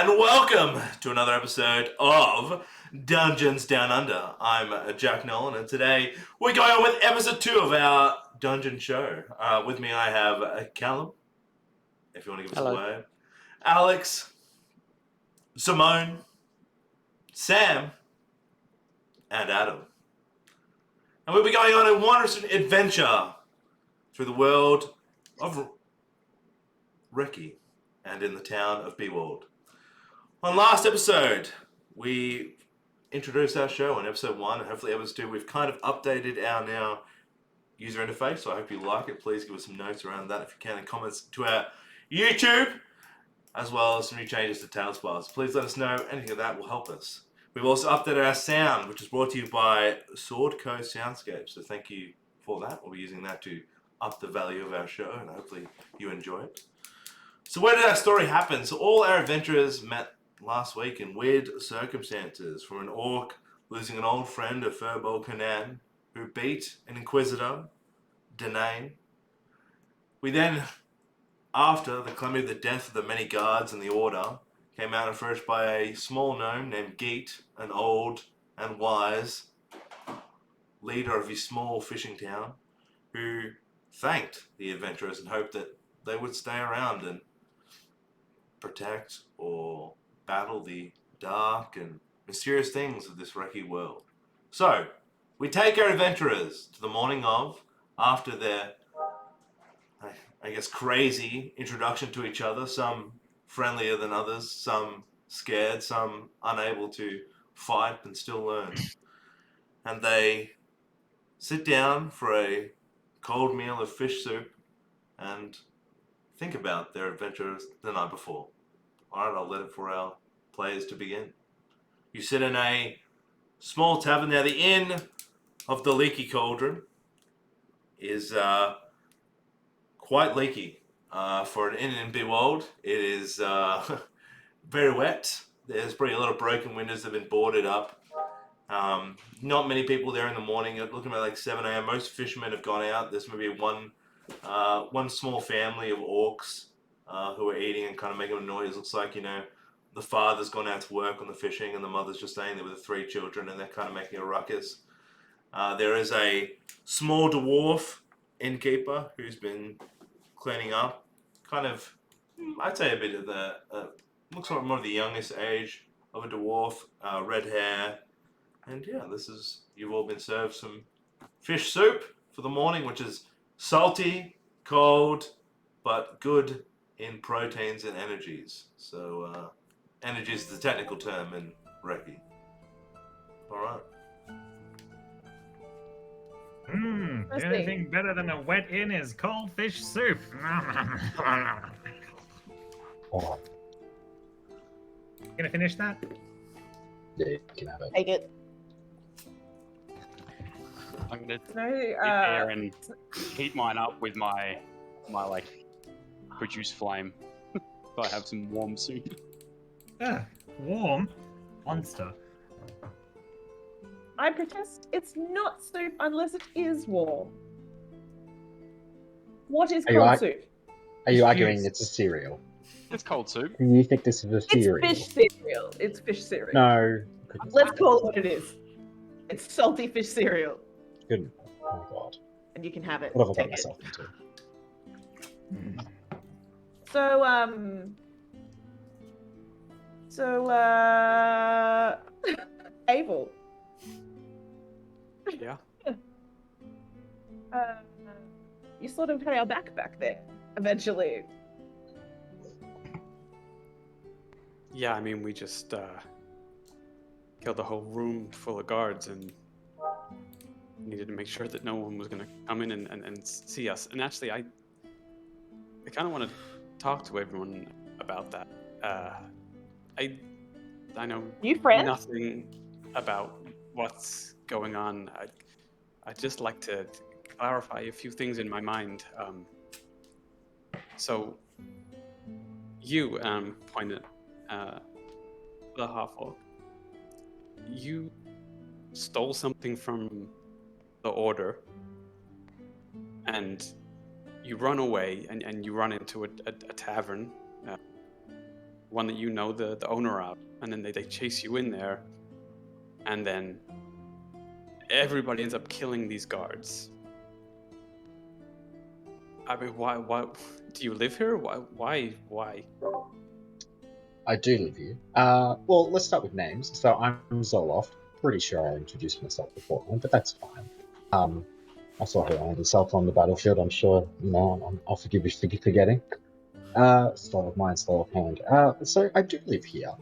and welcome to another episode of Dungeons Down Under. I'm Jack Nolan, and today we're going on with episode 2 of our dungeon show. With me I have Callum, if you want to give us a wave, Alex, Simone, Sam, and Adam. And we'll be going on a wondrous adventure through the world of Reki and in the town of Bewold. On last episode, we introduced our show in episode 1, and hopefully episode 2, we've kind of updated our now user interface, so I hope you like it. Please give us some notes around that if you can, and comments to our YouTube, as well as some new changes to taskbars. Please let us know. Anything of that will help us. We've also updated our sound, which is brought to you by SwordCoast Soundscapes, so thank you for that. We'll be using that to up the value of our show, and hopefully you enjoy it. So where did our story happen? So all our adventurers met last week in weird circumstances, from an orc losing an old friend of Furball Conan, who beat an inquisitor, Danae. We then, after the calamity of the death of the many guards in the order, came out approached by a small gnome named Geet, an old and wise leader of his small fishing town, who thanked the adventurers and hoped that they would stay around and protect or battle the dark and mysterious things of this Reki world. So, we take our adventurers to the morning of, after their, I guess, crazy introduction to each other, some friendlier than others, some scared, some unable to fight and still learn. And they sit down for a cold meal of fish soup and think about their adventures the night before. Alright, I'll let it for our players to begin. You sit in a small tavern. Now, the Inn of the Leaky Cauldron is quite leaky. For an inn in Bewold, it is very wet. There's probably a lot of broken windows that have been boarded up. Not many people there in the morning. You're looking at like 7 a.m. Most fishermen have gone out. There's maybe one small family of orcs who are eating and kind of making a noise. Looks like, the father's gone out to work on the fishing and the mother's just staying there with the 3 children, and they're kind of making a ruckus. There is a small dwarf innkeeper who's been cleaning up. Kind of, I'd say a bit of the, looks like more of the youngest age of a dwarf, red hair. And yeah, you've all been served some fish soup for the morning, which is salty, cold, but good in proteins and energies. So, energies is the technical term in Reki. Alright. The only thing better than a wet inn is cold fish soup. Gonna finish that? Yeah, you can have it. Take it. I'm gonna sit there and heat mine up with my produce flame. So I have some warm soup. Warm? Monster. I protest. It's not soup unless it is warm. What is cold soup? Are you arguing it's a cereal? It's cold soup. Do you think this is a cereal? It's fish cereal. It's fish cereal. No. Let's call it what it is. It's salty fish cereal. Good. Oh my god. And you can have it. What have I Take got it. myself into? So, Abel. Yeah. You sort of had our back there, eventually. Yeah, I mean, we just killed a whole room full of guards and needed to make sure that no one was going to come in and see us. And actually, I kind of want to talk to everyone about that. I know nothing about what's going on. I'd just like to clarify a few things in my mind. So, you pointed the Half-orc. You stole something from the Order, and you run away, and you run into a tavern one that you know the owner of, and then they chase you in there, and then everybody ends up killing these guards. I mean, why do you live here? Why? I do live here. Well, let's start with names. So I'm Zoloft. Pretty sure I introduced myself before, but that's fine. I saw her on herself on the battlefield. I'm sure, I'll forgive you for forgetting. Slow of mind, slow of hand. So I do live here.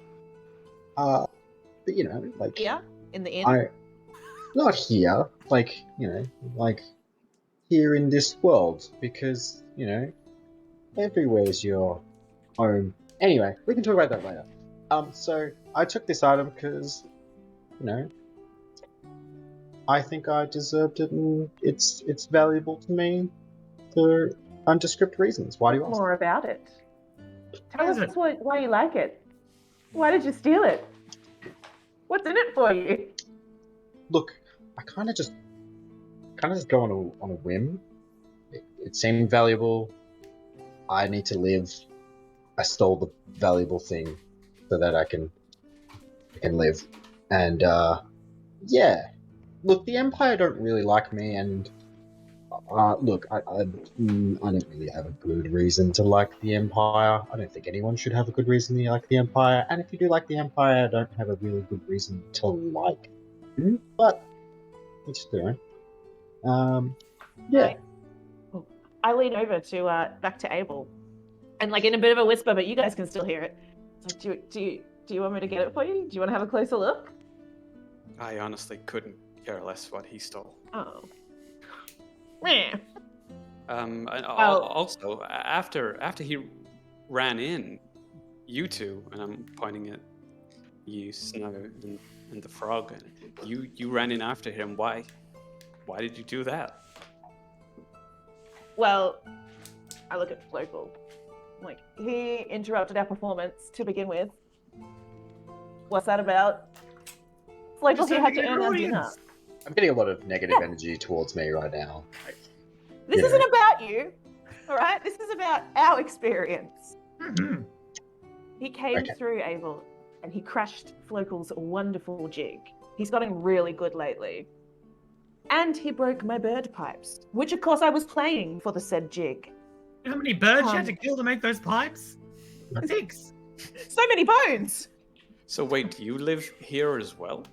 But like Yeah, in the inn. Not here, like here in this world, because everywhere's your home. Anyway, we can talk about that later. So I took this item because, I think I deserved it, and it's valuable to me for undescript reasons. Why do you ask? More about it. Tell What is us why you like it. Why did you steal it? What's in it for you? Look, I kind of just go on a whim. It seemed valuable. I need to live. I stole the valuable thing so that I can live. And yeah. Look, the Empire don't really like me, and look, I don't really have a good reason to like the Empire. I don't think anyone should have a good reason to like the Empire. And if you do like the Empire, I don't have a really good reason to like you. But it's their own. Yeah. I lean over to back to Abel, and like in a bit of a whisper, but you guys can still hear it. It's like, do you want me to get it for you? Do you want to have a closer look? I honestly couldn't care less what he stole. Oh. Meh. And Well- also after he ran in, you two, and I'm pointing at you, Snow, and the frog, and you ran in after him. Why did you do that? Well, I look at Flocal. Like, he interrupted our performance to begin with. What's that about? Flocal, he had to earn our dinner. I'm getting a lot of negative energy towards me right now. This Yeah. isn't about you, all right? This is about our experience. He came Okay. through, Abel, and he crashed Flocal's wonderful jig. He's gotten really good lately. And he broke my bird pipes, which of course I was playing for the said jig. You know how many birds you had to kill to make those pipes? 6. So many bones! So wait, do you live here as well?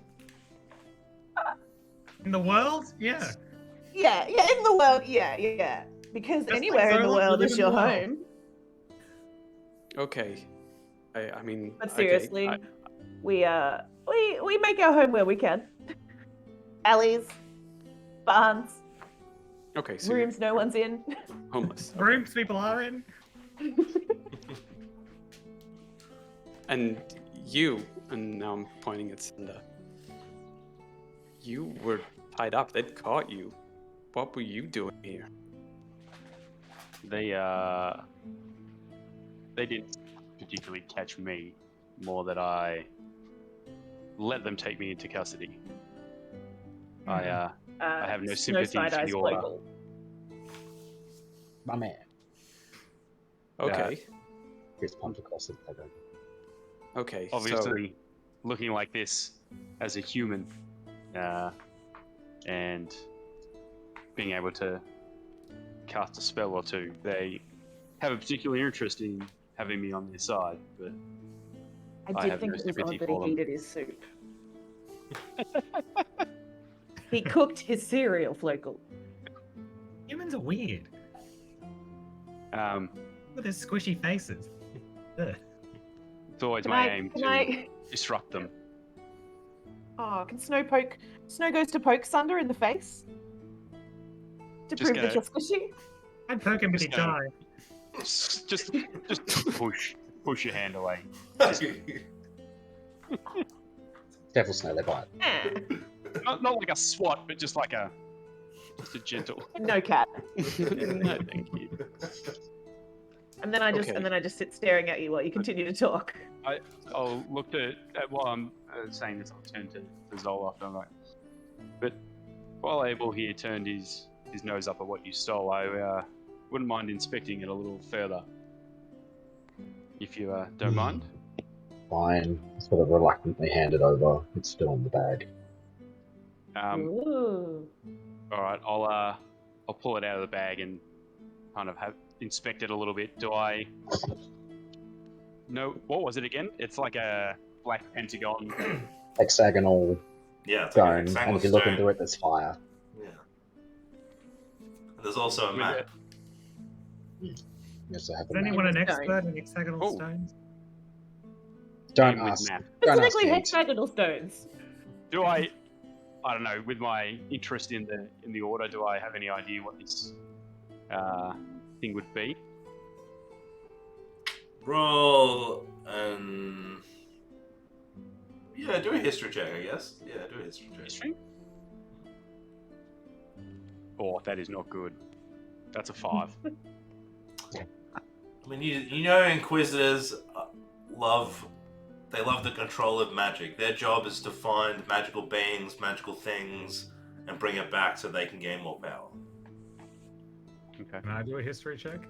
In the world? Yeah. Yeah, in the world, yeah. Because Just anywhere like in the Zoloft, world you is live in your the world. home. Okay. I mean, But okay, seriously, we make our home where we can. Alleys, barns, okay, so you're rooms no one's in. homeless. Okay. Rooms people are in. And you, and now I'm pointing at Cinder, you were tied up. They'd caught you. What were you doing here? They didn't particularly catch me, more that I let them take me into custody. I have no sympathy for the order. Flocal. My man. Okay. Here's pumped across the playground. Okay. Obviously, looking like this as a human, and being able to cast a spell or two, they have a particular interest in having me on their side, but I I did have think no it was sympathy odd that for he them. heated his soup. He cooked his cereal, Flocal. Humans are weird. So, With their squishy faces. Ugh. it's always Can my I, aim can to I... disrupt them. Oh, can Snow poke... Snow goes to poke Sunder in the face? To Just prove that you're squishy? I'd poke him, but he'd Just go. die. Just push your hand away. Devil Snow, they bite. Eh, Not like a swat, but just a gentle. no cat. no, thank you. And then I just Okay. sit staring at you while you continue to talk. I'll look at while I'm saying this, I'll turn to Zoloft. I'm like, but while Abel here turned his nose up at what you stole, I wouldn't mind inspecting it a little further, if you don't mind. fine. Sort of reluctantly hand it over. It's still in the bag. Ooh. All right, I'll pull it out of the bag and kind of have inspect it a little bit. Do I? No, what was it again? It's like a black pentagon. Hexagonal Yeah, it's like stone, an and if you look stone. into it, there's fire. Yeah. And there's also a map. You also have Is a map. anyone an Stone. expert in hexagonal Oh. stones? Don't Game with ask. map. Don't ask Specifically Yeet. hexagonal stones. Do I don't know. With my interest in the order, do I have any idea what this thing would be? Roll and yeah, do a history check, I guess. Yeah, do a history check. History? Oh, that is not good. That's a 5. I mean, you know, Inquisitors love the control of magic. Their job is to find magical beings, magical things, and bring it back so they can gain more power. Okay. Can I do a history check?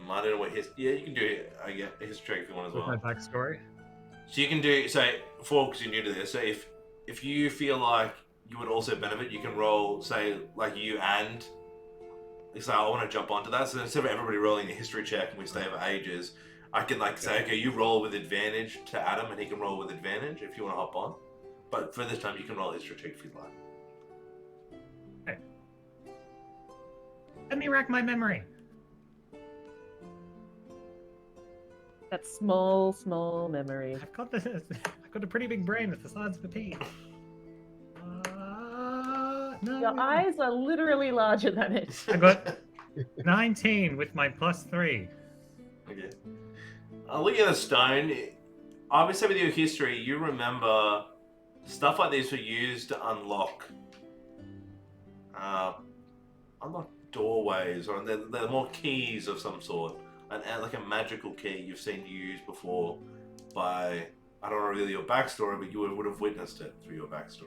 I don't know what yeah, you can do it. I get a history check if you want as With well. my backstory? So you can do, say, because you're new to this, so if you feel like you would also benefit, you can roll, say, like you and, it's like, I want to jump onto that, so instead of everybody rolling a history check and we stay for ages, I can like say, okay, you roll with advantage to Adam and he can roll with advantage if you want to hop on. But for this time, you can roll a history check if you'd like. Let me rack my memory. That small memory. I've got a pretty big brain with the size of a pea. No. Your eyes are literally larger than it. I got 19 with my +3. Okay. Looking at the stone, obviously with your history, you remember stuff like these were used to unlock doorways, or they're more keys of some sort. And like a magical key you've seen used before by, I don't know really your backstory, but you would have witnessed it through your backstory.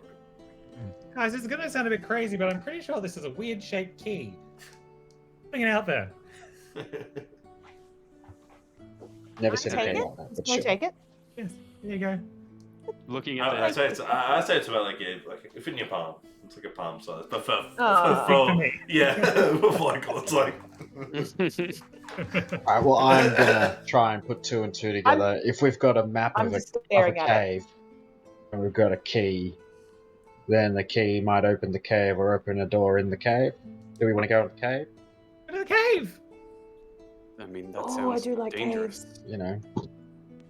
Guys, this is going to sound a bit crazy, but I'm pretty sure this is a weird shaped key. Putting it out there. Never seen a Take key it? like that, but Can I sure. take it? Yes, there you go. Looking at I the say it's about like it fit in your palm. It's like a palm size, but for me. yeah, Michael, it's like. Alright, well, I'm gonna try and put 2 and 2 together. If we've got a map I'm of a just staring at it. cave, and we've got a key, then the key might open the cave or open a door in the cave. Do we want to go in the cave? Go to the cave! I mean, that Oh, sounds I do like dangerous. You know.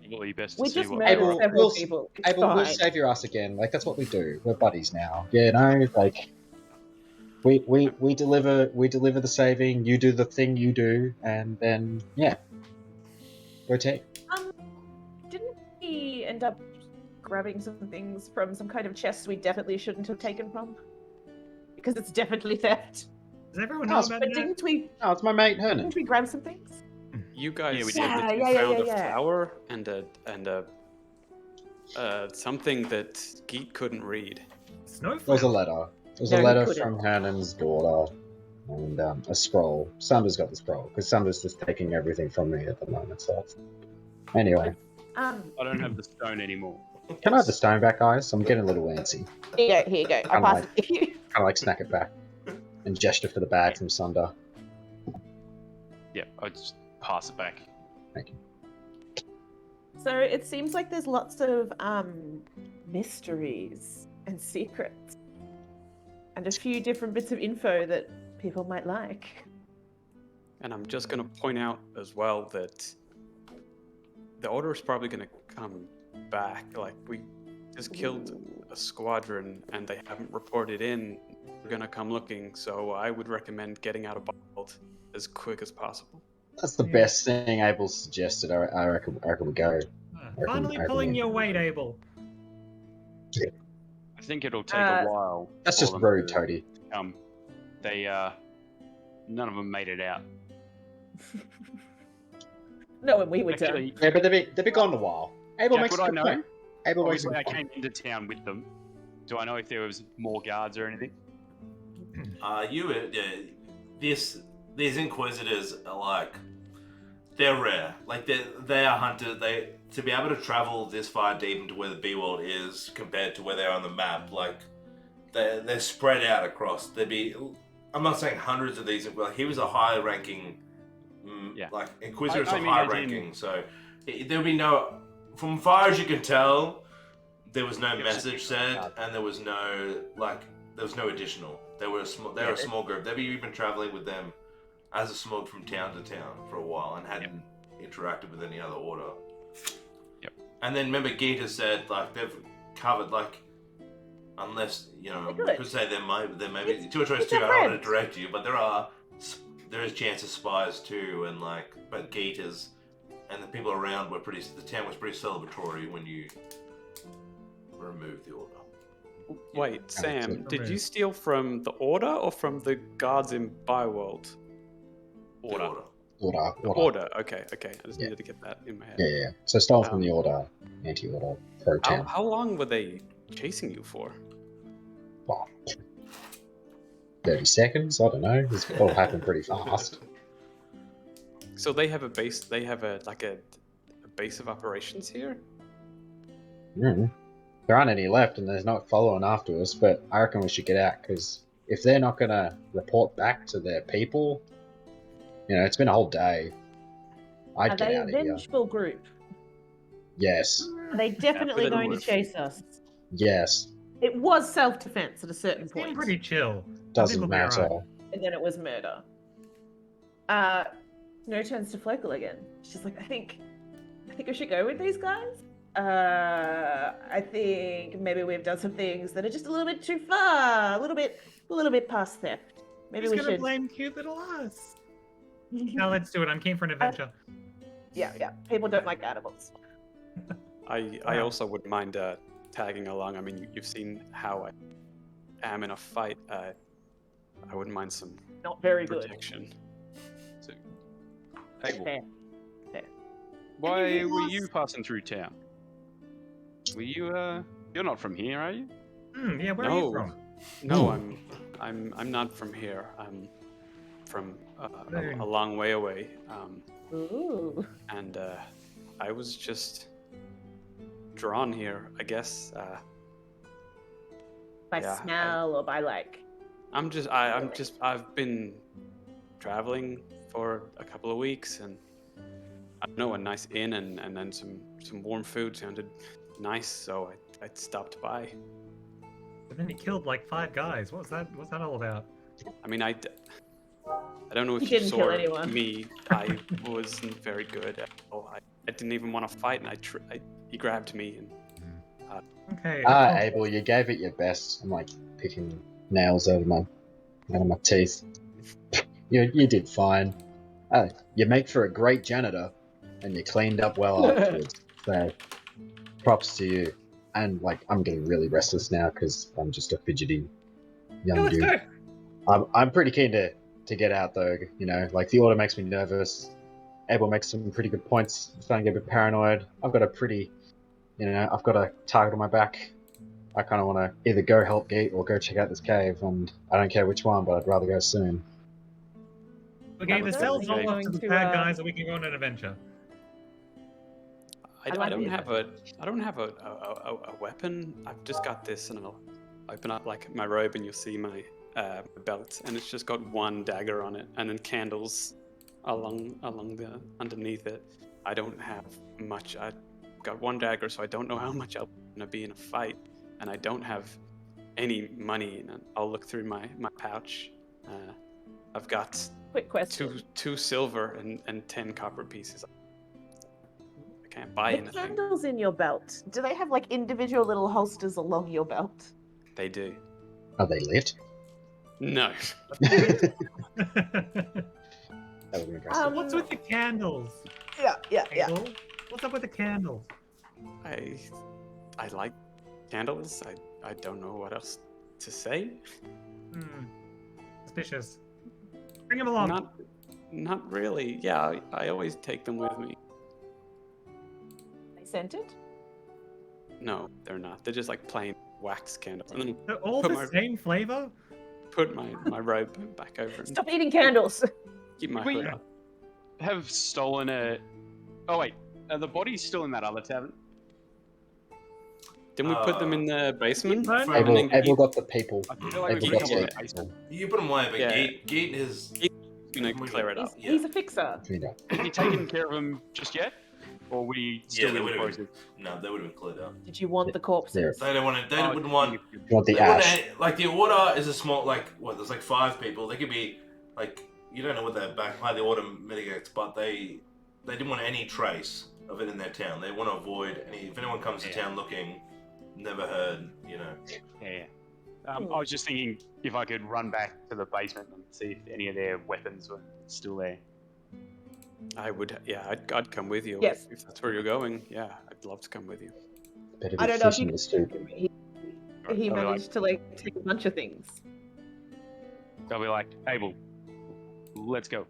probably best to We see just what murdered Abel, several we'll- people. It's Abel, we'll fine. save your ass again. Like, that's what we do. We're buddies now. You know, like, we deliver the saving, you do the thing you do, and then, yeah. Rotate. Didn't we end up grabbing some things from some kind of chest we definitely shouldn't have taken from? Because it's definitely theft. Does everyone No, know it's- about But that? didn't we? Oh, it's my mate Hernan. Didn't we grab some things? You guys Yeah, we said did. that you Yeah, found yeah. a flower and something that Geet couldn't read. It was a Snowflake. letter. It was No, a he letter couldn't. from Hernan's daughter, and a scroll. Sunder's got the scroll, because Sunder's just taking everything from me at the moment, so... Anyway, I don't have the stone anymore. can I have the stone back, guys? I'm getting a little antsy. Here you go. I'll pass it to you. Kind of like snack it back. And gesture for the bag from Sunder. Yeah, I'll just pass it back. Thank you. So it seems like there's lots of mysteries and secrets, and a few different bits of info that people might like. And I'm just going to point out as well that the Order is probably going to come back. Like, we just killed a squadron and they haven't reported in. We're going to come looking, so I would recommend getting out of Bald as quick as possible. That's the best thing Abel suggested. I reckon we go. Finally I reckon pulling we- your weight, Abel. I think it'll take a while. That's for just them rude, to Toady. come. They, none of them made it out. No, and we would Actually, Yeah, but they've been gone a while. Abel Jack, makes a would I good know? point. Abel makes a Obviously, I good point. came into town with them. Do I know if there was more guards or anything? These Inquisitors are like, they're rare. Like they are hunted. They to be able to travel this far deep into where the B world is compared to where they are on the map. Like they're spread out across. There'd be. I'm not saying hundreds of these. Like he was a high ranking. Yeah. Like Inquisitor's I a mean, high I didn't- ranking, so there'll be no. From far as you can tell, there was no It's message just- said, and there was no additional. They were a small. They were a small group. They've been traveling with them as a smug from town to town for a while and hadn't interacted with any other order. Yep. And then remember, Geeta said like they've covered like. Unless you know, They're you good. could say there may be It's- two choice it's two. I their don't want to friends. direct you, but there is chance of spies too, and like, but Geeters and the people around were pretty. The town was pretty celebratory when you removed the order. Wait, Sam, did you Removed. steal from the Order or from the guards in Bioworld? The order. Order. Okay. I just Yeah. needed to get that in my head. Yeah. So stole from Um, the Order, anti-Order, pro-town. How long were they chasing you for? Well, 30 seconds? I don't know. This all happened pretty fast. So they have a base. They have a base of operations here. There aren't any left, and there's not following after us, but I reckon we should get out, because if they're not going to report back to their people, you know, it's been a whole day. I'd Are get they a out of here. vengeful group? Yes. Are they definitely After the going to dwarf. chase us? Yes. It was self-defense at a certain It seemed point, pretty chill. I think Doesn't we'll be matter. alright. and then it was murder. Snow turns to Flokel again. She's like, I think we should go with these guys. I think maybe we've done some things that are just a little bit too far, a little bit past theft. Maybe Who's we gonna should. blame Cupid or us? No, let's do it. I'm keen for an adventure. Yeah. People don't like animals. I Wow. also wouldn't mind tagging along. I mean, you've seen how I am in a fight. I wouldn't mind some Not very good. protection. So, Abel, Fair. why were you passing through town? Were you You're not from here, are you? Yeah, where are you No. from? no, I'm not from here. I'm from a long way away. Ooh. And I was just drawn here, I guess. By Yeah, smell or by like. I've been traveling for a couple of weeks, and I don't know, a nice inn and then some warm food sounded nice, so I stopped by. But then you killed like 5 guys. What's that all about? I mean, I don't know if You you didn't saw kill anyone. me. I wasn't very good at all. I didn't even want to fight, and he grabbed me, and Okay. Abel, you gave it your best. I'm like picking nails out of my teeth. You did fine. You make for a great janitor, and you cleaned up well afterwards. So, props to you. And like, I'm getting really restless now because I'm just a fidgety Yeah, young let's dude. go. I'm pretty keen to get out though. You know, like the order makes me nervous. Abel makes some pretty good points. I'm starting to get a bit paranoid. I've got a target on my back. I kind of want to either go help Geet or go check out this cave, and I don't care which one, but I'd rather go soon. Okay, That the was cells certainly all up to going the to, bad guys, so we can go on an adventure. I like don't the have a weapon. I've just got this, and I'll open up like my robe, and you'll see my belt, and it's just got one dagger on it, and then candles along the underneath it. I don't have much. I got one dagger, so I don't know how much I'm gonna be in a fight, and I don't have any money. And I'll look through my pouch. I've got Quick question. two silver and 10 copper pieces. I can't buy The anything. candles in your belt, do they have like individual little holsters along your belt? They do. Are they lit? No. That was impressive. What's with the candles? Yeah. Abel? What's up with the candles? I like candles. I don't know what else to say. Suspicious. Bring him along. Not really. Yeah, I always take them with me. They scented? No, they're not. They're just like plain wax candles. And then They're all Put the my- same flavor? put my robe back over and Stop eating candles. keep my Wait. hood up. have stolen a. Oh wait, are the bodies still in that other tavern? Didn't we put them in the basement? Fine. And then Abel Geet- got the people. I feel like we Abel put got them in the the basement. You put him away, but Yeah. Geet is. gonna clear it up. He's a fixer. You know. Have you taken care of them just yet? Or we Yeah, still they in the would have process? been. No, they would have been cleared up. Did you want the corpses? They don't want to. They Oh, wouldn't want. You want the They wouldn't- ash. like the order is a small. Like what? There's like 5 people. They could be like you don't know what their back how the order mitigates, but they didn't want any trace of it in their town. They want to avoid any. If anyone comes to Yeah. town looking, never heard. You know. Yeah. I was just thinking if I could run back to the basement and see if any of their weapons were still there. I would, yeah, I'd come with you Yes. if that's where you're going. Yeah, I'd love to come with you. Better I be don't know if fishing you- the stew. He I'll be managed to like take a bunch of things. They'll be like, Abel, let's go.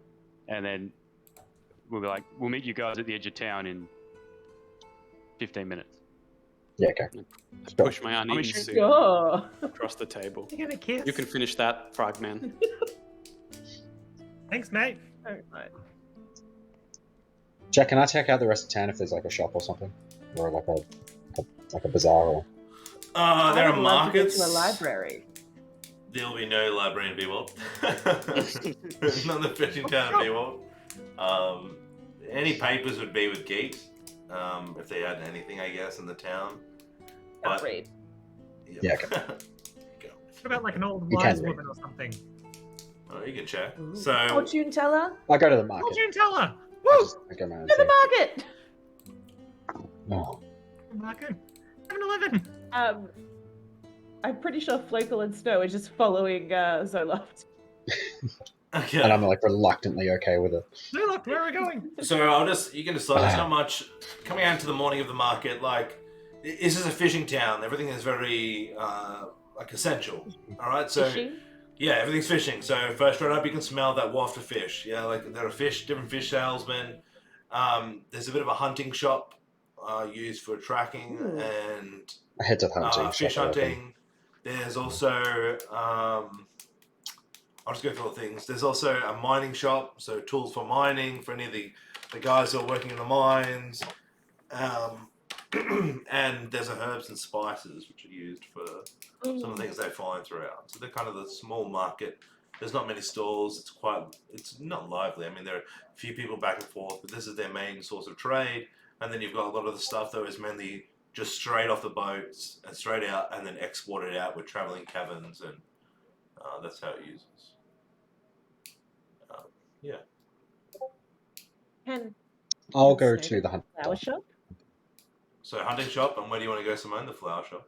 And then we'll be like, we'll meet you guys at the edge of town in 15 minutes. Yeah, okay. I'd Sure. push my uneven sure. suit Sure. across the table. You're gonna kiss. You can finish that, Frogman. Thanks, mate. Alright. Jack, can I check out the rest of town if there's like a shop or something, or like a bazaar? Or... There I are would love to go markets. to a library. There'll be no library in Beewald. Not in the fishing town of Beewald. Any papers would be with Geet, if they had anything, I guess, in the town. Can't But read. Yeah, okay. There you go. What about like an old You wise can read. woman or something? Oh, you can check. Ooh. So Fortune teller. I go to the market. Fortune teller. I go around and To the see. market. Oh, Market. 7-Eleven. I'm pretty sure Flokel and Snow are just following Zoloft. okay. and I'm like reluctantly okay with it. No, look, where are we going? So you can decide. There's not much coming out into the morning of the market. Like this is a fishing town. Everything is very like essential. All right. So Fishing? yeah, everything's fishing. So first right up, you can smell that waft of fish. Yeah, like there are different fish salesmen. There's a bit of a hunting shop used for tracking Ooh. and I head to the hunting fish shop. I reckon. hunting. There's also I'll just go through all the things. There's also a mining shop, so tools for mining for any of the guys who are working in the mines. And there's herbs and spices which are used for some of the things they find throughout. So they're kind of the small market. There's not many stalls. It's not lively. I mean, there are a few people back and forth, but this is their main source of trade. And then you've got a lot of the stuff that is mainly just straight off the boats and straight out, and then exported out with traveling caverns, and that's how it uses. Yeah. Can I'll go Snow to the hunting flower shop. shop? So hunting shop, and where do you want to go, Simone? The flower shop,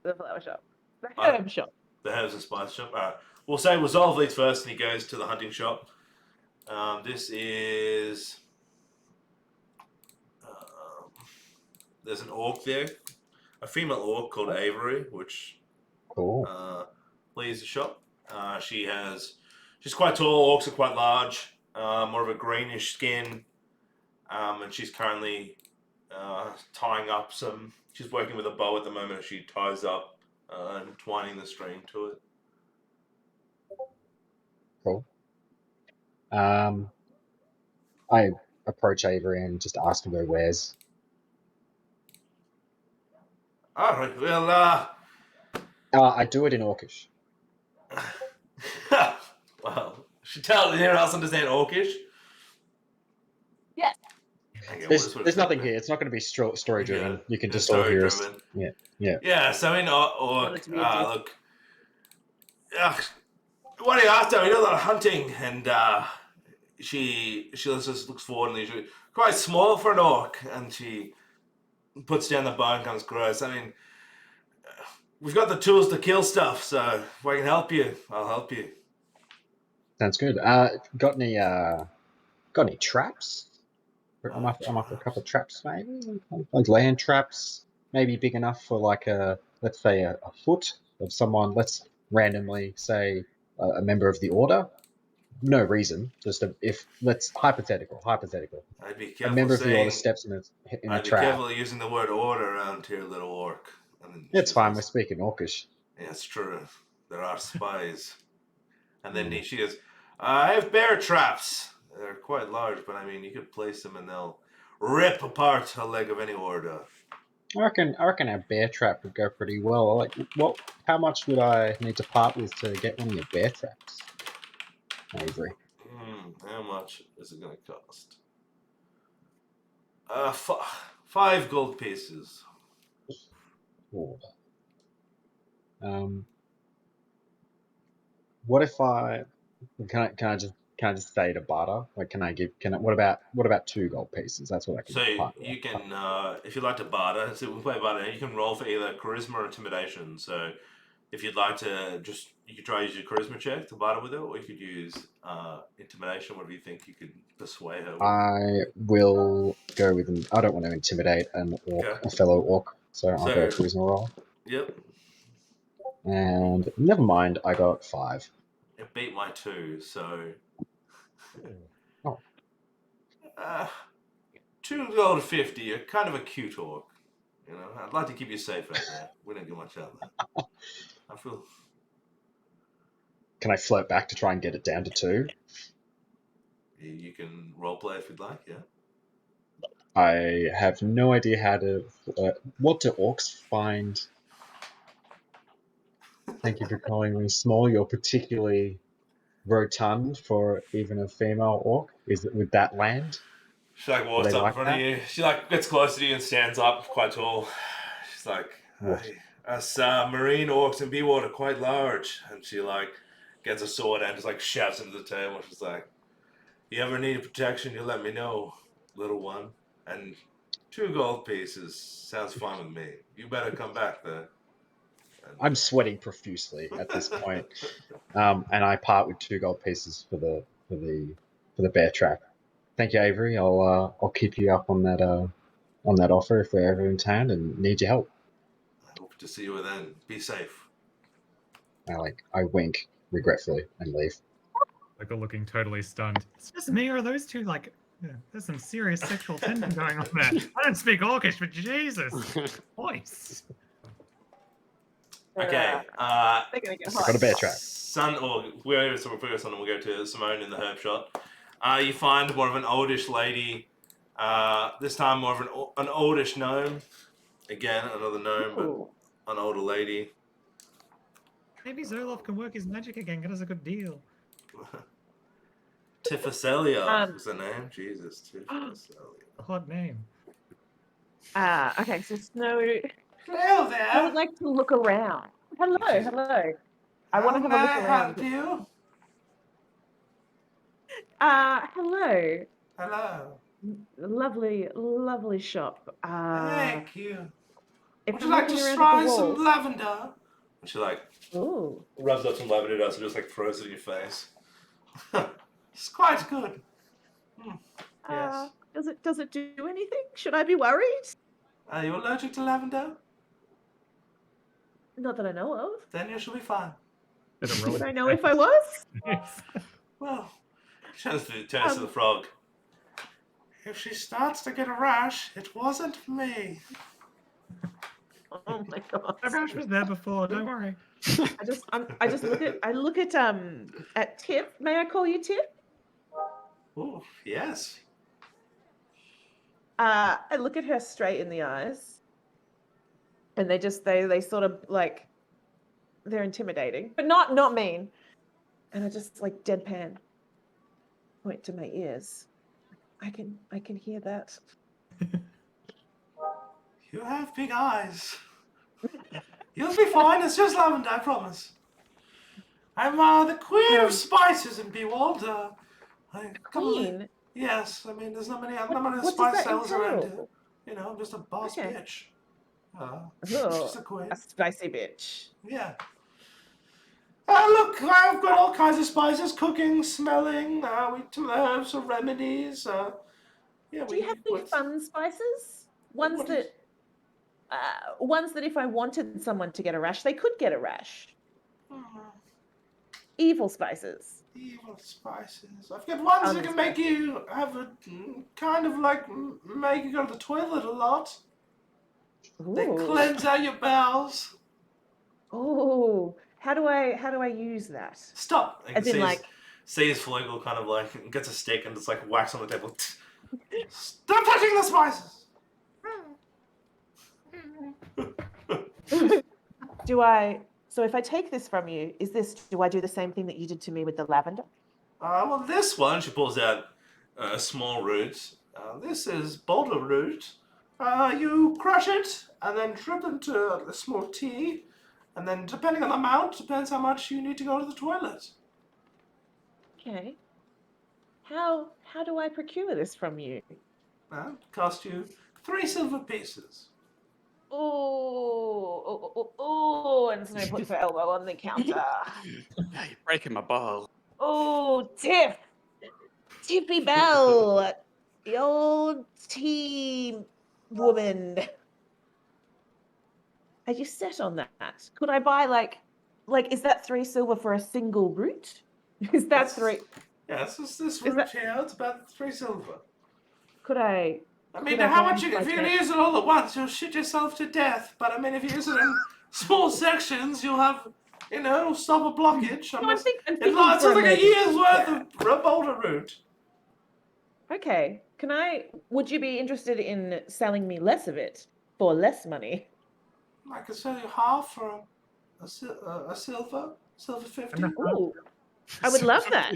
The flower shop. The I- herb shop. the herbs and spice shop. All right. We'll say Resolve leads first, and he goes to the hunting shop. This is. There's an orc there, a female orc called Avery, which Cool. leads the shop. She's quite tall. Orcs are quite large, more of a greenish skin, and she's currently tying up some. She's working with a bow at the moment. She ties up and twining the string to it. Cool. I approach Avery and just ask him where he wears. All right. Well, I do it in Orcish. well, should tell anyone else understand Orcish? Yes. Okay, There's nothing here. It's not going to be story driven. Yeah, You can it's just all hear us. story-driven. Yeah. Yeah, so in Orc, Wanted to be a look, what are you after? We do a lot of hunting, and she just looks forward, and she's quite small for an orc, and she puts down the bow and comes gross. I mean, we've got the tools to kill stuff, so if I can help you, I'll help you. Sounds good. Got any traps? I'm after a couple of traps, maybe like land traps, maybe big enough for like let's say a foot of someone. Let's randomly say a member of the order. No reason, just let's hypothetical. I'd be A careful member of the order saying. steps in a I'd be trap. careful using the word order around here, little orc. And then It's she fine. says, We're speaking Orcish. Yeah, it's true. There are spies. And then she goes, I have bear traps. They're quite large, but I mean, you could place them and they'll rip apart a leg of any order. I reckon our bear trap would go pretty well. Like, how much would I need to part with to get one of your bear traps, Avery? How much is it going to cost? 5 gold pieces. Or, what if can I just say to barter? Like, what about 2 gold pieces? That's what I can So part you with. can, if you'd like to barter, so we play barter, you can roll for either charisma or intimidation. So if you'd like to you could try use your charisma check to barter with her, or you could use intimidation, whatever you think you could persuade her with. I will go with I don't want to intimidate an orc, Okay. a fellow orc, so I'll go So- charisma roll. Yep. And never mind, I got 5. It beat my 2, so... Oh. 2 gold 50, you're kind of a cute orc. You know, I'd like to keep you safe out there. We don't get much out there. I feel... Can I float back to try and get it down to 2? You can roleplay if you'd like, yeah. I have no idea how to... what do orcs find? Thank you for calling me small. You're particularly rotund for even a female orc. Would that land? She walks they up like in front that? of you. She gets close to you and stands up, quite tall. She's like, What? us marine orcs in Bewater are quite large. And she gets a sword and just shouts into the table. She's like, you ever need protection, you let me know, little one. And 2 gold pieces sounds fine with me. You better come back there. I'm sweating profusely at this point, and I part with 2 gold pieces for the bear trap. Thank you, Avery. I'll keep you up on that offer if we're ever in town and need your help. I hope to see you then. Be safe. I wink regretfully and leave. Like, looking totally stunned. It's just me, or are those two there's some serious sexual tension going on there. I don't speak Orcish, but Jesus, voice. Okay. They're gonna get I got a bear trap. We'll focus on, we'll go to Simone in the herb shop. You find more of an oldish lady. This time more of an oldish gnome. Again, another gnome, but an older lady. Maybe Zoloff can work his magic again, get us a good deal. Tifacelia was the name. Jesus, Tifacelia. Hot name. Okay, so Snow. Hello there. I would like to look around. Hello. I want to have a look around. Help you? Hello. Hello. Lovely shop. Thank you. If Would I'm you like to looking around try at the some walls- lavender? And she Ooh. rubs up some lavender dust and just throws it in your face. It's quite good. Yes. Does it do anything? Should I be worried? Are you allergic to lavender? Not that I know of. Then you shall be fine. Would I know if I was? Yes. Well, turns to the frog. If she starts to get a rash, it wasn't me. Oh my god. My rash was there before, don't worry. I look at Tip. May I call you Tip? Oh, yes. I look at her straight in the eyes, and they sort of they're intimidating, but not mean. And I just deadpan point to my ears. I can hear that. You have big eyes. You'll be fine. It's just lavender, I promise. I'm the queen of spices in Bewald. Queen? Yes, I mean, there's not many What does spice that sellers around here. entail? You know, I'm just a boss Okay. bitch. Oh, Just a queen. a spicy bitch. Yeah. Look, I've got all kinds of spices, cooking, smelling, herbs or remedies. Yeah, Do you have any fun spices? Ones that if I wanted someone to get a rash, they could get a rash. Evil spices. Evil spices. I've got ones that can make you have a kind of make you go to the toilet a lot. Ooh. They cleanse out your bowels. Oh, how do I use that? Stop. As in sees Flugel kind of like gets a stick and just like whacks on the table. Stop touching the spices! So if I take this from you, do I do the same thing that you did to me with the lavender? Well, this one, she pulls out a small root. This is boulder root. You crush it and then drip into a small tea. And then, depending on the amount, depends how much you need to go to the toilet. Okay. How do I procure this from you? Cost you 3 silver pieces. And Snow puts her elbow on the counter. Yeah, you're breaking my ball. Oh, Tiffy Bell, the old tea woman. Are you set on that? Could I buy like is that 3 silver for a single root? Is that 3? Yes, this root here, it's about 3 silver. Could I? I mean, how much if you're going to use it all at once, you'll shit yourself to death. But I mean, if you use it in small sections, you'll have, stop a blockage. I'm thinking it's like a year's worth of boulder root. Okay. Would you be interested in selling me less of it for less money? I could sell you half for a silver 50. Ooh, I would love that.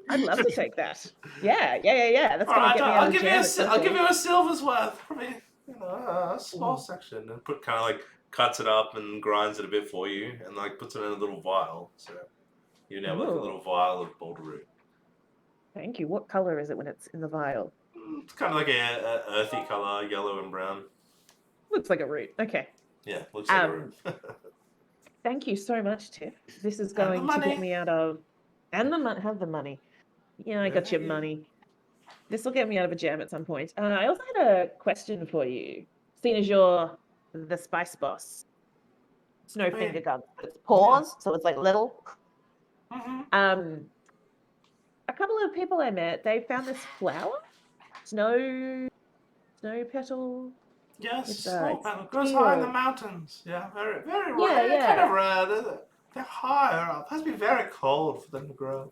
I'd love to take that. Yeah. That's gonna get me out of jail. I'll give you a silver's worth. Probably, a small section, and kind of like cuts it up and grinds it a bit for you, and like puts it in a little vial. So you now have like a little vial of boulder root. Thank you. What color is it when it's in the vial? It's kind of like a earthy color, yellow and brown. Looks like a root. Okay. Yeah, looks like a root. Thank you so much, Tiff. This is going to get me out of... And have the money. Yeah, I got your money. This will get me out of a jam at some point. I also had a question for you. Seeing as you're the spice boss. It's no finger guns, but it's paws, so it's like little. Mm-hmm. A couple of people I met, they found this flower. Snow petal. Yes, snow petal. Grows high in the mountains. Yeah, very, very rare. Yeah, yeah. Kind of rare. They're higher up. It has to be very cold for them to grow.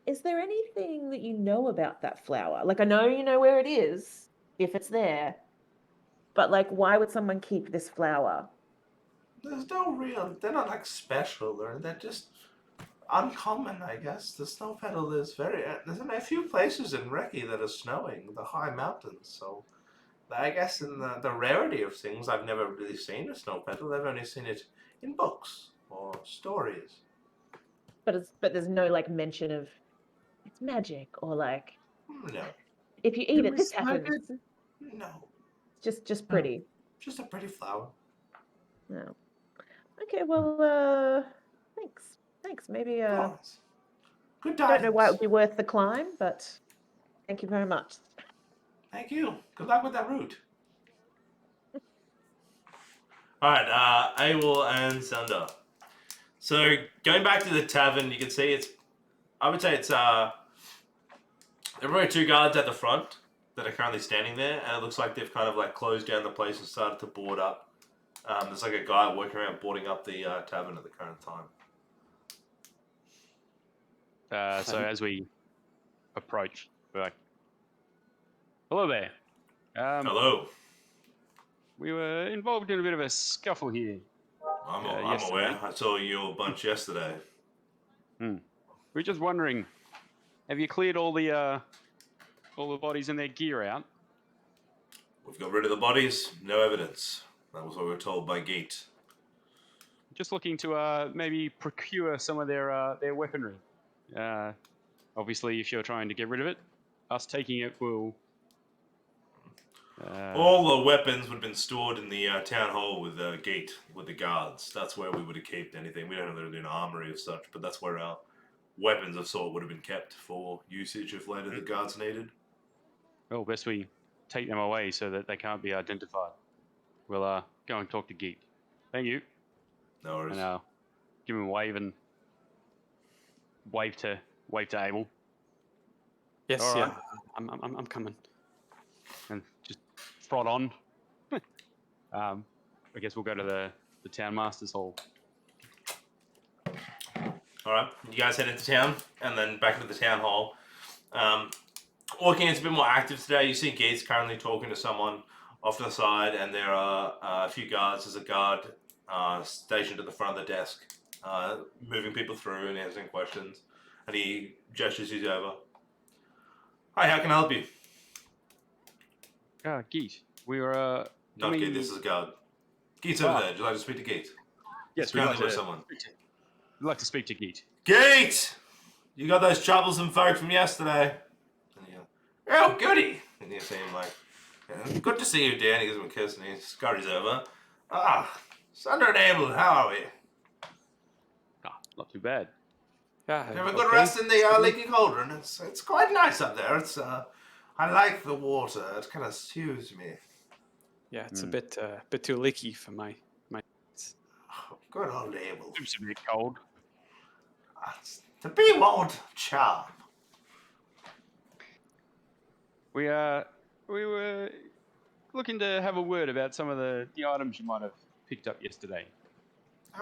Is there anything that you know about that flower? Like, I know you know where it is, if it's there. But, like, why would someone keep this flower? There's no real... They're not, like, special. They're just uncommon, I guess. The snow petal is very... There's a few places in Reki that are snowing, the high mountains, so... I guess in the rarity of things, I've never really seen a snow petal. I've only seen it in books or stories. But there's no, like, mention of it's magic or, like... No. If you eat it, this happens. No. Just pretty. Just a pretty flower. No. Okay, well, thanks. Maybe, Good I don't know why it would be worth the climb, but thank you very much. Thank you. Good luck with that route. Alright, Abel and Sunder. So, going back to the tavern, you can see I would say it's, there are probably 2 guards at the front that are currently standing there, and it looks like they've kind of like closed down the place and started to board up. There's like a guy working around boarding up the tavern at the current time. So as we approach, we're like, hello there. Hello. We were involved in a bit of a scuffle here. I'm yesterday. aware. I saw your bunch yesterday. We're just wondering, have you cleared all the bodies and their gear out? We've got rid of the bodies. No evidence. That was what we were told by Gate. Just looking to maybe procure some of their weaponry. Obviously, if you're trying to get rid of it, us taking it will... All the weapons would have been stored in the town hall with the gate, with the guards. That's where we would have kept anything. We don't have an armory of such, but that's where our weapons of sort would have been kept for usage if later the guards needed. Well, best we take them away so that they can't be identified. We'll go and talk to Geet. Thank you. No worries. And give him a wave and wave to Abel. Yes, All yeah. right. I'm coming. And just trot on. I guess we'll go to the town master's hall. All right, you guys head into town and then back into the town hall. Walking is a bit more active today. You see Gates currently talking to someone off to the side, and there are a few guards. There's a guard stationed at the front of the desk, moving people through and answering questions. And he gestures you over. Hi, how can I help you? Geet, we were Not coming- Gate, this is a guard. Gate's over there. Would you like to speak to Gate? Yes, He's we'd like friendly with to someone. We'd like to speak to Geet. Gate! You got those troublesome folk from yesterday. And you go, oh, goody! And you see him like, yeah, good to see you, Dan. He gives him a kiss and he scurries over. Ah, Sunder and Abel, how are we? Not too bad. Yeah. Have a good rest in the Leaky Cauldron. It's quite nice up there. It's I like the water. It kind of soothes me. Yeah, it's a bit too leaky for my. Oh, good old Abel. It's a bit cold. To be won't charm. We were looking to have a word about some of the items you might have picked up yesterday.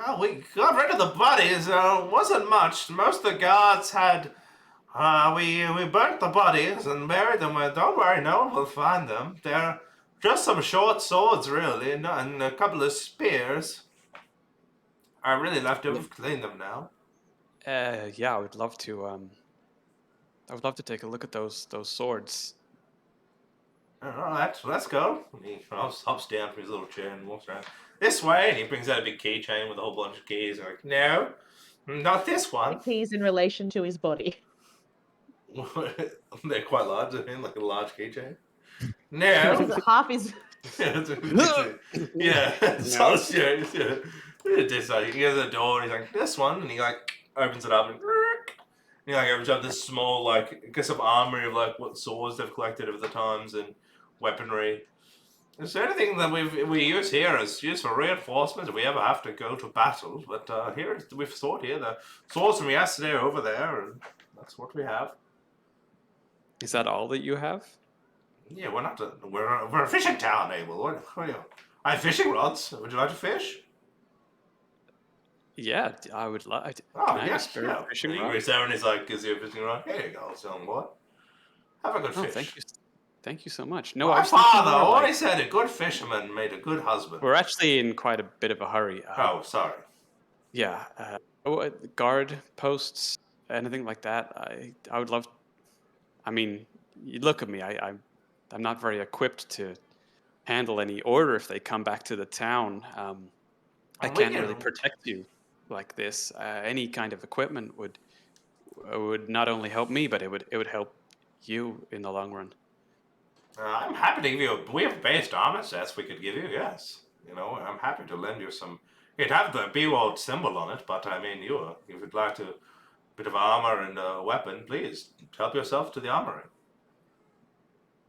Oh, we got rid of the bodies. Wasn't much. Most of the guards had. We burnt the bodies and buried them. Don't worry, no one will find them. They're just some short swords, really, and a couple of spears. I really left to clean them now. Yeah, I would love to. I would love to take a look at those swords. All right, let's go. And he hops down from his little chair and walks around. This way, and he brings out a big keychain with a whole bunch of keys. And like, no, not this one. He's in relation to his body. They're quite large. I mean, like a large keychain. No. Half is. Yeah. So serious. Yeah. It's like, he goes to the door and he's like, this one, and he like opens it up and he like opens up this small like I guess some armory of like what swords they've collected over the times and weaponry. Is there anything that we use here is used for reinforcement if we ever have to go to battle? But here we've stored here the swords from yesterday are over there, and that's what we have. Is that all that you have? Yeah, we're not. We're a fishing town, Abel. What are you? I have fishing rods. Would you like to fish? Yeah, I would like. Oh, Can I yes, spare yeah. fishing And he rod? reaches over and he's like, gives you a fishing rod. Here you go, son boy. Have a good Oh, fish. thank you so much. No, My I was thinking father more always said a good fisherman made a good husband. We're actually in quite a bit of a hurry. Oh, sorry. Yeah, guard posts, anything like that. I would love. I mean, you look at me. I'm not very equipped to handle any order if they come back to the town. I we can't can- really protect you like this. Any kind of equipment would not only help me, but it would help you in the long run. I'm happy to give you. We have based armor sets we could give you. Yes, you know, I'm happy to lend you some. It'd have the B-World symbol on it, but I mean, if you'd like to, bit of armor and a weapon, please help yourself to the armory.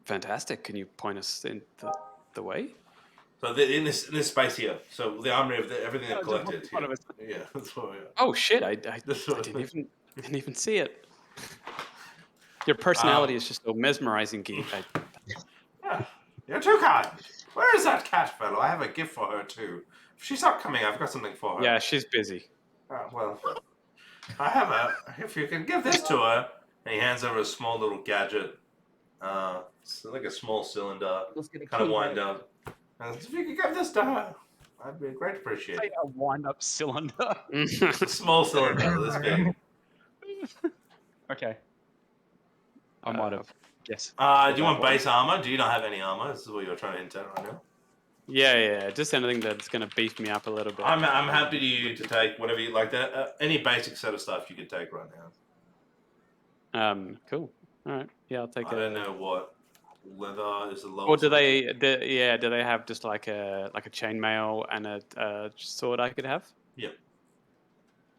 Fantastic. Can you point us in the way? So in this space here, so the armory of everything they've just collected. in front of us. Yeah, that's what we are. Oh shit! I This sort of didn't even see it. Your personality is just so mesmerizing, Geek. Yeah, you're too kind. Where is that cat fellow? I have a gift for her too. If she's not coming, I've got something for her. Yeah, she's busy. Oh, well, I have a. If you can give this to her, and he hands over a small little gadget. It's like a small cylinder, kind of wind up. And if you could give this to her, I'd be great appreciated. A wind-up cylinder. It's a small cylinder, this big. Okay. I might have. Yes. Do you want base armor? Do you not have any armor? This is what you're trying to hint at right now. Yeah, just anything that's gonna beef me up a little bit. I'm happy to take whatever you like. That any basic set of stuff you could take right now. Cool. All right. Yeah, I'll take I it. don't know what leather is the lowest. Or do they have just like a chainmail and a sword I could have? Yep.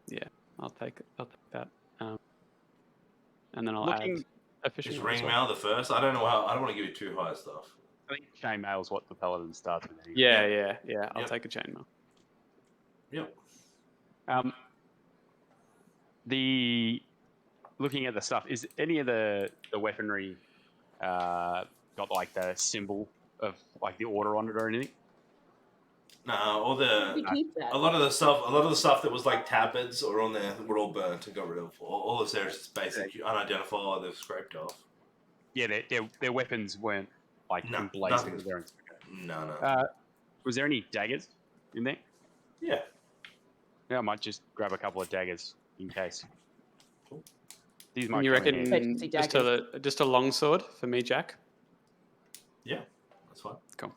Yeah, I'll take that. And then I'll Looking- add a fishing Is rod as ring well. mail the first? I don't know how. I don't want to give you too high stuff. I think chainmail's what the paladin starts with. Anyway. Yeah. I'll Yep. take a chainmail. Yep. Looking at the stuff, is any of the weaponry got like the symbol of like the order on it or anything? No, all the We keep that. a lot of the stuff that was like tabards or on there were all burnt and got rid of. All the Sarah's is basic unidentified. They've scraped off. Yeah, their weapons weren't like No, emblazoned. nothing. There. No. Was there any daggers in there? Yeah. Yeah, I might just grab a couple of daggers in case. Cool. These might You come in handy. reckon Emergency just a long sword for me, Jack? Yeah, that's fine. Cool.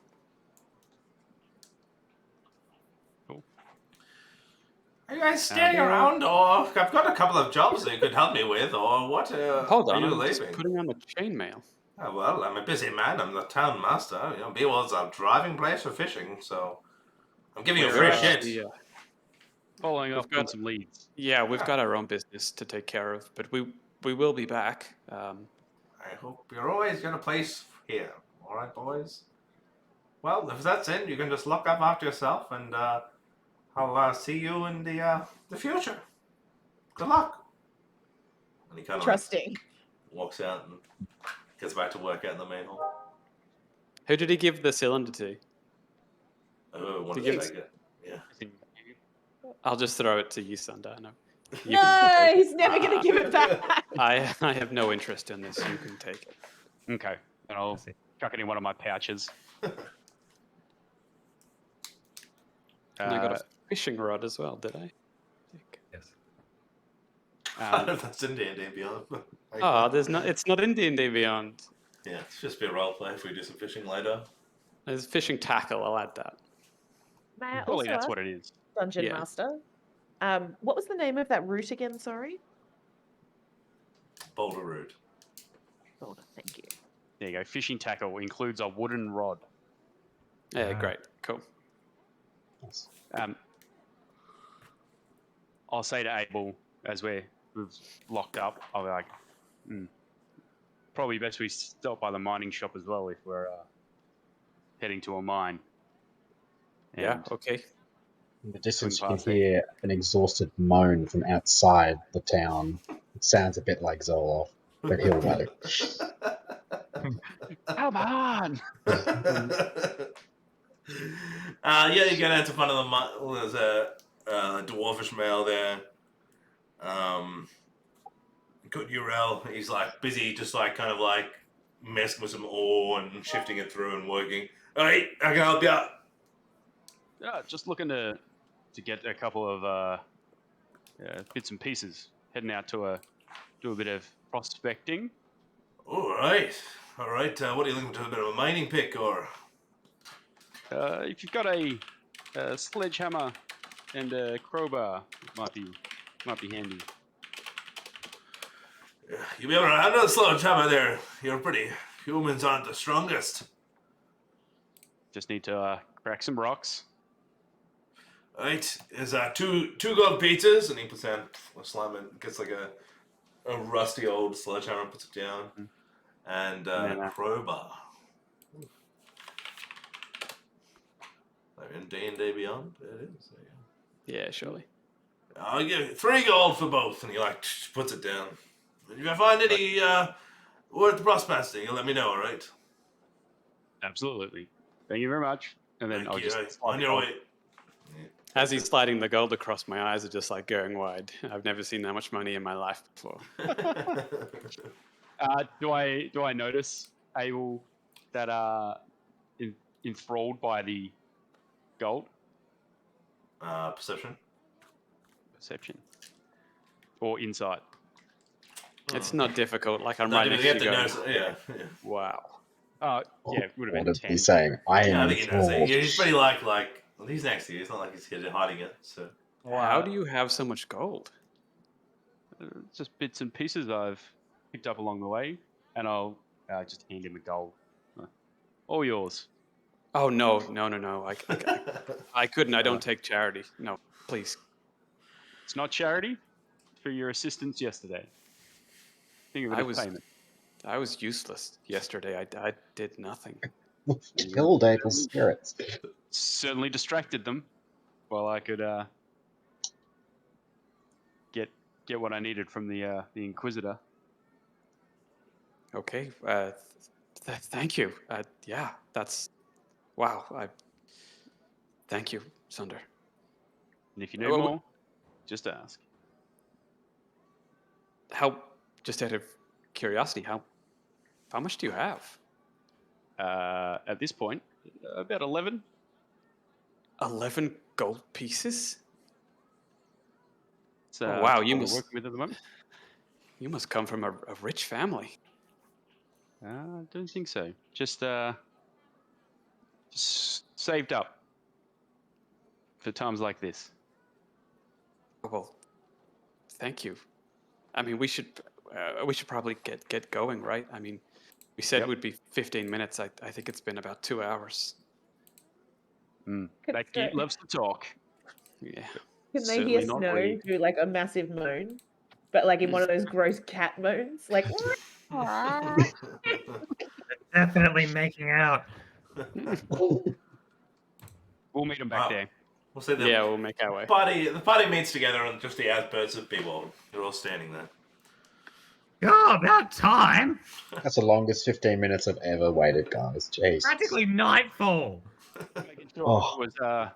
Are you guys staying around, or I've got a couple of jobs that you could help me with, or what? Hold are on, you I'm just leaving? putting on the chainmail. Oh, well, I'm a busy man. I'm the town master. You know, Beowulf's a driving place for fishing, so I'm giving you free shit. Following up got- on some leads. Yeah, we've got our own business to take care of, but we will be back. I hope you're always got a place here. All right, boys. Well, if that's it, you can just look up after yourself, and I'll see you in the future. Good luck. And he kind of Trusting. walks out and gets back to work out in the main hall. Who did he give the cylinder to? Oh, want To to give- take it? Yeah. I'll just throw it to you, Sunder. No. You No, can take it. he's never going to give it back. I have no interest in this. You can take it. Okay, and I'll chuck it in one of my pouches. And I got a fishing rod as well, did I? Yes. I don't know if that's in D&D Beyond. But It's not in D&D Beyond. yeah, it's just be a role play if we do some fishing later. There's fishing tackle. I'll add that. May I Probably also that's ask, what it is. Dungeon Yeah. Master? What was the name of that route again? Sorry. Boulder Root. Oh, thank you. There you go. Fishing tackle includes a wooden rod. Yeah, great. Cool. I'll say to Abel as we've locked up, I'll be like, probably best we stop by the mining shop as well if we're heading to a mine. Yeah, And okay. In the distance, you Swing can past it. hear an exhausted moan from outside the town. It sounds a bit like Zoloff, but he'll know. Come on! Yeah, you get into front of the mine. There's a dwarfish male there. Good Urel. He's like busy, just like kind of like messing with some ore and shifting it through and working. Hey, I can help you out. Yeah, just looking to get a couple of bits and pieces. Heading out to do a bit of prospecting. All right. What are you looking to? A bit of a mining pick, or? If you've got a sledgehammer and a crowbar, it might be handy. You'll be able to handle a sledgehammer there. You're pretty. Humans aren't the strongest. Just need to crack some rocks. All right. There's two gold pizzas, and he puts down a slam and gets like a rusty old sledgehammer and puts it down, and a crowbar. In D&D Beyond, it is. There you go. Yeah, surely. I'll give you 3 gold for both, and he like puts it down. If you find any worth prospecting, you'll let me know, all right? Absolutely. Thank you very much. And then Thank I'll you. just On your way. As he's sliding the gold across, my eyes are just like going wide. I've never seen that much money in my life before. Do I notice Abel that enthralled by the gold? Perception. Perception. Or insight. It's not difficult. Like I'm No, right you next have to to you. notice. Going, Yeah. wow. Yeah, it would have been What is 10. he saying? I Yeah, I am think he knows it. enthralled. Yeah, he's pretty like well, he's next to you. It's not like he's hiding it. So. How do you have so much gold? Just bits and pieces I've picked up along the way, and I'll just hand him the gold. All yours. Oh no. I couldn't. I don't take charity. No, please. It's not charity for your assistance yesterday. Think of it I as was- payment. I was useless yesterday. I did nothing. Killed Abel's spirits. Certainly distracted them while I could get what I needed from the Inquisitor. Okay. Thank you. Yeah, that's wow. Thank you, Sunder. And if you need Well, more, just ask. Just out of curiosity, how much do you have? At this point, about 11. 11 gold pieces? It's, Oh, wow, what you we're must working with at the moment. you must come from a rich family. I don't think so. Just saved up for times like this. Oh, well, thank you. I mean, we should probably get going, right? I mean, we said Yep. it would be 15 minutes. I think it's been about 2 hours. That geek loves to talk. Yeah. Can they Certainly hear not Snow read. do like a massive moan, but like in one of those gross cat moans, like. Definitely making out. We'll meet him back Wow. there. We'll say Yeah, we'll make our way. the party meets together on just the outskirts of Beewald. They're all standing there. Oh, about time. That's the longest 15 minutes I've ever waited, guys. Jeez. Practically nightfall. Making sure Oh.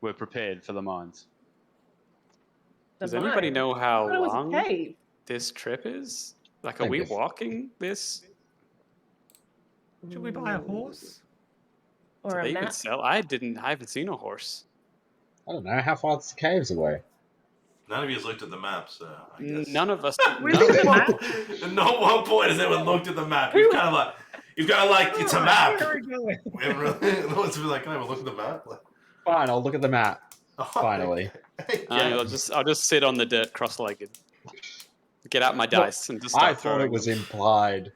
we're prepared for the mines. Does anybody know how It was a long cave. this trip is? Like, are Thank we you. walking this? Should we buy a horse? Or Do a they even map? sell? I haven't seen a horse. I don't know. How far is the caves away? None of you has looked at the map, so I guess. None of us. We none looked of at us- the map. Not one point has anyone looked at the map. You've kind of like, it's a map. Where are we going? We haven't really, no one's been like, can I have a look at the map? Like, Fine, I'll look at the map. oh, Finally. okay. I'll just sit on the dirt, cross-legged. Get out my dice and just start I thought it throwing was them. implied.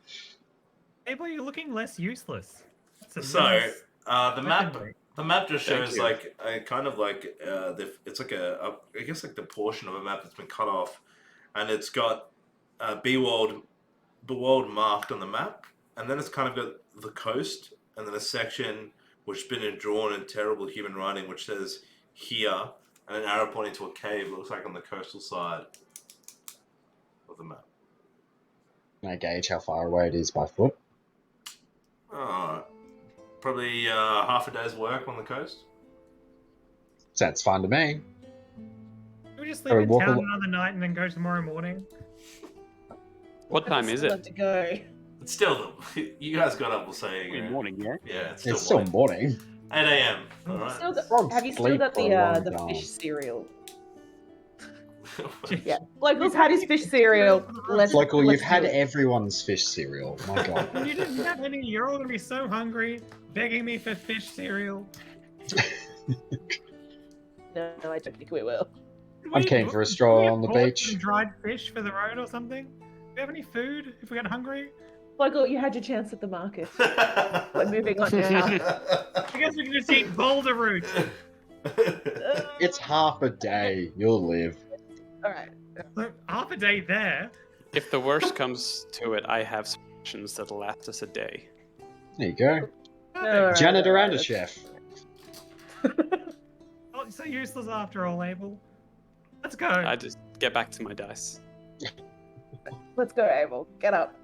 Abel, you're looking less useless. That's a So, nice the map. weaponry. The map just Thank shows you. like a kind of like it's like I guess like the portion of a map that's been cut off, and it's got Bewald marked on the map, and then it's kind of got the coast, and then a section which has been drawn in terrible human writing, which says here, and an arrow pointing to a cave. It looks like on the coastal side of the map. Can I gauge how far away it is by foot? Probably half a day's work on the coast. Sounds fine to me. Can we just Or leave in walk town al- another night and then go tomorrow morning? What time is Love it? to go. It's still you guys got up. We'll say Good morning, yeah. yeah, it's It's still still morning. morning. 8 a.m. All right. Still got, Frogs have you still sleep got for a long the time. fish cereal? Yeah, Local's had his fish cereal. Local, you've let's had do it. everyone's fish cereal. My When god. you didn't have any, you're all gonna be so hungry, begging me for fish cereal. No, I don't think we will. I'm keen for a stroll Do we have on the caught beach. some dried fish for the road or something? Do we have any food if we get hungry? Local, you had your chance at the market. We're moving on now. I guess we can just eat boulder root. It's half a day. You'll live. All right. Look, half a day there. If the worst comes to it, I have solutions that'll last us a day. There you go. All right, Janitor all right, and a let's- chef. Oh, so useless after all, Abel. Let's go. I just get back to my dice. Let's go, Abel. Get up.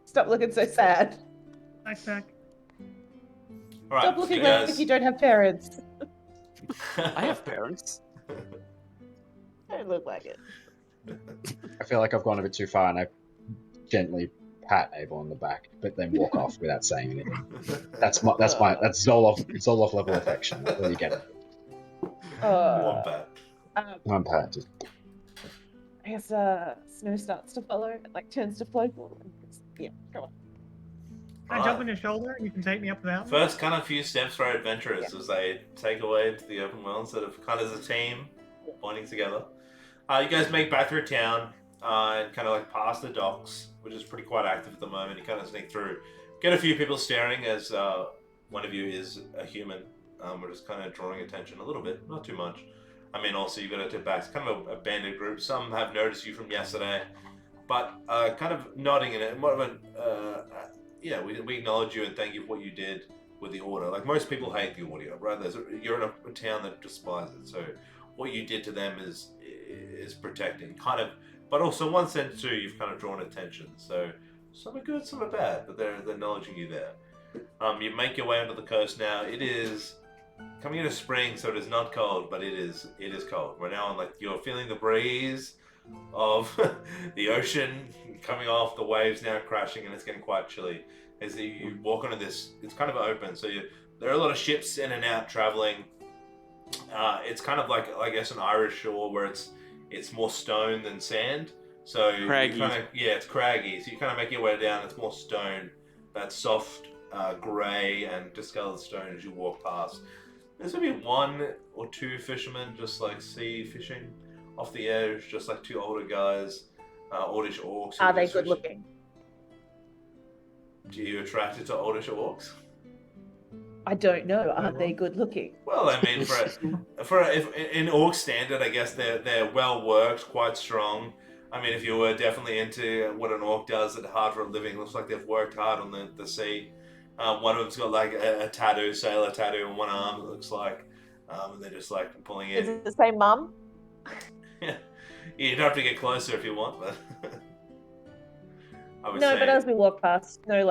Stop looking so sad. Backpack. All right, Stop looking you like guys. you don't have parents. I have parents. Don't look like it. I feel like I've gone a bit too far, and I gently pat Abel on the back, but then walk off without saying anything. That's Zoloff level affection. That's where you get it. One bat. One pat. Just, I guess Snow starts to follow, like turns to Flocal. Yeah, come on. Can I jump on your shoulder and you can take me up the mountain? First kind of few steps for our adventurers as they take away to the open world instead of kind of as a team bonding together. You guys make back through town and kind of like past the docks, which is pretty quite active at the moment. You kind of sneak through, get a few people staring as one of you is a human. We're just kind of drawing attention a little bit, not too much. I mean, also you've got to tip back. It's kind of a banded group. Some have noticed you from yesterday, but kind of nodding in it. More of an, yeah, we acknowledge you and thank you for what you did with the order. Like most people hate the audio, right? You're in a town that despises it, so what you did to them is protecting, kind of. But also, in one sense too, you've kind of drawn attention. So some are good, some are bad, but they're acknowledging you there. You make your way onto the coast now. It is coming into spring, so it is not cold, but it is cold. Right now, like you're feeling the breeze of the ocean coming off, the waves now crashing, and it's getting quite chilly. As you walk onto this, it's kind of open, so there are a lot of ships in and out traveling. It's kind of like, I guess, an Irish shore where it's more stone than sand. So Craggy. it's craggy. So you kind of make your way down. It's more stone, that soft grey and discolored stone as you walk past. There's maybe one or two fishermen just like sea fishing off the edge, just like two older guys, oldish orcs. Are they good looking? Do you attracted to oldish orcs? I don't know. Are they good looking? Well, I mean, if in orc standard, I guess they're well worked, quite strong. I mean, if you were definitely into what an orc does at hard for a living, looks like they've worked hard on the sea. One of them's got like a tattoo, sailor tattoo on one arm, it looks like. And they're just like pulling in. Is it the same mum? Yeah. You'd have to get closer if you want, but I would No, say but as we walk past, no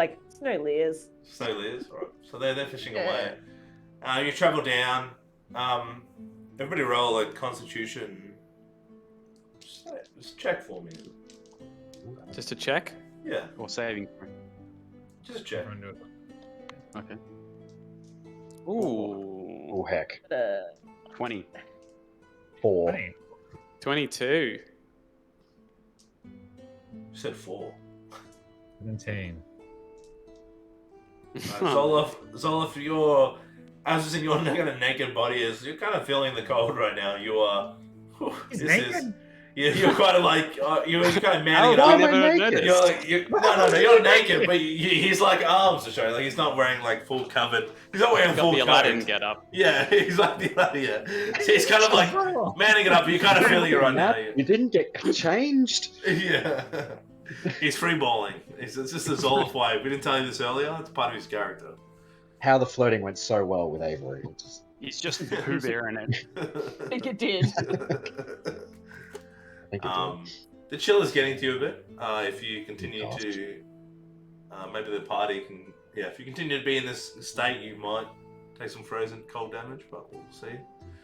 leers. snow leers. All right. So they're fishing away. You travel down. Everybody roll a Constitution. Just check for me. Just to check? Yeah, Or saving. just check. Okay. Ooh. Oh heck. 20. 4. Hey, 22. You said 4. 17. Zolaf, you're as in your kind of naked body is. You're kind of feeling the cold right now. You are. He's This naked? is. You're kind of like you're kind of manning it Why up. am I never naked? noticed. You're no, you're naked, but he's like arms to show. Like he's not wearing like full covered. He's not wearing Got full the Aladdin coverage. get up. Yeah, he's like the Aladdin. Yeah. So he's kind of like manning it up. You kind of feeling it right now. You didn't get changed. Yeah. He's free balling. It's just a Zolaf way. We didn't tell you this earlier. It's part of his character. How the floating went so well with Avery. It's just Pooh Bear in it. I think it did. I think it did. The chill is getting to you a bit. If you continue Gosh. to, maybe the party can. Yeah, if you continue to be in this state, you might take some frozen cold damage, but we'll see.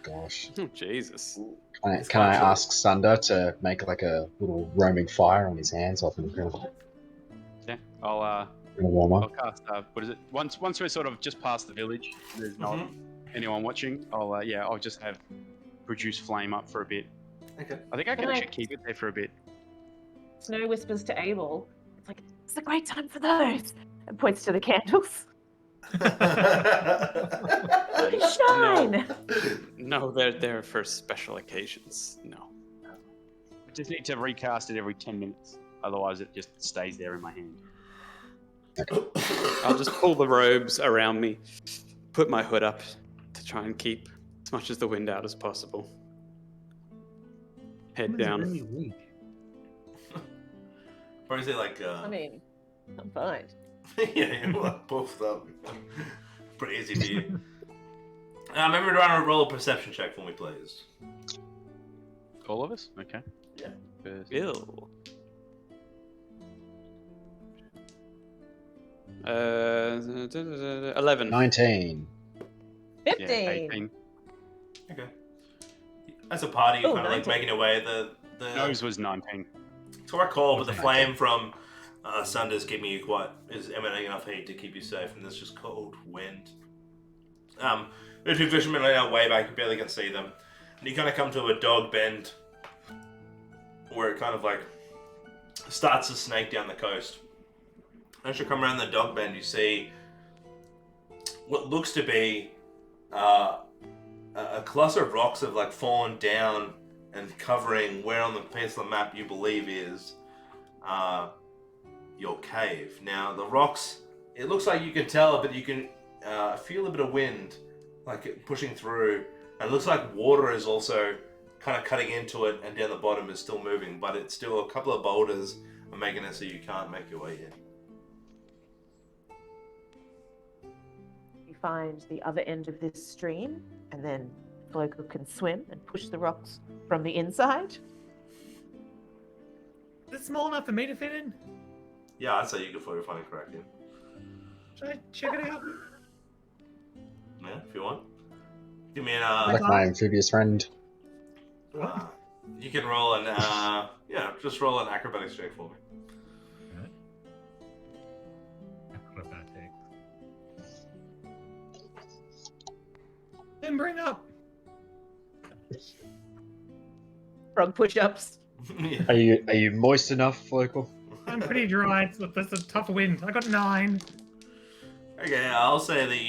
Gosh. Oh, Jesus. It's Can I fine, chill. ask Sunder to make like a little roaming fire on his hands so I can Yeah. I'll warm I'll up? cast. What is it? Once we're sort of just past the village, there's not anyone watching. I'll just have produce flame up for a bit. Okay. I think I can Can I- actually keep it there for a bit. Snow whispers to Abel. It's like, it's a great time for those. And points to the candles. Shine! No, they're for special occasions. No. I just need to recast it every 10 minutes. Otherwise, it just stays there in my hand. I'll just pull the robes around me, put my hood up to try and keep as much of the wind out as possible. Head down. Really weak. Or is it like? I mean, I'm fine. Yeah, you're like puffed up. Pretty easy for you. Remember to run a roll a perception check for me, please. All of us? Okay. Yeah. First- Ill. 11. 19. 15! Yeah, 18. Okay. As a party, you're Oh, kind of like 19. making your way. The Nose was 19. to recall, but the Okay. flame from Sunder's keeping you is emanating enough heat to keep you safe, and there's just cold wind. The two fishermen are now way back, you barely can see them. And you kind of come to a dog bend where it kind of like starts to snake down the coast. As you come around the dog bend, you see what looks to be a cluster of rocks have like fallen down and covering where on the piece of the map you believe is your cave. Now the rocks, it looks like you can tell, but you can feel a bit of wind like it pushing through, and it looks like water is also kind of cutting into it, and down the bottom is still moving, but it's still a couple of boulders are making it so you can't make your way in. You find the other end of this stream, and then Floco can swim and push the rocks from the inside. Is it small enough for me to fit in? Yeah, I'd say you could probably find a crack in. Should I check it out? Yeah, if you want. Give me Like my amphibious friend. you can roll an just roll an acrobatics check for me. Acrobatic. Then bring up. Frog push-ups. Are you moist enough, Local? I'm pretty dry. That's a tough wind. I got 9. Okay, I'll say that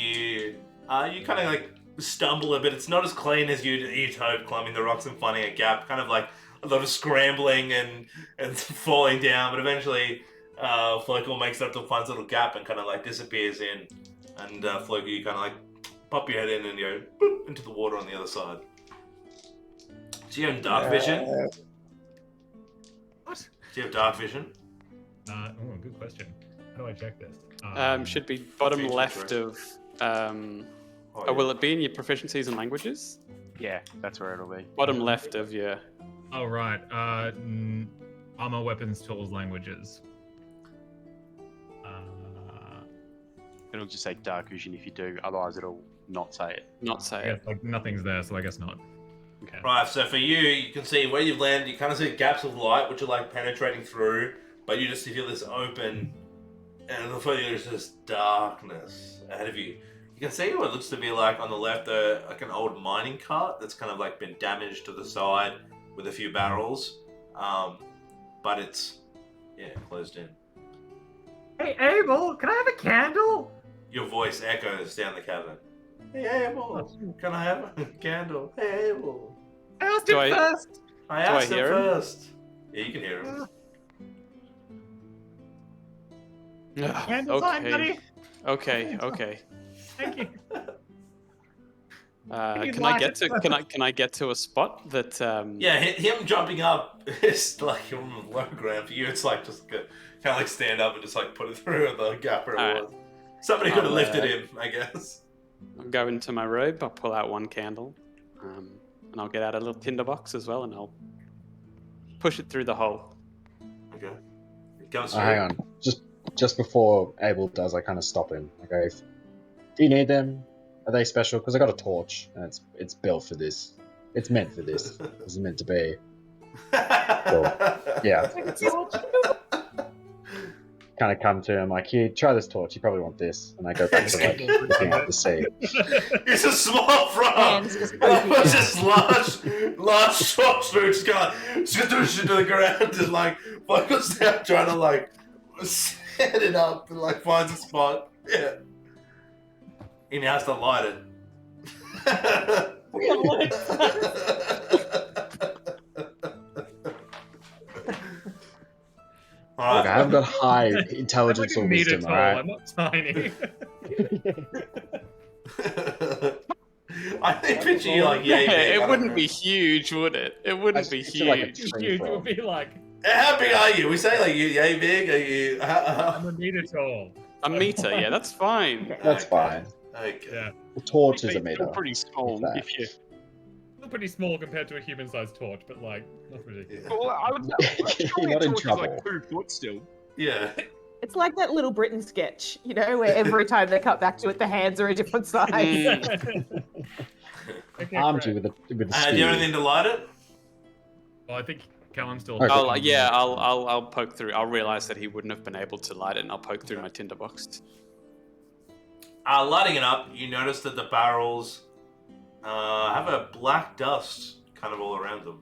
you kind of like stumble a bit. It's not as clean as you'd hope, climbing the rocks and finding a gap. Kind of like a lot of scrambling and falling down, but eventually Flokel makes up the fun little gap and kind of like disappears in. And Flokel, you kind of like pop your head in and you go boop, into the water on the other side. Do you have dark vision? What? Do you have dark vision? Good question. How do I check this? Should be bottom Features, left right? of. Oh, will it be in your proficiencies and languages? Yeah, that's where it'll be. Bottom left of your. Oh, right. Armor, weapons, tools, languages. It'll just say dark vision if you do, otherwise it'll not say it. Not say I it. guess, like, nothing's there, so I guess not. Okay. Right, so for you can see where you've landed, you kind of see gaps of light which are like penetrating through, but you just feel this open, and before you there's just darkness ahead of you. You can see what looks to be like on the left, like an old mining cart that's kind of like been damaged to the side with a few barrels, but it's, closed in. Hey, Abel, can I have a candle? Your voice echoes down the cavern. Hey Abel, can I have a candle? Hey Abel. I asked Do him I- first. I Do I asked him hear him? first. Yeah, you can hear him. Candle time, buddy. Okay. Thank you. you Can I light get it to first? can I get to a spot that Yeah, him jumping up is like low ground for you. It's like just kind of like stand up and just like put it through the gap where it Alright. was. Somebody could have I'll, lifted him, I guess. I'll go into my robe, I'll pull out one candle, and I'll get out a little tinder box as well, and I'll push it through the hole. Okay. It comes Oh, through. hang on. Just before Abel does, I kind of stop him. I go, do you need them? Are they special? Because I got a torch, and it's built for this. It's meant for this. It's meant to be. Yeah. Kind of come to him like, here, try this torch. You probably want this. And I go back to like looking at the sea. It's a small frog. Hands just It's just large short through, just kind of skadoosh into the ground and like focus down trying to like set it up and like finds a spot. Yeah. And he has to light it. Look, I haven't got high intelligence I'm or like a meter wisdom, tall. alright? I'm not tiny. I think picture you like yay big. I it don't wouldn't know. be huge, would it? It wouldn't be picture like a huge. tree Huge frog. would be like, How big are you? We say like you yay big. Are you? I'm a meter tall. A meter, yeah, that's fine. That's fine. Okay. Yeah. The torch is a Still meter. pretty small. If that. If you, Still pretty small compared to a human-sized torch, but like, not ridiculous. well, I would You're not in like trouble. 2 foot still. Yeah. It's like that Little Britain sketch, you know, where every time they cut back to it, the hands are a different size. Mm. Okay, Armed great. you with a Do you have spear. anything to light it? Well, I think Callum's still. Okay. I'll poke through. I'll realize that he wouldn't have been able to light it, and I'll poke through my tinderbox. Lighting it up, you notice that the barrels have a black dust kind of all around them.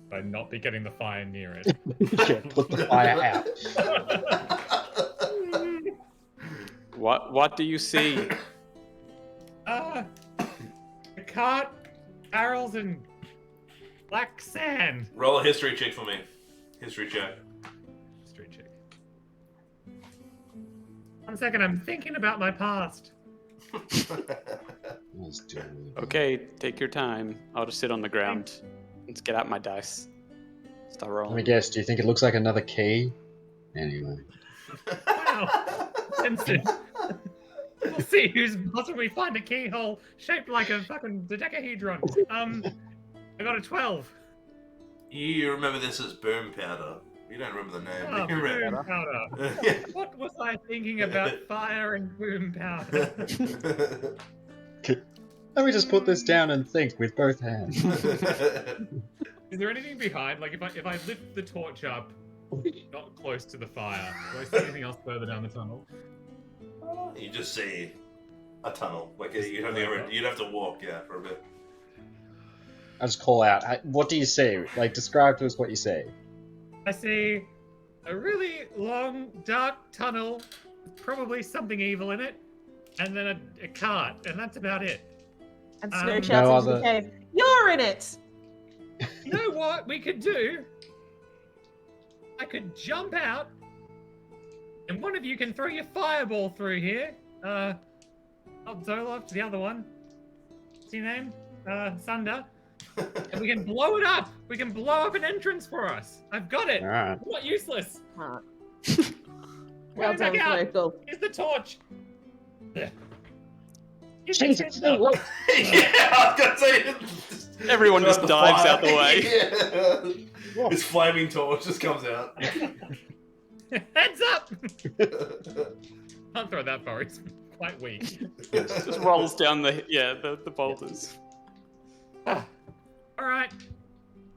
By not be getting the fire near it. Yeah, put the fire out. What do you see? A cart, barrels, and black sand. Roll a history check for me. History check. Straight check. 1 second, I'm thinking about my past. Let's do it. Okay, take your time. I'll just sit on the ground. Let's get out my dice. Start Let me rolling. guess, do you think it looks like another key? Anyway. Wow. Instant. We'll see who's possibly find a keyhole shaped like a fucking dodecahedron. I got a 12. You remember this as boom powder. You don't remember the name. Oh, but you remember. boom powder. Yeah. What was I thinking about fire and boom powder? Let me just put this down and think with both hands. Is there anything behind? Like, if I lift the torch up, not close to the fire, do I see anything else further down the tunnel? You just see a tunnel. Like you'd have to walk, for a bit. I just call out. What do you see? Like, describe to us what you see. I see a really long, dark tunnel, probably something evil in it, and then a cart, and that's about it. And Snow No shouts into the cave, "You're in it!" You know what we could do? I could jump out, and one of you can throw your fireball through here. Not Zoloft, the other one. What's your name? Sunder. And we can blow it up. We can blow up an entrance for us. I've got it. Alright. I'm not useless. Well Right done, back out. Snorkel. Here's the torch. Here's Jesus, the tent no, up. look. I was gonna say. Everyone just dives out the way. Yeah. This flaming torch just comes out. Heads up. Can't throw that far. It's quite weak. Just rolls down the boulders. All right.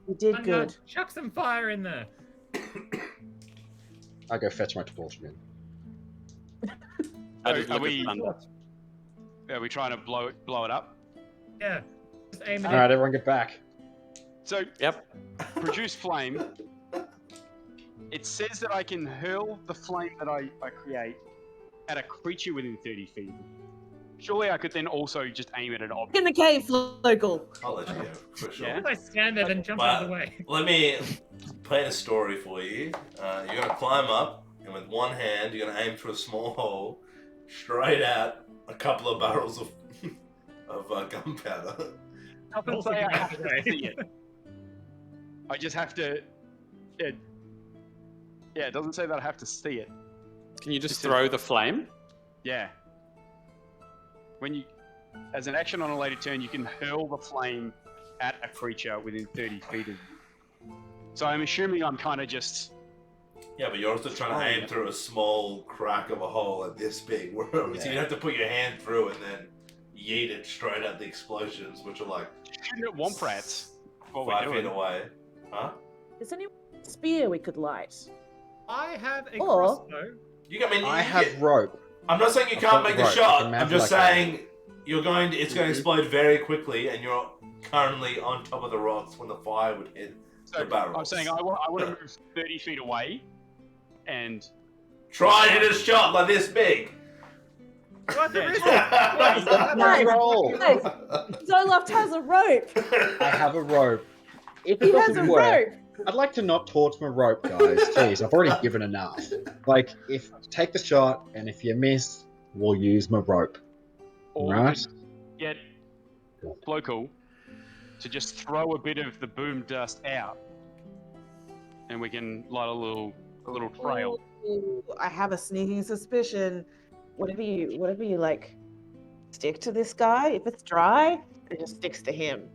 You did Thunder, good. chuck some fire in there. I go fetch my torch again. I just Are look at we- Thunder. Are we trying to blow it up? Yeah. Just aim it. Alright, everyone get back. So Yep. produce flame. It says that I can hurl the flame that I create at a creature within 30 feet. Surely I could then also just aim at an object. In the cave, Local. I'll let you go, for sure. Yeah. If I stand there, then jump out of the way. Let me paint a story for you. You're going to climb up, and with one hand, you're going to aim for a small hole, straight at a couple of barrels of gunpowder. Doesn't say I have to see it. I just have to. It doesn't say that I have to see it. Can you just throw the flame? Yeah. When you, as an action on a later turn, you can hurl the flame at a creature within 30 feet of you. So I'm assuming I'm kind of just. Yeah, but you're also trying to aim through a small crack of a hole at this big. So you have to put your hand through and then yeet it straight at the explosions, which are like Shooting at womp rats. What we're 5 feet doing. away. Huh? Is anyone a spear we could light? I have a Or- crossbow. I have rope. I'm not saying you I've can't got make the the rope. I shot. can I'm mantle just like that. saying it's going to explode very quickly, and you're currently on top of the rocks when the fire would hit So the barrels. I'm saying I want to move 30 feet away, and Try and hit a shot like this big. What the risk? Nice. Roll. Nice. Zoloft has a rope. I have a rope. If He it has doesn't a work, rope. I'd like to not torch my rope, guys. Jeez, I've already given enough. Like, take the shot, and if you miss, we'll use my rope. or Right? just get local to just throw a bit of the boom dust out, and we can light a little trail. Ooh, I have a sneaking suspicion. Whatever you like, stick to this guy. If it's dry, it just sticks to him.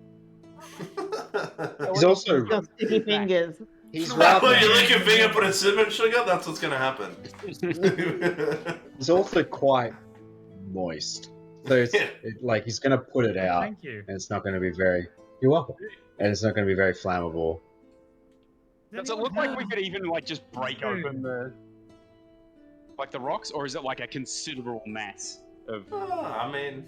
He's also Got sticky fingers. he's When rather you lick your finger, put in cinnamon sugar, that's what's going to happen. he's also quite moist. So it's like he's gonna put it out, Thank you. and it's not gonna be very. You're welcome. And it's not gonna be very flammable. Does it look like we could even like just break open the rocks, or is it like a considerable mass of? I mean,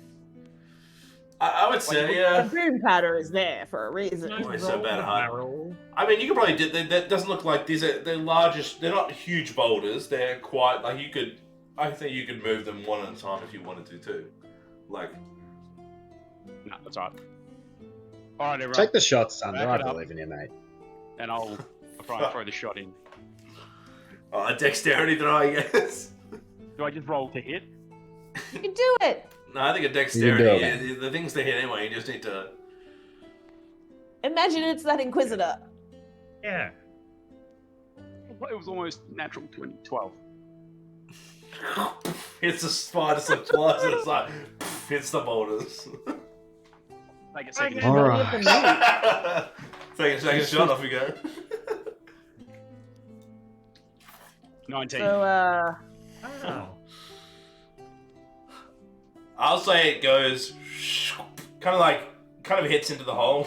I would say, The yeah. boom powder is there for a reason. Nice. It's so Roll bad the height. barrel. I mean, you could probably do. That doesn't look like they're largest. They're not huge boulders. They're quite like you could. I think you could move them one at a time if you wanted to too. Like, No, that's all right. All right, everyone, Take the shot, Sunder. Back I it up. believe in you, mate. and I'll try and throw the shot in. a dexterity throw, I guess. Do I just roll to hit? You can do it. No, I think a You can do dexterity. it, The things they hit anyway. You just need to. Imagine it's that Inquisitor. Yeah. It was almost natural 20, 12. Hits the spider, so flies, and it's like hits the boulders. Take a second. Okay. All Roll right. with the meat. Take a shot, off you go. 19. So, Oh. I'll say it goes kind of hits into the hole,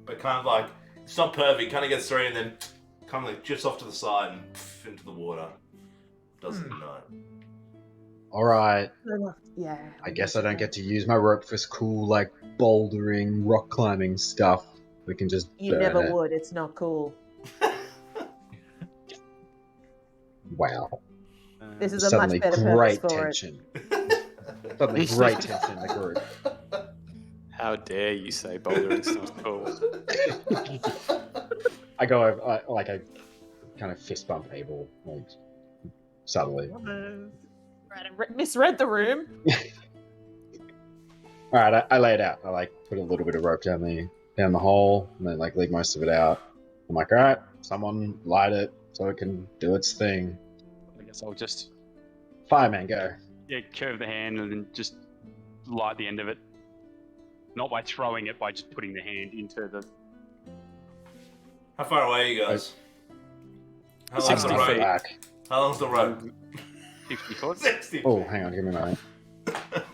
but kind of like it's not perfect. Kind of gets through and then kind of like drifts off to the side and into the water. Doesn't know. All right. Yeah. I guess I don't get to use my rope for cool, like bouldering, rock climbing stuff. We can just You burn never it. would. It's not cool. Wow. This is a Suddenly much better great purpose for tension. Suddenly great tension in the group. How dare you say bouldering's not cool? I go over, I kind of fist bump Abel, like subtly. it. Right, I misread the room. All right, I lay it out. I like put a little bit of rope down the hole, and then like leave most of it out. I'm like, all right, someone light it so it can do its thing. I guess I'll just Fireman, go. curve the hand and then just light the end of it. Not by throwing it, by just putting the hand into the. How far away are you guys? How long's 60 the rope? feet. Back. How long's the rope? 50 foot. 60. Oh, hang on, give me a moment.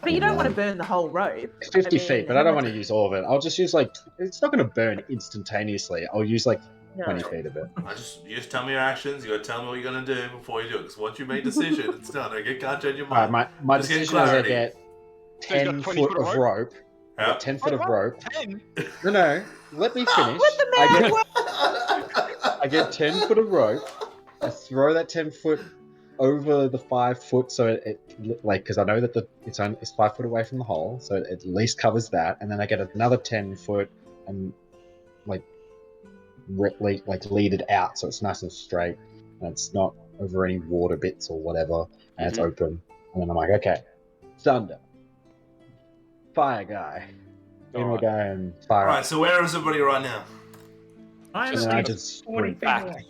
But you don't want to burn the whole rope. 50 I mean, feet, but I don't want to use all of it. I'll just use like it's not going to burn instantaneously. I'll use like No. 20 feet of it. You just tell me your actions. You gotta tell me what you're gonna do before you do it. Because once you make a decision, it's done. Okay, can't change your All right, mind. my Just get decision is I clarity. get So he's got 10 20 foot foot of of rope. I Yeah. get 10 foot of what? rope. 10? No, let me finish. Let the man work. I get 10 foot of rope. I throw that 10 foot over the 5 foot, so it like because I know that it's 5 foot away from the hole, so it at least covers that. And then I get another 10 foot and like lead it out, so it's nice and straight, and it's not over any water bits or whatever, and it's open. And then I'm like, okay, thunder, fire guy, Alright. guy, and fire. Alright, so where is everybody right now? I'm And then I like just 40 feet back. away.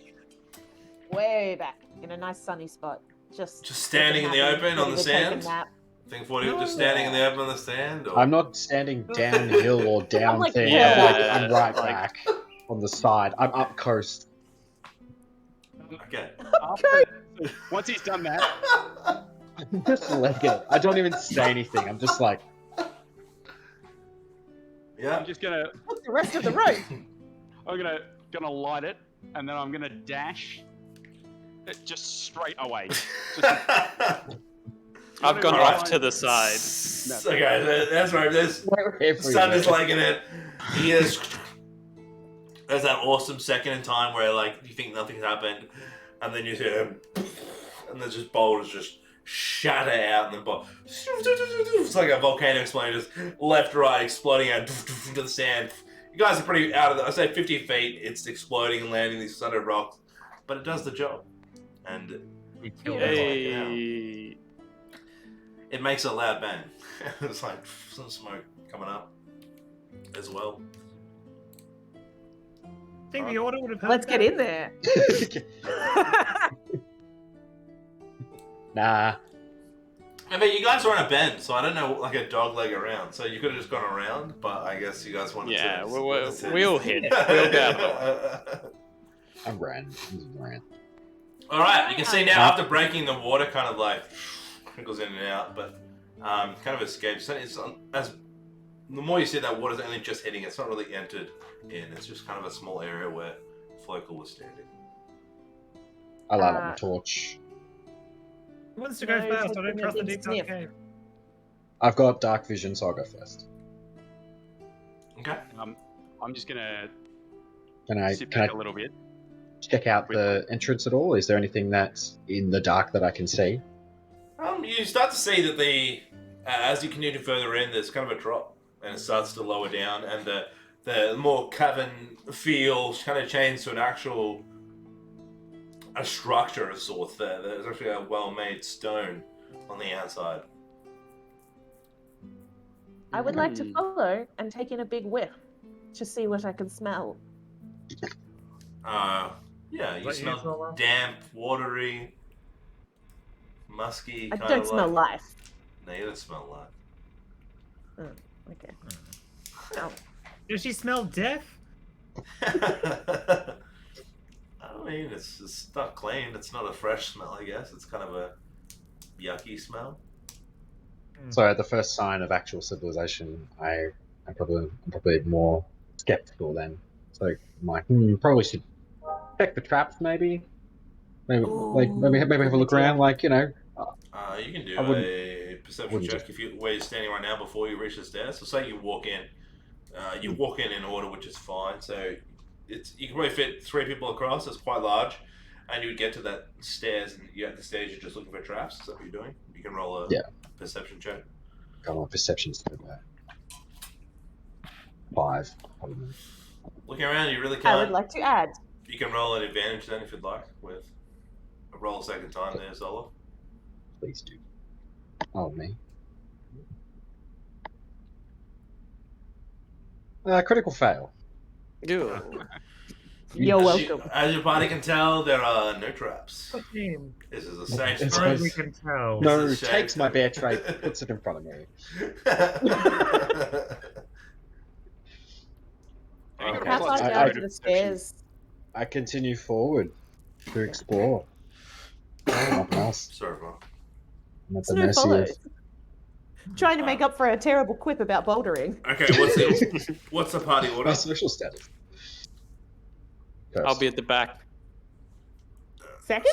Way back in a nice sunny spot. Just standing in the happy, open on ready the to take a sand? nap. Think 40 just standing in the open on the stand? Or? I'm not standing downhill or down I'm like, thing. yeah, I'm right like- back on the side. I'm up coast. Okay. Once he's done that, I'm just letting it. I don't even say anything. I'm just like, Yeah. I'm just gonna What's the rest of the rope? I'm gonna light it, and then I'm gonna dash it just straight away. I've gone Alright. off to the side. Okay, that's right. There's Sun is liking it. He is. There's that awesome second in time where like you think nothing's happened, and then you hear, and there's just boulders just shatter out, and then it's like a volcano explosion, just left, right, exploding out into the sand. You guys are pretty out of. I say 50 feet. It's exploding and landing these solid rocks, but it does the job, and Hey. it makes a loud bang. It's like some smoke coming up as well. I think the order would have Let's get in there. nah. I mean, you guys are on a bend, so I don't know, like a dog leg around. So you could have just gone around, but I guess you guys wanted Yeah, to. we'll hit. We'll get out of the way. I'm ran. All right, you can see now after breaking, the water kind of like trickles in and out, but kind of escapes. It's as the more you see that water's only just hitting, it's not really entered in. It's just kind of a small area where Flocal was standing. I light up my torch. Who wants to go No, first? I taking don't a trust the big deep dark sniff. cave. I've got dark vision, so I'll go first. Okay. I'm just gonna Can I sit can back I a little bit. check out the entrance at all? Is there anything that's in the dark that I can see? You start to see that as you continue further in, there's kind of a drop, and it starts to lower down, and the more cavern feel kind of changes to an actual a structure of sorts. There's actually a well-made stone on the outside. I would like to follow and take in a big whiff to see what I can smell. Yeah, you Let you smell smell that? damp, watery, musky. I kind don't of smell like... life. No, you don't smell Okay. life. Oh. Does she smell death? I mean, it's not clean. It's not a fresh smell, I guess. It's kind of a yucky smell. So at the first sign of actual civilization, I'm probably more skeptical then. So I'm like, probably should check the traps, maybe maybe have a look around, like You can do I wouldn't- a perception wouldn't check if you where you're standing right now before you reach the stairs. So say you walk in, you walk in order, which is fine. So you can probably fit 3 people across. It's quite large, and you would get to that stairs, and you at the stairs you're just looking for traps. Is that what you're doing? You can roll a perception check. got my perceptions to 5. Probably. Looking around, you really I can't. would like to add. You can roll an advantage then if you'd like with a roll a second time there, Zola. Please do. Oh, me. Critical fail. Ew. You're welcome. As your party can tell, there are no traps. What name? This is a safe It's As we space. can tell. No, This is a takes shame. my bear trait, puts it in front of me. How far I- down to the stairs? I continue forward to explore. Nothing else. Sorry, bro. I'm at the Snow mercy follows. of. Trying to make up for a terrible quip about bouldering. Okay, what's the party order? My social status. I'll be at the back. Second?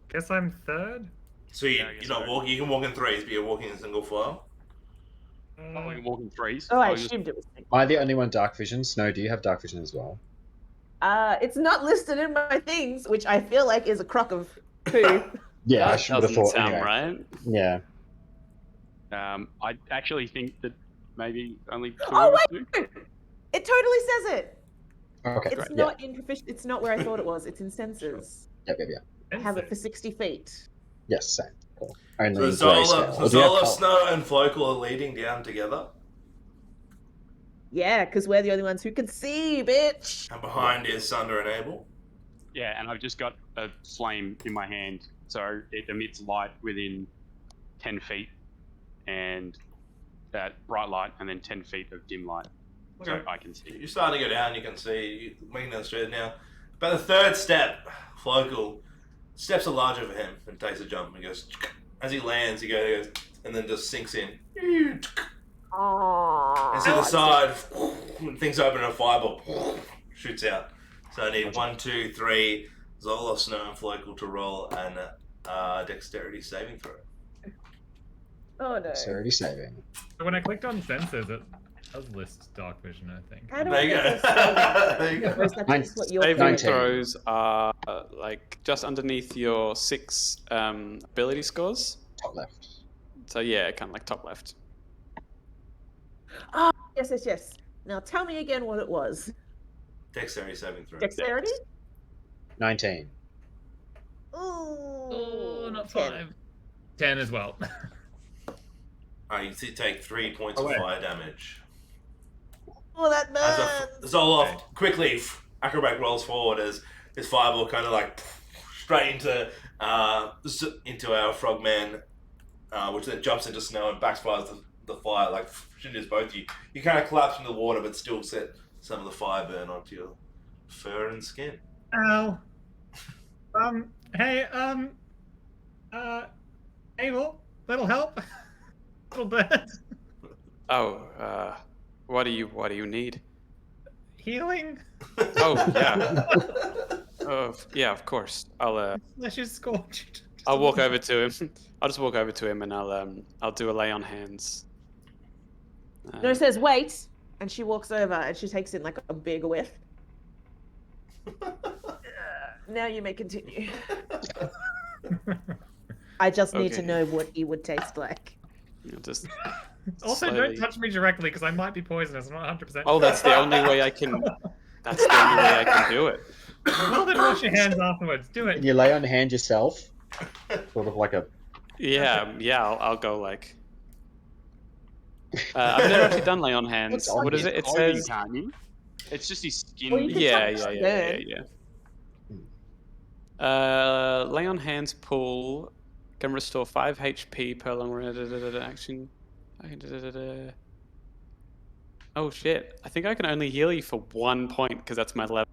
Guess I'm third. So Yeah, I guess you're not so. walking. You can walk in threes, but you're walking in single file. Oh, we can walk in threes. Oh, I was just- assumed it was second. Am I the only one dark vision? Snow, do you have dark vision as well? It's not listed in my things, which I feel like is a crock of poo. Yeah, I That should have doesn't thought. sound Anyway. right. Yeah. I actually think that maybe only 2 Oh, of us wait! do. It totally says it. Okay. It's great. not in proficient. It's not where I thought it was. It's in sensors. Yeah. I have it for 60 feet. Yes, same. Cool. So Only grey Zola, scale. so Or do you have Zola, colour? Snow, and Flokel are leading down together, Yeah, because we're the only ones who can see, bitch. and behind is Sunder and Abel. Yeah, and I've just got a flame in my hand, so it emits light within 10 feet, and that bright light, and then 10 feet of dim light, so Okay. I can see. You're starting to go down. You can see you're making down the stairs now. About the third step, Flokel steps are larger for him and takes a jump and goes. As he lands, he goes and then just sinks in. Aww. And see the side, things open and a fireball shoots out. So I need 1, 2, 3, Zola, Snow, and Flokel to roll an dexterity saving throw. Oh no. Dexterity saving. So when I clicked on sensors, it does list dark vision, I think. How do There I you get go. this? There you go. Or is that just what you're Saving 19. throws are like just underneath your 6 ability scores. Top left. So yeah, kind of like top left. Yes. Now tell me again what it was. Dexterity saving throw. Dexterity? 19. Ooh. Oh, not 10. 5. 10 as well. You take 3 points of Okay. fire damage. Oh, that As burns. Zoloff quickly acrobat rolls forward as his fireball kind of like straight into our frogman, which then jumps into Snow and backfires the fire like shooting both you. You kind of collapse into the water, but still set some of the fire burn onto your fur and skin. Ow. Hey, Abel, little help? Little bird. Oh, what do you need? Healing? Oh yeah. Oh yeah, of course. Flesh is scorched. I'll walk over to him. I'll just walk over to him and I'll do a lay on hands. No, it says wait, and she walks over and she takes in like a big whiff. Now you may continue. I just need to Okay. know what he would taste like. I'll just Also, slowly- don't touch me directly because I might be poisonous. I'm not 100%. Oh, that's the only way I can. That's the only way I can do it. Well, then wash your hands afterwards. Do Can it. you lay on hand yourself? Sort of like a. Yeah, I'll go like. I've never actually done lay on hands. What's on What is His it? It clothing, says. can't you? It's just his skin. Well, you can Yeah. touch the Lay on hands pool can restore 5 HP per long action. Oh shit! I think I can only heal you for 1 point because that's my level.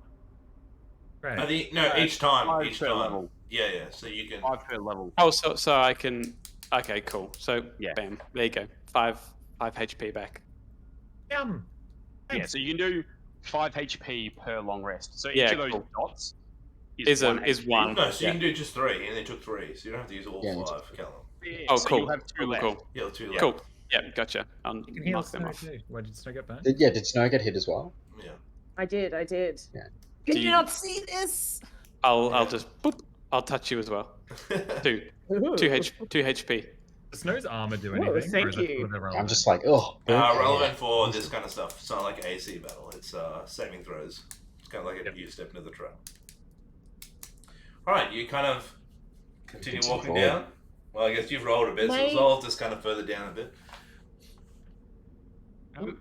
I Right. think no, each time, 5 each per time. level. Yeah. So you can. 5 per level. Oh, so I can. Okay, cool. So, Yeah. bam, there you go. 5 HP back. Yum. Yeah, Thanks. so you can do 5 HP per long rest. So Yeah, each of those cool. dots Is one is HP. one. No, so you Yeah. can do just 3, and they took 3, so you don't have to use all Yeah, 5, Callum. Yeah, Oh, so cool. you'll have 2 Cool, left. cool. Yeah, 2 Yeah. left. Cool. Yeah, gotcha. I'll You can heal mark them Snow off. too. Where did Snow get burned? Did Snow get hit as well? Yeah. I did. Yeah. Can Do you you- not see this? I'll Yeah. just boop. I'll touch you as well. 2 Ooh. 2 HP. Does Snow's armor do Whoa, anything? or thank is that you. sort of irrelevant? I'm just like, oh. Relevant for this kind of stuff. It's not like AC battle. It's saving throws. It's kind of like Yep. you step into the trap. Alright, you kind of continue Continue walking forward. down. Well, I guess you've rolled a bit, so May- Zol's just kind of further down a bit.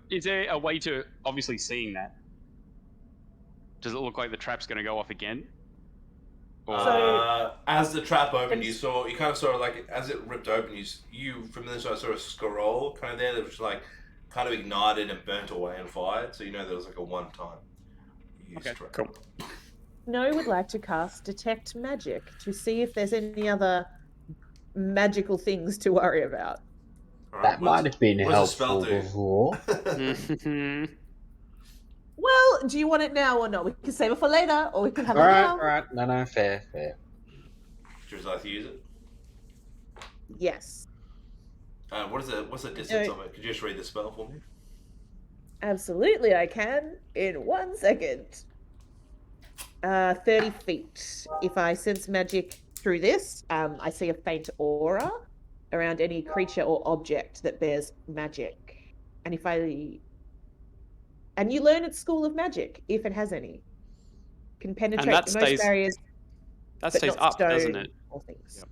Is there a way to, obviously seeing that, does it look like the trap's going to go off again? Or, As the trap opened, It's- you kind of saw like as it ripped open, you from the inside saw a scroll kind of there that was like kind of ignited and burnt away and fired. So you know there was like a one-time use Okay, trap. Cool. No would like to cast Detect Magic to see if there's any other magical things to worry about. All That what might have been what does the spell helpful do? before. Well, do you want it now or not? We can save it for later, or we can have it Alright, now. alright. No, fair. Would you like to use it? Yes, What's the distance of it? Could you just read the spell for me? absolutely, I can in 1 second. 30 feet. If I sense magic through this, I see a faint aura around any creature or object that bears magic. And and you learn at School of Magic, if it has any. Can penetrate that the most stays- barriers, That but stays not up, stone doesn't it? or things. Yep.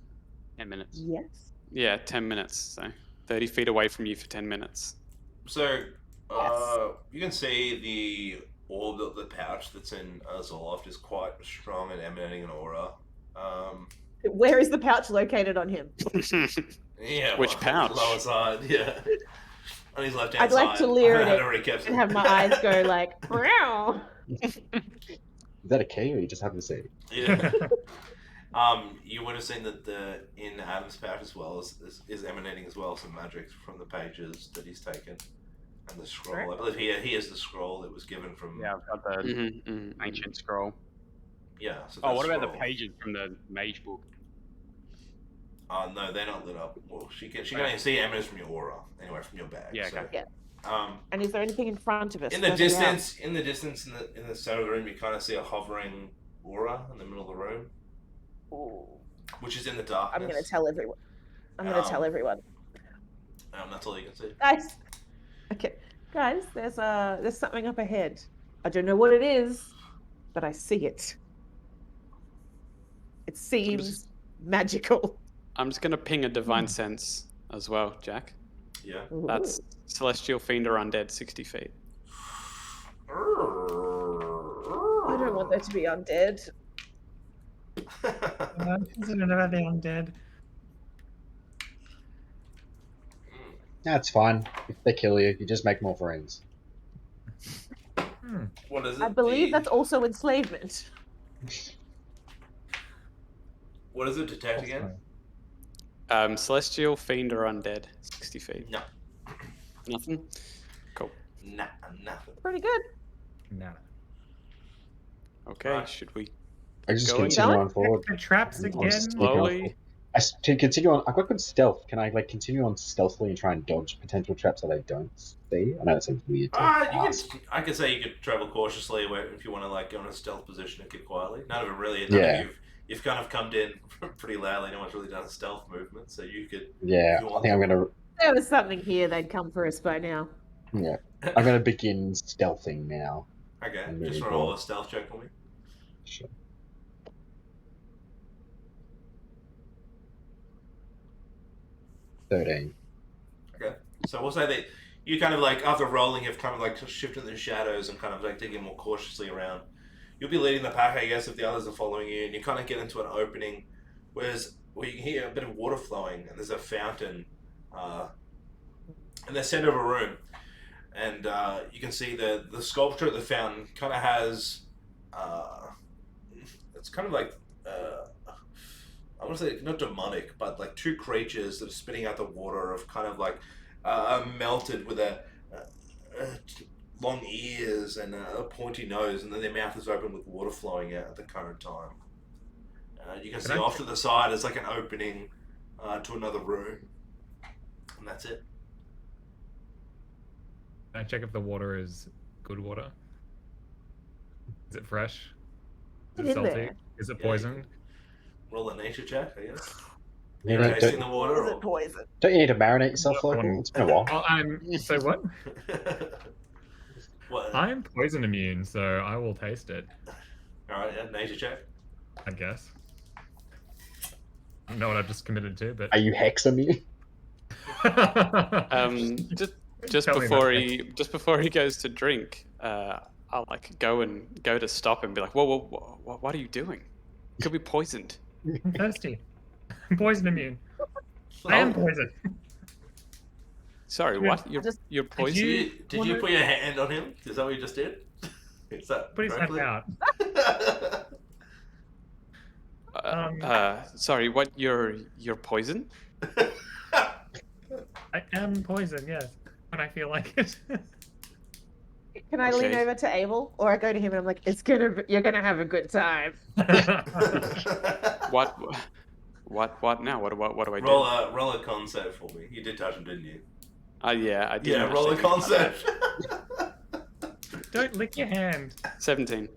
10 minutes. Yes. Yeah, 10 minutes. So 30 feet away from you for 10 minutes. So, Yes. you can see the orb, the pouch that's in Zoloft is quite strong and emanating an aura. Where is the pouch located on him? Yeah. Which pouch? Lower side, yeah. On his left hand I'd side. like to leer at I it already kept And have my eyes go like, meow. Is that a key or you just happen to see? Yeah. You would have seen that in Adam's pouch as well is emanating as well some magic from the pages that he's taken and the scroll. Sure. I believe he has the scroll that was given from Yeah, I've got the ancient scroll. yeah. So Oh, that what about the scroll. pages from the mage book? No, they're not lit up. Well, she can only see emeralds from your aura, anyway, from your bag. Yeah, so, okay. Yeah. And is there anything in front of us? in the further down? distance, in the center of the room, you kind of see a hovering aura in the middle of the room, Ooh. which is in the darkness. I'm gonna tell everyone. Tell everyone. That's all you can see. Guys. Okay. Guys, there's something up ahead. I don't know what it is, but I see it. It seems magical. I'm just going to ping a divine sense as well, Jack. Yeah. That's Celestial Fiend or Undead, 60 feet. I don't want that to be undead. Consider never the undead. That's fine. If they kill you, you just make more friends. What is it? I believe that's also enslavement. What does it detect again? Celestial Fiend or Undead, 60 feet. No. Nothing? Cool. Nah, nothing. Pretty good. No. Okay, Right. should we I just Going continue down? on forward. The traps I'm again. sneaking on slowly? forward. To continue on, I've got good stealth. Can I continue on stealthily and try and dodge potential traps that I don't see? I know that seems weird. To ask. I could say you could travel cautiously if you want to go in a stealth position and get quietly. None of it really. Yeah. You've kind of come in pretty loudly. No one's really done a stealth movement, so you could. Yeah, if you I want think I'm gonna. There was something here, they'd come for us by now. Yeah, I'm gonna begin stealthing now. Okay, I'm just really roll cool. a stealth check for me. Sure. $13. Okay, so we'll say that you kind of after rolling, you've kind of shifted the shadows and kind of digging more cautiously around. You'll be leading the pack, I guess, if the others are following you, and you kind of get into an opening where you can hear a bit of water flowing, and there's a fountain in the center of a room, and you can see the sculpture of the fountain kind of has it's kind of like I want to say not demonic, but like two creatures that are spitting out the water of kind of like melted with a long ears and a pointy nose, and then their mouth is open with water flowing out at the current time. You can see off to the side is like an opening to another room, and that's it. Can I check if the water is good water? Is it fresh? Is Get it in salty? there. Is it Yeah, poisoned? Roll a nature check, I guess. You You're don't, tasting don't, the water. Is Or... it poison? don't you need to marinate yourself, No, local? It's been a while. Oh, so what? What? I'm poison immune, so I will taste it, All right, yeah, nature check. I guess. I don't know what I've just committed to, but Are you hex immune? Just Tell me before about just before he goes to drink, I'll like go to stop him and be like, whoa, what are you doing? You could be poisoned. I'm thirsty. I'm poison immune. I am poisoned. Sorry, Yeah, what? You're poisoned? Did you put your hand on him? Is that what you just did? Is that Put his hand correctly? out. Sorry, what? You're poisoned? I am poison, yes. When I feel like it. Can I lean Okay. over to Abel, or I go to him and I'm like, you're gonna have a good time. What now? What do I do? roll a con save for me. You did touch him, didn't you? Yeah, I did. Yeah, roll a con save. Don't lick your hand. 17.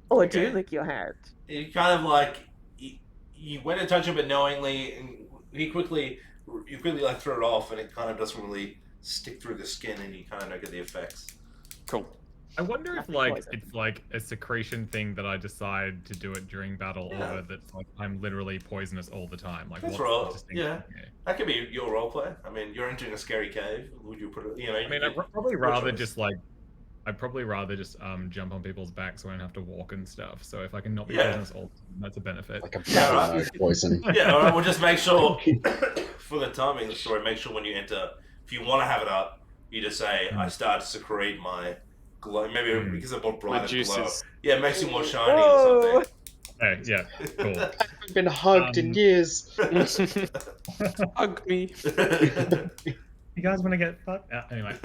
Or Okay. do lick your hand. You kind of like you went to touch him, but knowingly, and you quickly like threw it off, and it kind of doesn't really stick through the skin, and you kind of don't get the effects. Cool. I wonder if Nothing like poison. it's like a secretion thing that I decide to do it during battle, Yeah. or that's like I'm literally poisonous all the time. Like That's what's right, the distinction yeah. here? That could be your role play. I mean, you're entering a scary cave. Would you put it? You know, I mean, I'd probably your rather choice. just like, I'd probably rather just jump on people's backs so I don't have to walk and stuff. So if I can not be Yeah. poisonous all the time, that's a benefit. Like a Yeah, right. mode poison. Yeah, all right, we'll just make sure for the timing of the story. Make sure when you enter, if you want to have it up, you just say, "I start to secrete my glow." Maybe because I'm more My bright glow. juices. Yeah, it makes you more shiny or Whoa! something. Hey, yeah, cool. I've been hugged in years. Hug me. You guys want to get fucked? Anyway.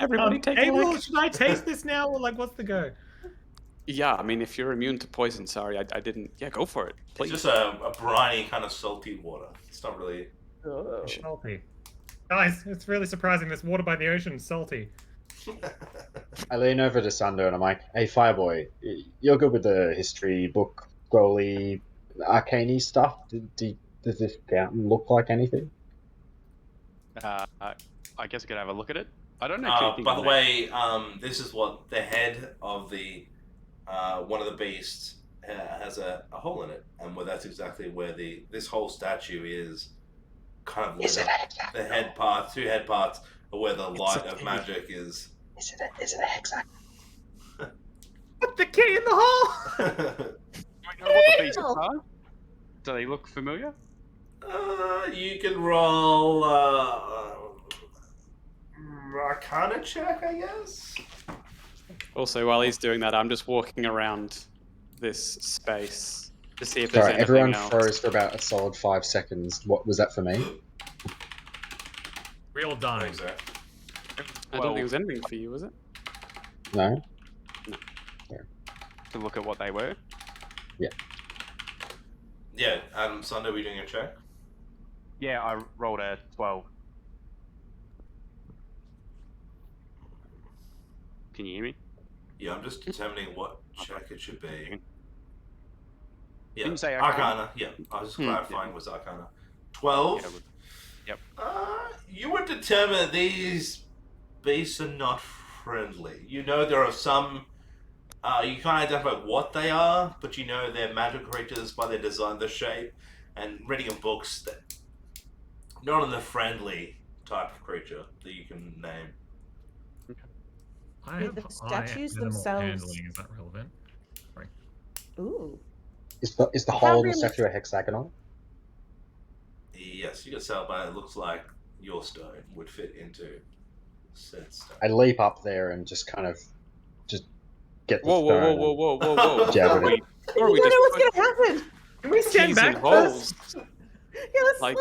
Everybody take a Abel, lick. should I taste this now, or like, what's the go? Yeah, I mean, if you're immune to poison, sorry, I didn't. Yeah, go for it. It's Please. just a briny kind of salty water. It's not really. Oh. Salty. Guys, it's really surprising. This water by the ocean is salty. I lean over to Sunder and I'm like, "Hey, Fireboy, you're good with the history book, scrolly, arcane stuff. Does this look like anything?" I guess I could have a look at it. I don't actually think. By the way, this is what the head of the one of the beasts has a hole in it, and where that's exactly where this whole statue is kind of lit up. The head part, two head parts, are where the light of magic is. Is it a hexagon? Put the key in the hole! Do we know what the beasts are? Do they look familiar? You can roll Arcana check, I guess. Also, while he's doing that, I'm just walking around this space to see if there's Sorry, anything everyone else. froze for about a solid 5 seconds. What was that for me? Real dying. Thanks, Zach. I don't think there's anything for you, was it? No? To look at what they were. Yeah, Sunday, we doing a check? Yeah, I rolled a 12. Can you hear me? Yeah, I'm just determining what check it should be. Yeah, Didn't say Arcana. Arcana. Yeah, I was just Hmm. clarifying was Arcana. 12. Yeah, yep. You would determine that these beasts are not friendly. You know there are some. You can't identify what they are, but you know they're magic creatures by their design, their shape, and reading in books that not on the friendly type of creature that you can name. I Do have the high statues animal themselves- handling. Is that relevant? Ooh. Is the How whole of the really- statue a hexagonal? Yes, you can sell, but it looks like your stone would fit into said stone. I leap up there and just kind of just get the Whoa, stone. whoa! and- Jab Before it. we, before we You don't know what's just gonna happen. Can we stand Keys back? and holes. Yeah, Like-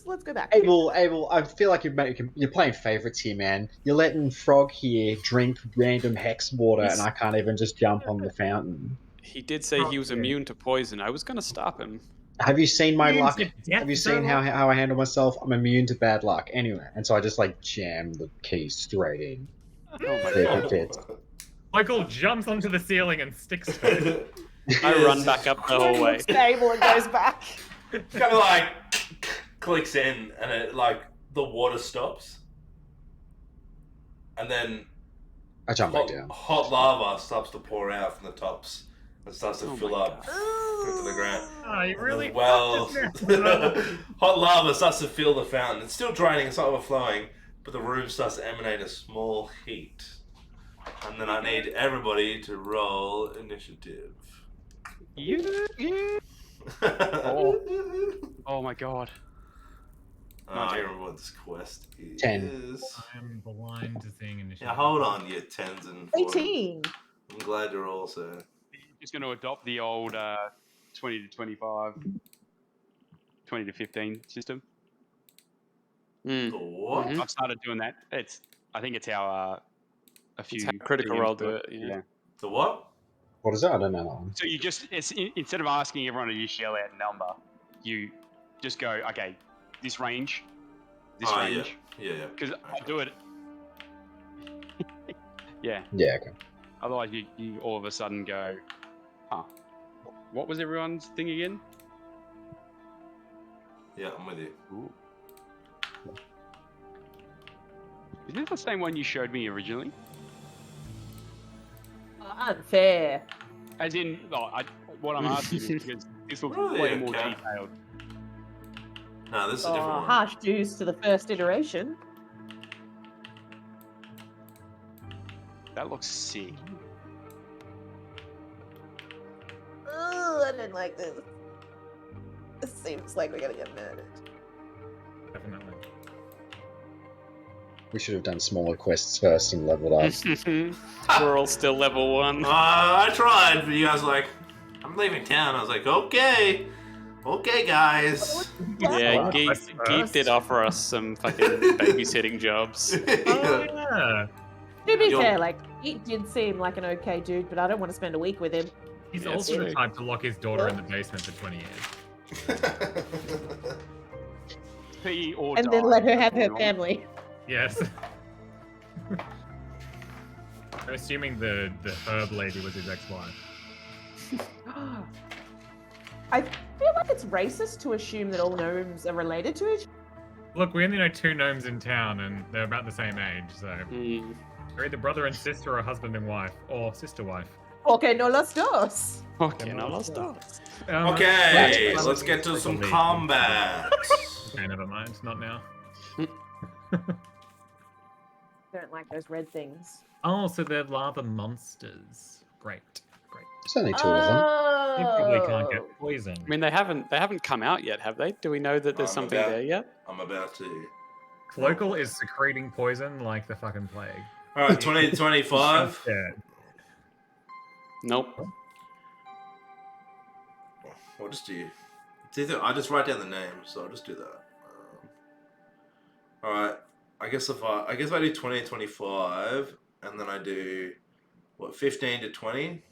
let's go back. Abel, I feel like you're playing favorites here, man. You're letting Frog here drink random hex water, and I can't even just jump on the fountain. He did say he was immune to poison. I was gonna stop him. Have you seen my Immune luck? to death, Have you seen how I handle myself? I'm immune to bad luck. Anyway, and so I just like jam the key straight in. Oh my See if god. it fits. Michael jumps onto the ceiling and sticks to it. I run back up the hallway. Stable and goes back. Kind of like clicks in, and it like the water stops, and then I jump back down. hot lava starts to pour out from the tops and starts to Oh fill my up God. into the ground. Oh, you really Well, fucked it. hot lava starts to fill the fountain. It's still draining, it's not overflowing, but the room starts to emanate a small heat. And then I need everybody to roll initiative. Oh my god. I remember what this quest is. 10. I'm blind to seeing initiative. Yeah, hold on, you 10s and 4s. 18. I'm glad you're also. Just going to adopt the old 20 to 25, 20 to 15 system. Mm. What? Mhm. I've started doing that. I think it's how a few It's how Critical DMs Role do it. Yeah. The what? What is that? I don't know that one. So you just instead of asking everyone to just yell out a number, you just go, okay, this range, this Oh, range, Yeah. because I do it. Yeah. Yeah, okay. Otherwise, you all of a sudden go, huh? What was everyone's thing again? Yeah, I'm with you. Ooh. Is this the same one you showed me originally? Unfair. As in, what I'm asking is because this looks Really? way more Okay. detailed. No, this is a different one. Harsh dues to the first iteration. That looks sick. Oh, I didn't like this. This seems like we're gonna get murdered. Definitely. We should have done smaller quests first and leveled up. We're all still level 1. I tried, but you guys were like, I'm leaving town. I was like, okay, guys. Yeah, Geek First. did offer us some fucking babysitting jobs. Oh, yeah. To be You're- fair, like, he did seem like an okay dude, but I don't want to spend a week with him. He's Yeah, also the true. type to lock his daughter in the basement for 20 years. P or And then die. let her have her family. Yes. I'm assuming the herb lady was his ex-wife. I feel like it's racist to assume that all gnomes are related to each other. Look, we only know 2 gnomes in town, and they're about the same age, so Mm. they're either brother and sister, or husband and wife, or sister-wife. Okay, no los dos. Okay, now let's start. Okay, Let's- let's get to let's some leave. combat. Okay, never mind. Not now. Don't like those red things. Oh, so they're lava monsters. Great. There's only 2 of them. They probably can't Oh. get poisoned. I mean, they haven't come out yet, have they? Do we know that there's I'm something about- there yet? I'm about to. Cloacal is secreting poison like the fucking plague. All right, 20 to 25. Yeah. Nope. We'll just do. It's either I just write down the name, so I'll just do that. All right. I guess I do 20 to 25, and then I do what 15 to 20.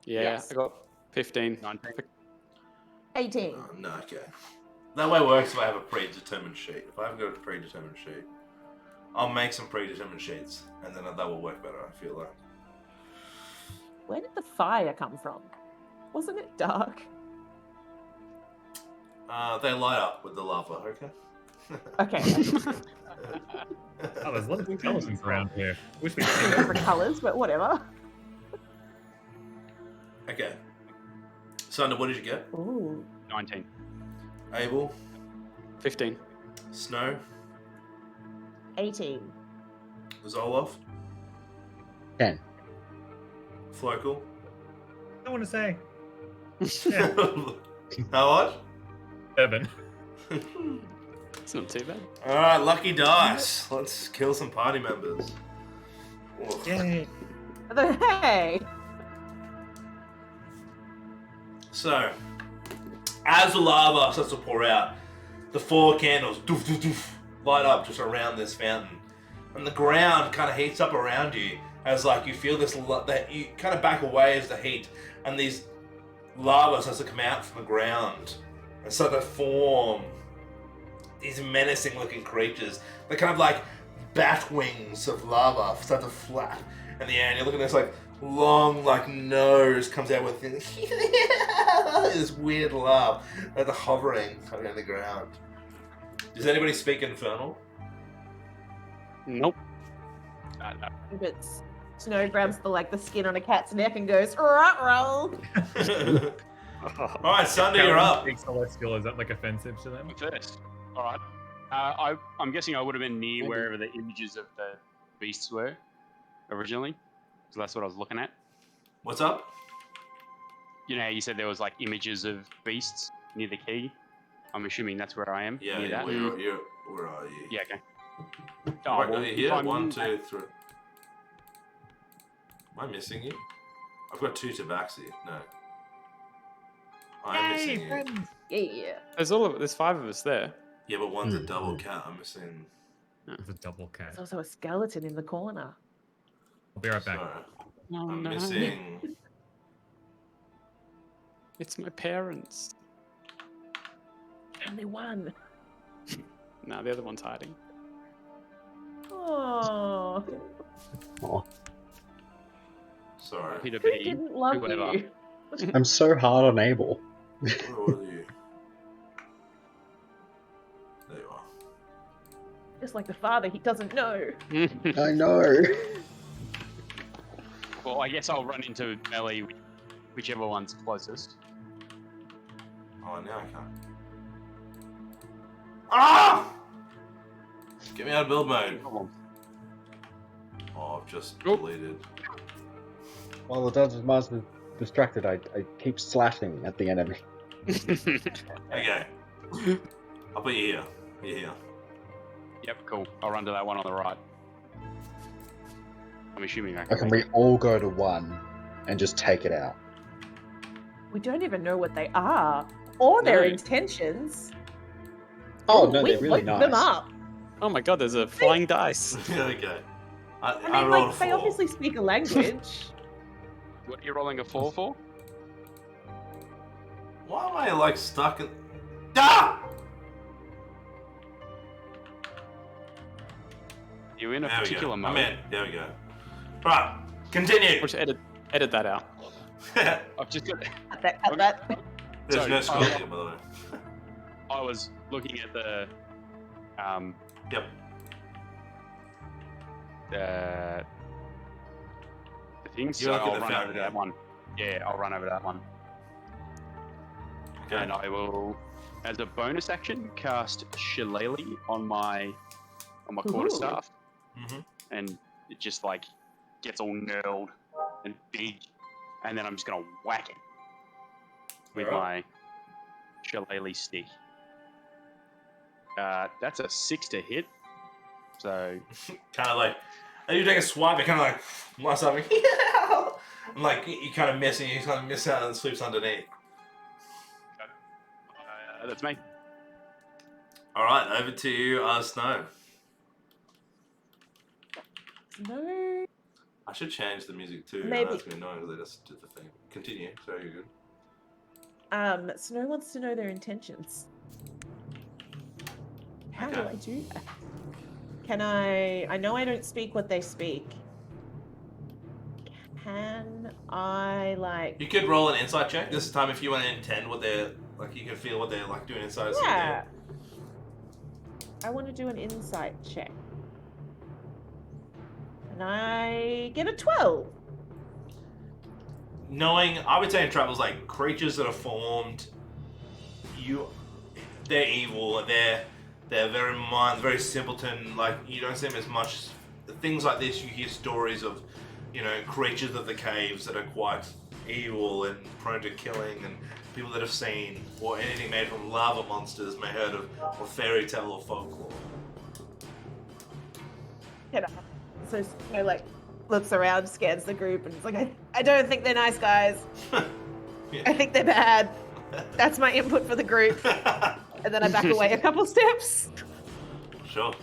Yeah, Yes. I got 15. 19. 18. Oh, no, okay. That way works if I have a predetermined sheet. If I haven't got a predetermined sheet, I'll make some predetermined sheets, and then that will work better. I feel like. Where did the fire come from? Wasn't it dark? They light up with the lava. Okay. Okay, Oh, there's a lot of intelligence around here. Wish we could different colours, but whatever. Okay. Sunder, what did you get? Ooh. 19. Abel, 15. Snow, 18. Zoloff, 10. Flokel. I want to say. How much? 7. It's not too bad. Alright, lucky dice. Let's kill some party members. Ugh. Yay. Hey! So, as the lava starts to pour out, the 4 candles doof, doof, doof, light up just around this fountain. And the ground kind of heats up around you as like you feel this, that you kind of back away as the heat, and these lava starts to come out from the ground and start to form these menacing looking creatures. They're kind of like bat wings of lava start to flap in the air, and you look at this like long like nose comes out with this weird laugh, like the hovering around the ground. Does anybody speak Infernal? Nope. No. But Snow grabs the skin on a cat's neck and goes, "Ruh-roh." Alright, Sunday, you're up. Big celestial, is that like offensive to them? First. All right. I'm guessing I would have been near wherever the images of the beasts were originally, so that's what I was looking at. What's up? You know how you said there was like images of beasts near the key? I'm assuming that's where I am. Yeah, near that. where are you? Yeah, okay. Right, well, are you if here? I'm 1, in 2, 3. Am I missing you? I've got 2 tabaxi. No. I'm missing you. friends! Yeah. There's 5 of us there. Yeah, but one's a double cat. I'm missing. It's a double cat. There's also a skeleton in the corner. I'll be right back. Sorry. Oh, I'm no. missing. It's my parents. Only one. No, the other one's hiding. Oh. Sorry. Happy to Who be didn't love whoever. you? I'm so hard on Abel. Where were you? There you are. Just like the father, he doesn't know. I know. Well, I guess I'll run into melee, whichever one's closest. Oh, now I can't. Ah! Get me out of build mode. Oh, I've just Oh. deleted. While the Dungeon Master's distracted, I keep slashing at the enemy. Okay. I'll put you here. You're here. Yep, cool. I'll run to that one on the right. I'm assuming I Can can. we all go to one and just take it out? We don't even know what they are or their No. intentions. Oh no, we they're really looked nice. them up. Oh my god, there's a flying dice. Okay. I I mean, rolled a they 4. obviously speak a language. What are you rolling a 4 for? Why am I like stuck in? Ah! You in a There we particular go. mode? I'm in. There we go. Right. Continue. Or just edit that out. I've just got. Cut that. There's So, no scroll here, by the way. I was looking at the. Yep. The things. You're So looking I'll at the run fountain, over to yeah. that one. Yeah, I'll run over to that one. Okay. And I will, as a bonus action, cast Shillelagh on my quarterstaff, Mhm. and it just like gets all knurled and big, and then I'm just gonna whack it with Alright. my Shillelagh stick. That's a 6 to hit. So Kind of like, you take a swipe, it kind of like, what's up? And like, you kind of miss, and you kind of miss out, and it sweeps underneath. that's me. Alright, over to you, Snow. No. I should change the music too. Maybe. That's going to be annoying because they just did the thing. Continue. Sorry, you're good. Snow wants to know their intentions. How do Okay. I do that? Can I know I don't speak what they speak. Can I, like... You could roll an insight check this time if you want to intend what they're, like, you can feel what they're, like, doing inside. so you Yeah. I want to do an insight check. And I get a 12. Knowing, I would say in travels, like, creatures that are formed, they're evil, they're very very simpleton, like, you don't see them as much, things like this, you hear stories of, you know, creatures of the caves that are quite evil and prone to killing, and people that have seen, or anything made from lava monsters may heard of, or fairy tale or folklore. So Snow, like, looks around, scans the group, and it's like, I don't think they're nice guys. Yeah. I think they're bad. That's my input for the group. And then I back away a couple steps. Sure.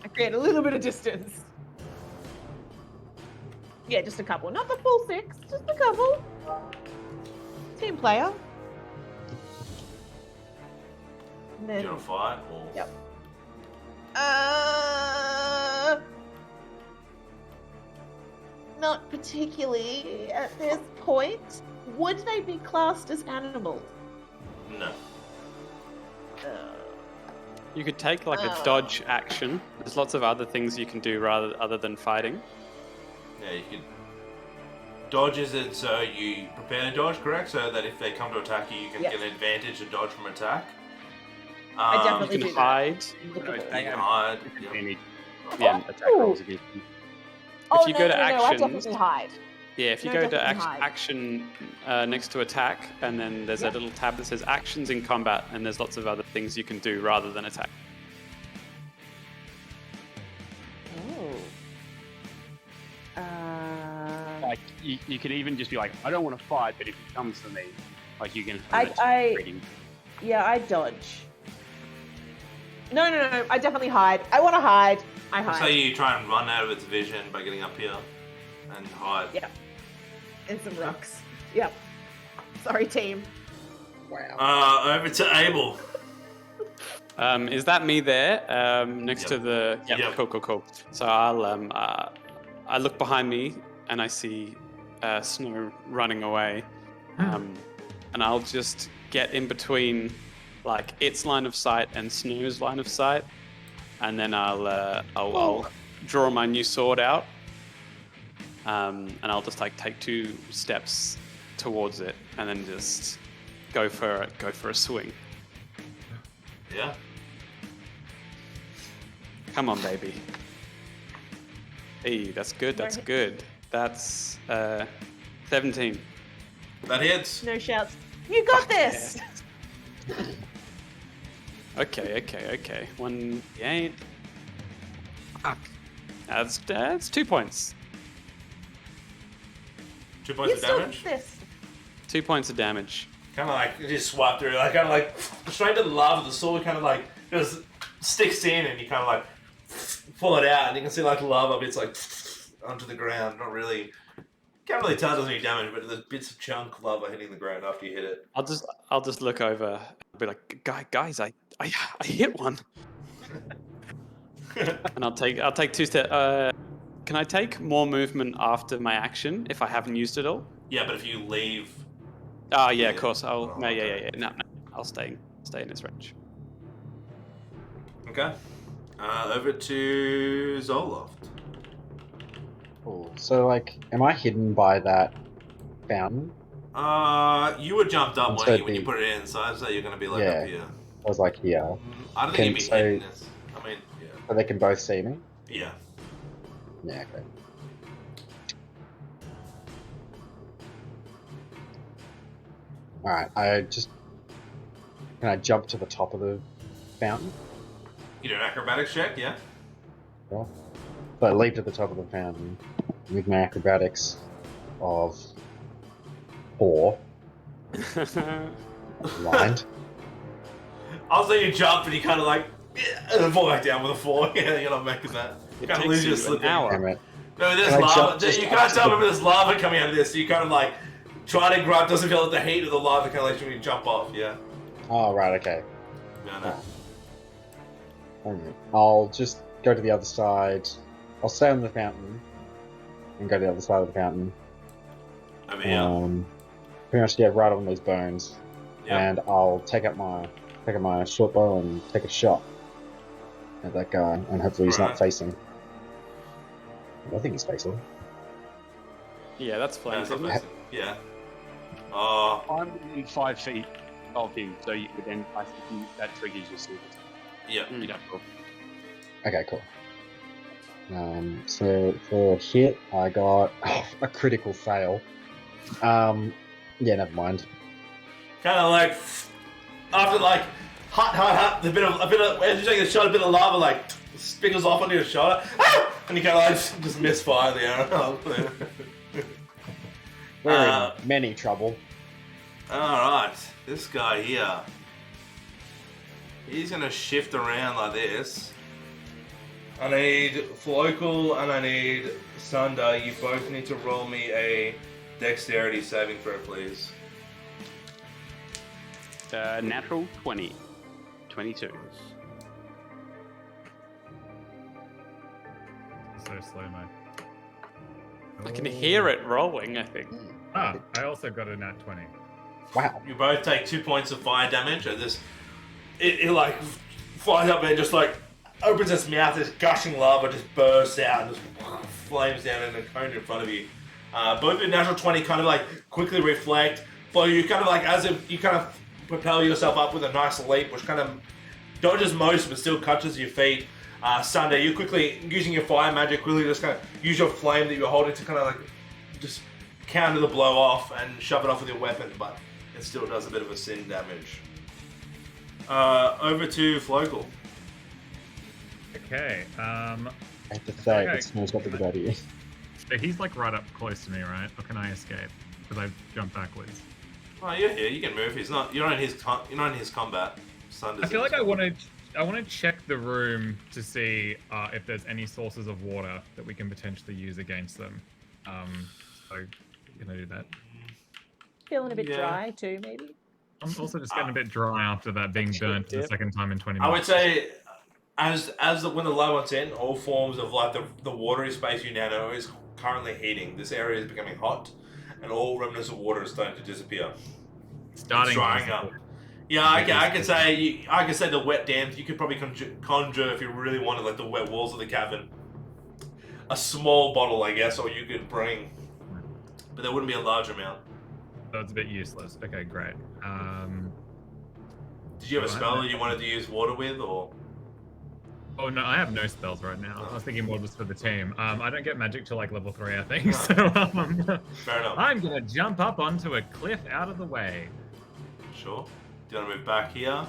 I create a little bit of distance. Yeah, just a couple. Not the full 6, just a couple. Team player. And You then, gonna fight? Or... Yep. Not particularly at this point. Would they be classed as animals? No. You could take like a dodge action. There's lots of other things you can do other than fighting. Yeah, you can. Dodge isn't so you prepare to dodge, correct? So that if they come to attack you, you can get an advantage and dodge from attack. I definitely You can do hide. You can hide. Yeah. Advantage. Yeah. Attack rolls against them. If you go to I actions, definitely hide. yeah, if you No, go to definitely hide. action next to attack, and then there's a little tab that says actions in combat, and there's lots of other things you can do rather than attack. Oh. Like you could even just be like, I don't want to fight, but if it comes to me, like you can. I dodge. No. I definitely hide. I want to hide. I hide. So you try and run out of its vision by getting up here and hide. Yeah. And some rocks. Yep. Sorry, team. Wow. Over to Abel. Is that me there? Next to the. Yep. Yep. Cool. So I look behind me and I see Snow running away, and I'll just get in between, like its line of sight and Snow's line of sight, and then I'll draw my new sword out, and I'll just like take 2 steps towards it, and then just go for a swing. Yeah. Come on, baby. Hey, that's good. That's good. That's 17. That hits. No shouts. You got this. Okay. 1d8. Fuck. That's 2 points. 2 points You of still damage. got this. 2 points of damage. Kind of like you just swipe through, like kind of like straight to the lava. The sword kind of like just sticks in, and you kind of like pull it out, and you can see like lava bits like onto the ground. Not really, can't really tell it does any damage, but there's bits of chunk lava hitting the ground after you hit it. I'll just look over. I'll be like, guys, I hit one. And I'll take 2 steps. Can I take more movement after my action if I haven't used it all? Yeah, but if you leave. Oh yeah, of course. No, I'll stay in this range. Okay. Over to Zoloft. Cool. So, like, am I hidden by that fountain? You were jumped up So when you put it in, so I'd say you're going to be like Yeah. up here. I was like here, I don't think you'd be so- hitting this. I mean, yeah. so they can both see me. Yeah. Yeah. Okay. All right. Can I jump to the top of the fountain? You do an acrobatics check, yeah? So I leap to the top of the fountain with my acrobatics of 4 blind. I'll say you jump and you kind of like, and then fall back down with a 4. Yeah, you're not making that. You It kind of takes lose your you slip. an hour. Damn it. No, there's Can I lava. jump just You can't after tell the- me there's lava coming out of this. So you kind of like try to grab, doesn't feel like the heat of the lava kind of like when you jump off. Yeah. Oh, right. Okay. No. Alright. I'll just go to the other side. I'll stay on the fountain and go to the other side of the fountain. Over here. Pretty much get right on those bones, Yeah. and I'll take out my short bow and take a shot at that guy, and hopefully he's Alright. not facing. I think he's facing. Yeah, that's flames. That's isn't it? amazing. Yeah. I'm within 5 feet of him, so you would then I think that triggers your sword. Yeah. Mm. Yeah, cool. Okay, cool. So for hit, I got a critical fail. Yeah, never mind. Kind of like after like hot, a bit of as you take a shot, a bit of lava like spiggles off onto your shoulder, and you kind of like just misfire the arrow. We're in many trouble. Alright, this guy here. He's gonna shift around like this. I need Flocal and I need Sunder. You both need to roll me a dexterity saving throw, please. Natural 20. 22. So slow, mate. I can hear it rolling, I think. Ah, I also got a nat 20. Wow. You both take 2 points of fire damage, and this it like flies up and just like opens its mouth, this gushing lava just bursts out and just flames down in a cone in front of you. Both your natural 20 kind of like quickly reflect. So you kind of like, as if you kind of propel yourself up with a nice leap, which kind of dodges most but still catches your feet. Sunder, you quickly, using your fire magic, quickly just kind of use your flame that you're holding to kind of like just counter the blow off and shove it off with your weapon, but it still does a bit of a sin damage. Over to Flocal. Okay, I have to say, Okay. it smells like a good idea. so he's like right up close to me, right? Or can I escape? Because I've jumped backwards. Oh, you're here. You can move. He's not. You're not in his combat. Sunder's I feel in like his I want to check the room to see if there's any sources of water that we can potentially use against them. So can I do that? Feeling a bit Yeah. dry too, maybe. I'm also just getting a bit dry after that being burnt for the second time in 20 I would minutes. say, when the low one's in, all forms of like the watery space you now know is currently heating. This area is becoming hot, and all remnants of water is starting to disappear. Starting It's drying up. Yeah, I can say the wet dams. You could probably conjure if you really wanted, like the wet walls of the cavern. A small bottle, I guess, or you could bring, but there wouldn't be a large amount. So it's a bit useless. Okay, great. Did you have a Right. spell that you wanted to use water with, or? Oh no, I have no spells right now. I was thinking more just for the team. I don't get magic till like level 3, I think. Oh. So Fair enough. I'm gonna jump up onto a cliff out of the way. Sure. Do you want to move back here,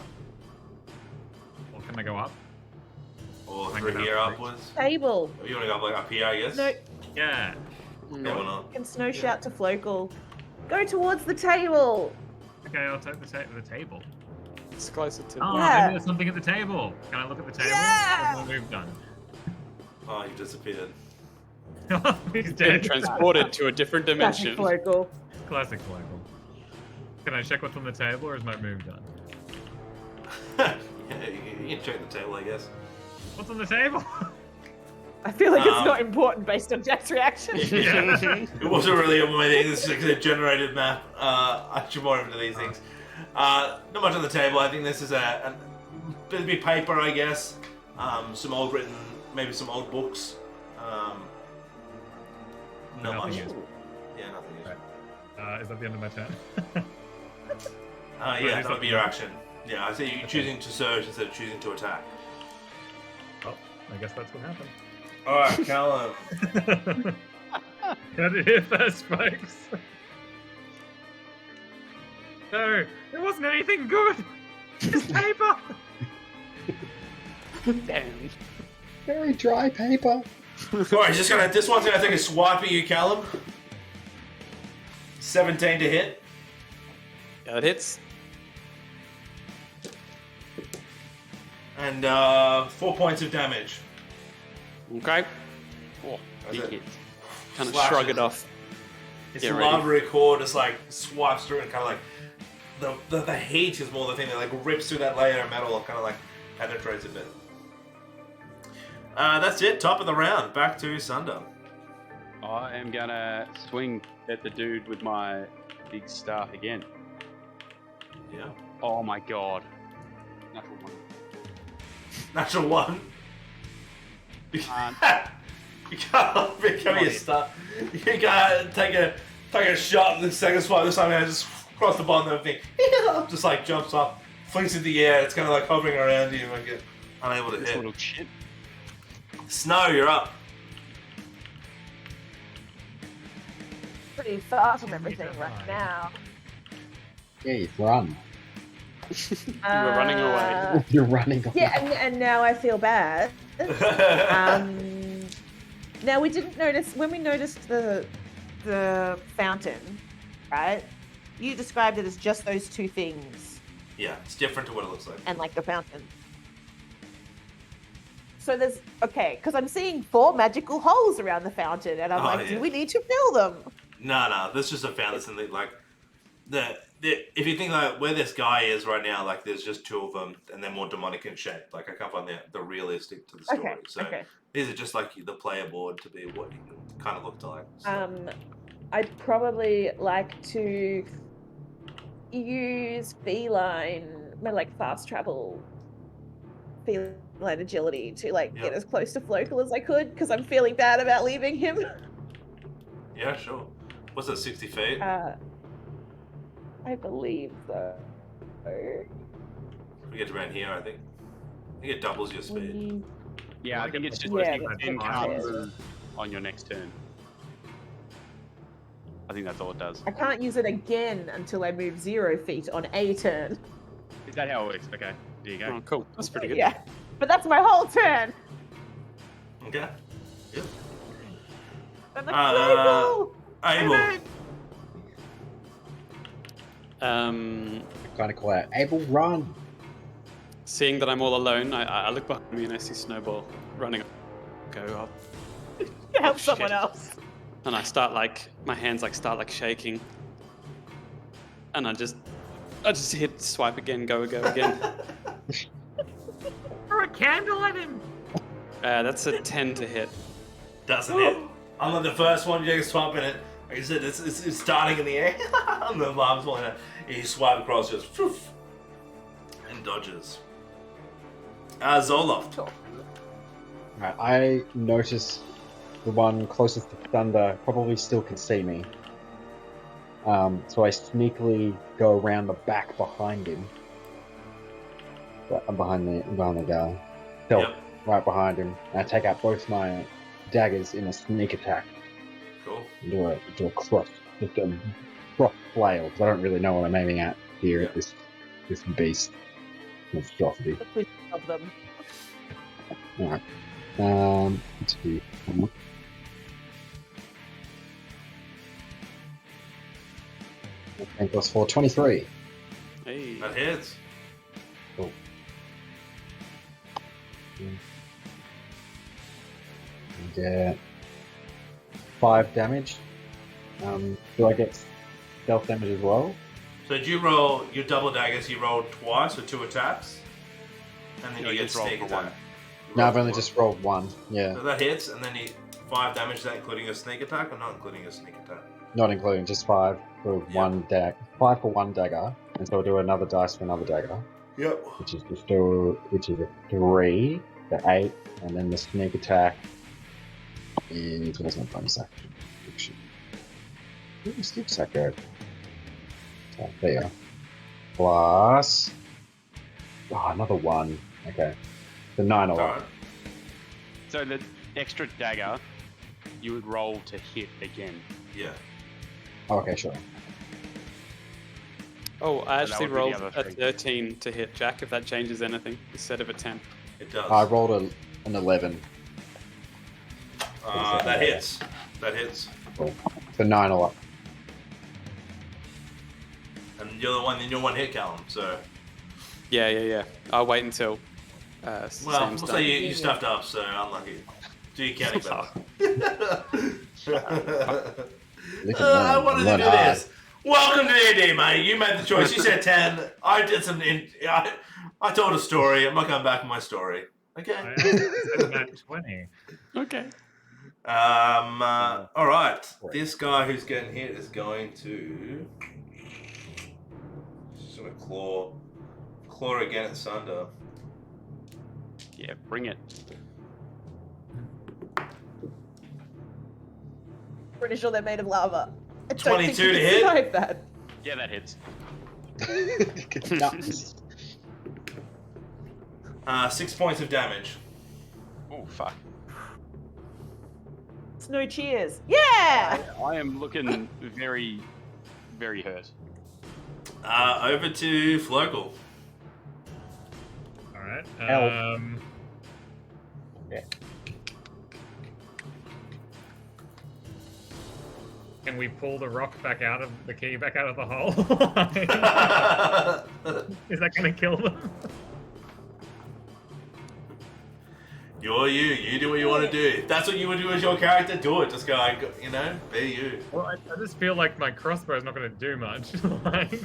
Or can I go up? or I through can here up. upwards? Table. Or you want to go like up here, I guess? No, Yeah. Yeah, why not? can snow shout to Flocal. Go towards the table. Okay, I'll take the table. It's closer to. Oh, Yeah. maybe there's something at the table. Can I look at the table? Yeah. Or is my move done? Oh, you disappeared. He's Been dead. transported to a different Classic dimension. Flocal. Classic Michael. Can I check what's on the table, or is my move done? Yeah, you can check the table, I guess. What's on the table? I feel like it's Um, not important based on Jack's reaction. Yeah. It wasn't really a thing. This is a generated map. I should more into these things. Not much on the table. I think this is a bit of paper, I guess. Some old written, maybe some old books. Not Nothing much. useful. Yeah, nothing useful. Right. Is that the end of my turn? Yeah, that would be your action. Yeah, I see you choosing to surge instead of choosing to attack. Well, I guess that's what happened. Alright, Callum. Heard it here first, folks. No, it wasn't anything good. Just paper. Damn. Very dry paper. Alright, this one's gonna take a swipe at you, Callum. 17 to hit. Yeah, it hits. And 4 points of damage. Okay. Oh, That's big it. hit. Kind of Slashes. shrug it off. It's Get the ready. lava core just like swipes through and kind of like the heat is more the thing that like rips through that layer of metal and kind of like penetrates a bit. That's it. Top of the round. Back to Sunder. I am gonna swing at the dude with my big staff again. Yeah. Oh my god. Natural one. Natural one. You Can't. can't become your star. You can't take a shot and the second swipe. This time I just cross the bottom of the thing. Just like jumps up, flings into the air. It's kind of like hovering around you and get unable to This hit. little shit. Snow, you're up. Pretty far from everything right now. Yeah, run. You were running away. You're running away. Yeah, and now I feel bad. Now we didn't notice when we noticed the fountain, right? you described it as just those two things Yeah, it's different to what it looks like. and like the fountain. So there's because I'm seeing 4 magical holes around the fountain, and I'm Oh, like, yeah. do we need to fill them? No, this just a fountain. Something like if you think like where this guy is right now, like there's just 2 of them, and they're more demonic in shape. Like I can't find the realistic to the story. Okay. So Okay. these are just like the player board to be what you kind of looked like. So. I'd probably like to use my like fast travel feline agility to like get as close to Flocal as I could, because I'm feeling bad about leaving him. Yeah, sure. What's that, 60 feet? I believe so. We get around here, I think it doubles your speed. Yeah, I think it's just Yeah, you that's can what can't it is. move on your next turn. I think that's all it does. I can't use it again until I move 0 feet on a turn. Is that how it works? Okay, there you go. Oh, cool. That's pretty good. Yeah, but that's my whole turn. Okay. Good. I'm like, Flocal! Abel. Kind of call out, Abel, run! Seeing that I'm all alone, I look behind me and I see Snowball running. Go up. Help Oh, someone shit. else. And I start like, my hands like start shaking. And I just hit swipe again, go again. Throw a candle at him. That's a 10 to hit. Doesn't it? I'm like the first one, you take a swipe in it. Like I said, it's starting in the air. And the alarm's falling out. You swipe across, just poof, and dodges. Zoloft. Sure. Right, I notice the one closest to Thunder probably still can see me. So I sneakily go around the back behind him. I'm behind the guy. Stealth, right behind him. And I take out both my daggers in a sneak attack. Cool. Do a cross, just a cross flail, because I don't really know what I'm aiming at here at this beast. Monstrosity. Of them. Alright. Let's see. 10 plus 4, 23. Hey. That hits. Cool. Get 5 damage. Do I get stealth damage as well? So did you roll your double daggers? You rolled twice with 2 attacks, and then No, you you get just rolled sneak for attack. one. You No, rolled I've only for just rolled 1. Yeah, So that hits, and then you 5 damage. Is that including a sneak attack or not including a sneak attack? not including just 5 for one 5 for 1 dagger, and so I'll do another dice for another dagger, Yep. which is a 3, the 8, and then the sneak attack is where's my bonus action? Where's the sneak attack go? Oh, there you are. Plus another 1. Okay, the 9 all Alright. up. So the extra dagger, you would roll to hit again. Yeah. Oh, okay, sure. Oh, I So that actually would be the rolled other a thing. 13 to hit, Jack, if that changes anything, instead of a 10. It does. I rolled an 11. That hits. That hits. Cool. So 9 all up. And you're the one in your 1 hit, Callum. So Yeah. I'll wait until well, Sam's we'll done. say you stuffed up. So unlucky. Do your counting better. I wanted to Learn do hard. this. Welcome to the AD, mate. You made the choice. You said 10. I did some. I told a story. I'm not going back on my story. Okay. I said about 20. Okay. All right. This guy who's getting hit is going to just gonna claw again at Sunder. Yeah, bring it. Pretty sure they're made of lava. I don't 22 think you to can hit? survive that. Yeah, that hits. Nuts. 6 points of damage. Oh, fuck. It's no cheers. Yeah! I am looking very, very hurt. Over to Flocal. Alright. Help. Can we pull the rock back out of the key back out of the hole? Is that gonna kill them? You're you. You do what you want to do. If that's what you would do as your character, do it. Just go, you know, be you. Well, I just feel like my crossbow is not gonna do much. Like, It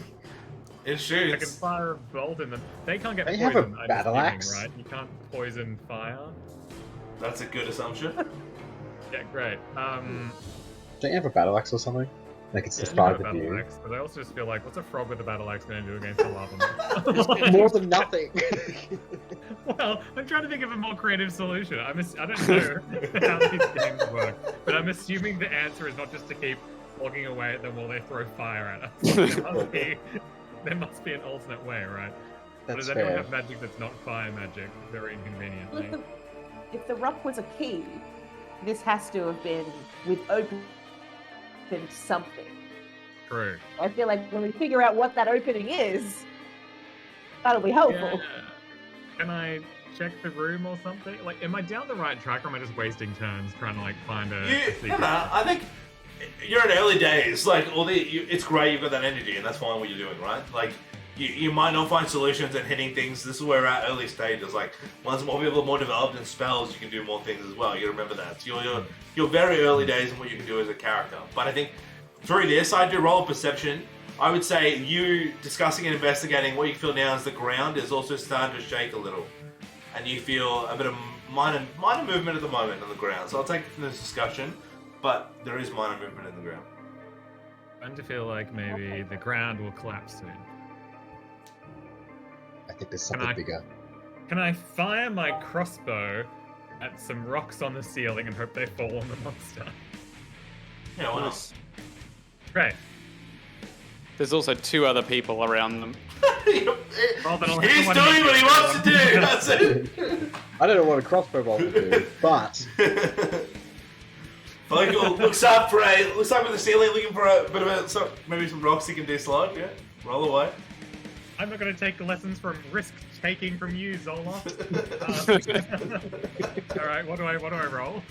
I can shoots. fire a bolt in them. They can't get They poisoned. have a I'm battle assuming, axe. right? You can't poison fire. That's a good assumption. Yeah, great. Don't you have a battle axe or something? Like it's just You have five a of battle you. axe, but I also just feel like, what's a frog with a battle axe going to do against a lava monster? More than nothing. Well, I'm trying to think of a more creative solution. I don't know how these games work, but I'm assuming the answer is not just to keep logging away at them while they throw fire at us. There must be an alternate way, right? But That's does anyone fair. have magic that's not fire magic? Very inconveniently. Look, if the rock was a key, this has to have been with opened something. True. I feel like when we figure out what that opening is, that'll be helpful. Yeah. Can I check the room or something? Like, am I down the right track or am I just wasting turns trying to like find a secret? No, I think you're in early days. Like, it's great you've got that energy, and that's fine what you're doing, right? Like, you might not find solutions and hitting things. This is where we're at early stages. Like, once more people are more developed in spells, you can do more things as well. You remember that. So you're very early days in what you can do as a character. But I think through this, I do roll a perception. I would say you discussing and investigating what you feel now is the ground is also starting to shake a little. And you feel a bit of minor movement at the moment on the ground. So I'll take it from this discussion, but there is minor movement in the ground. I'm starting to feel like maybe the ground will collapse soon. I think there's something bigger. Can I fire my crossbow at some rocks on the ceiling and hope they fall on the monster? Yeah, why not? Great. There's also 2 other people around them. He's doing Well, then I'll have to what he wants to do. That's it. I don't know what a crossbow bolt will do, but Michael looks up at the ceiling, looking for a bit of maybe some rocks he can dislodge. Yeah, roll away. I'm not going to take lessons from risk-taking from you, Zola. All right, what do I roll?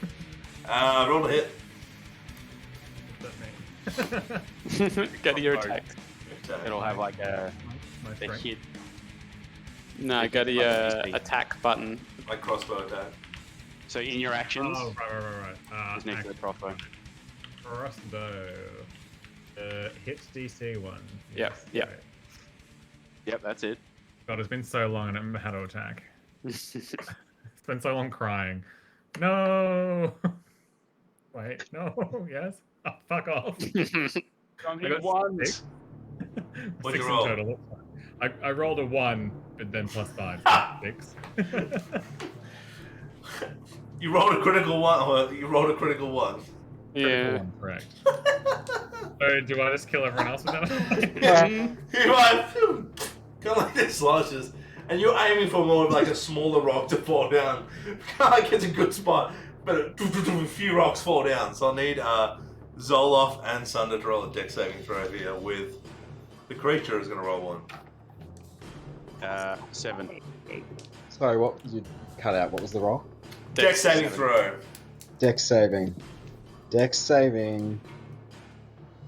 Roll a hit. What does that mean? Go to your attack. It'll have like a My a strength. hit. No, go to your attack button. Like crossbow attack. So in your actions, Oh, right. just next to the crossbow. Crossbow. Hit DC 1. Yep, yep. great. Yep, that's it. God, it's been so long I don't remember how to attack. It's been so long crying. No! Wait, no, yes? Oh, fuck off. I got One. 6. What'd 6 you roll? in total. I rolled a 1, but then plus 5. 6. You rolled a critical one. Or you rolled a critical one. Yeah. Correct. So do I just kill everyone else with that? You like kind of like this slashes, and you're aiming for more of like a smaller rock to fall down. Kind of like it's a good spot, but a few rocks fall down. So I'll need Zoloff and Sunder to roll a dex saving throw here. With the creature is going to roll 1. 7. sorry, what you cut out? What was the roll? Dex saving throw. Dex saving. Dex saving.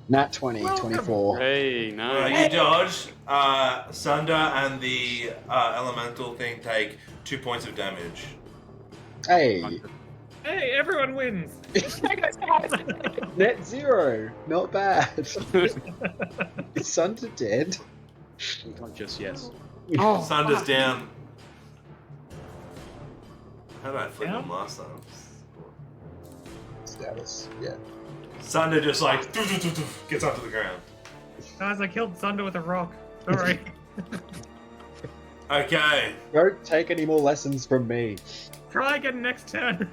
Nat 20, 24. Hey, no. You dodge. Sunder and the elemental thing take 2 points of damage. Hey, Hey, everyone wins! net 0. Not bad. Is Sunder dead? Unconscious, yes. Oh, Sunder's down. How did I flip Down? him last time? Status, yeah. Sunder just like gets up to the ground. Guys, I killed Sunder with a rock. Sorry. Okay, Don't take any more lessons from me. Try again next turn.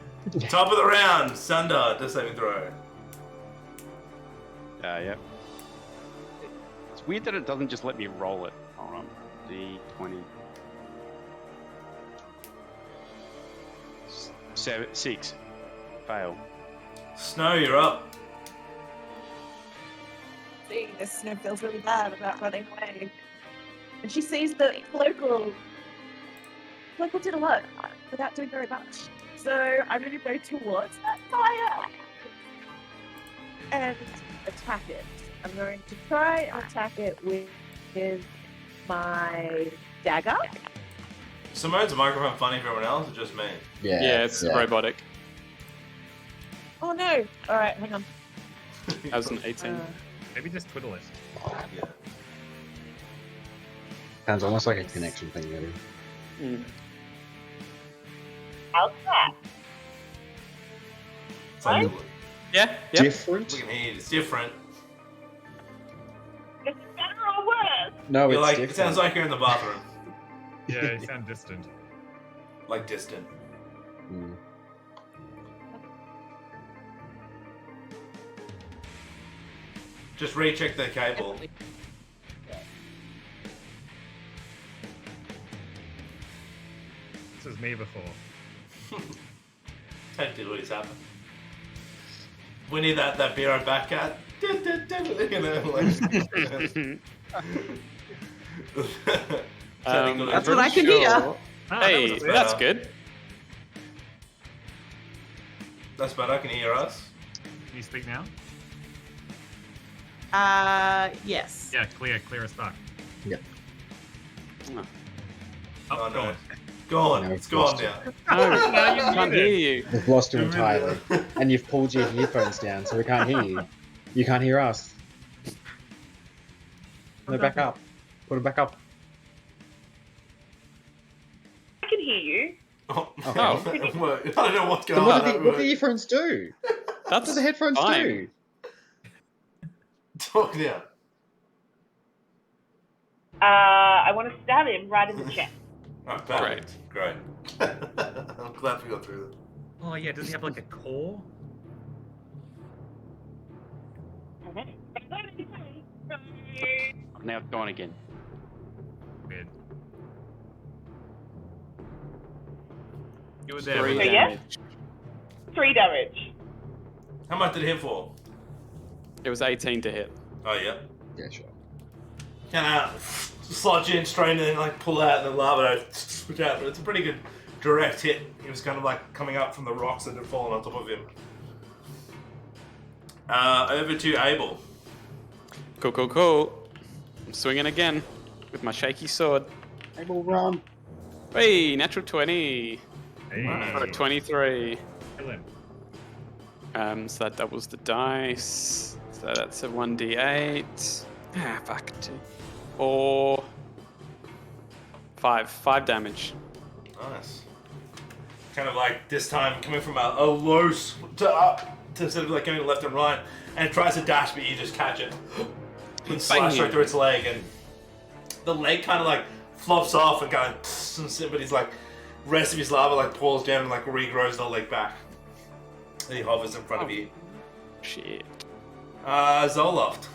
top of the round. Sunder, dex saving throw. Yep. It's weird that it doesn't just let me roll it. Hold on. D20. 6. Fail. Snow, you're up. See, this Snow feels really bad about running away. And she sees that local did a lot without doing very much. So I'm going to go towards that fire and attack it. I'm going to try and attack it with my dagger. Simone's microphone funny for everyone else, or just me? Yeah, it's robotic. Oh no! Alright, hang on. That was an 18. Maybe just twiddle it. Yeah. Sounds almost like a connection thing, maybe. Mm. How's that? It's like, Yeah, yeah. Different? we can hear you. It's different. Is it better or worse? No, You're it's like, different. it sounds like you're in the bathroom. Yeah, you sound distant. Like distant. Mm. Just recheck the cable. This was me before. Don't do what is happening. We need that beer back cat. You know, like. That's what I can hear. Ah, Hey, that was that's better. good. That's better. I can hear us. Can you speak now? Yes. Yeah, clear as fuck. Oh, Oh, go no. on. Gone. No, It's gone it's now. no, No, you can't muted. hear you. We've lost you entirely. And you've pulled your earphones down, so we can't hear you. You can't hear us. Put it back up. Put it back up. I can hear you. Oh. Oh. I don't know what's going Then what on. do the earphones do? What That's do the headphones fine. do? Talk now. I want to stab him right in the chest. Right, perfect. Great. I'm glad we got through that. Oh yeah, does he have like a core? Now it's gone again. Weird. You were there. 3 weren't you? yes? damage. 3 damage. How much did it hit for? It was 18 to hit. Oh, yeah. Yeah, sure. Kind of sludge in, strain, and then like pull out, and then lava switch out. But it's a pretty good direct hit. He was kind of like coming up from the rocks that had fallen on top of him. Over to Abel. Cool. I'm swinging again with my shaky sword. Able run. Hey, natural 20 Hey, for a 23. kill him. So that doubles the dice. So that's a 1d8. Ah, fuck. 4. 5 damage. Nice. Kind of like this time coming from a low to up to instead of like going left and right, and it tries to dash, but you just catch it and slash Bang. right through its leg, and the leg kind of like flops off and kind of, but his like rest of his lava like pours down and like regrows the leg back. And he hovers in front of you. Shit. Zoloft.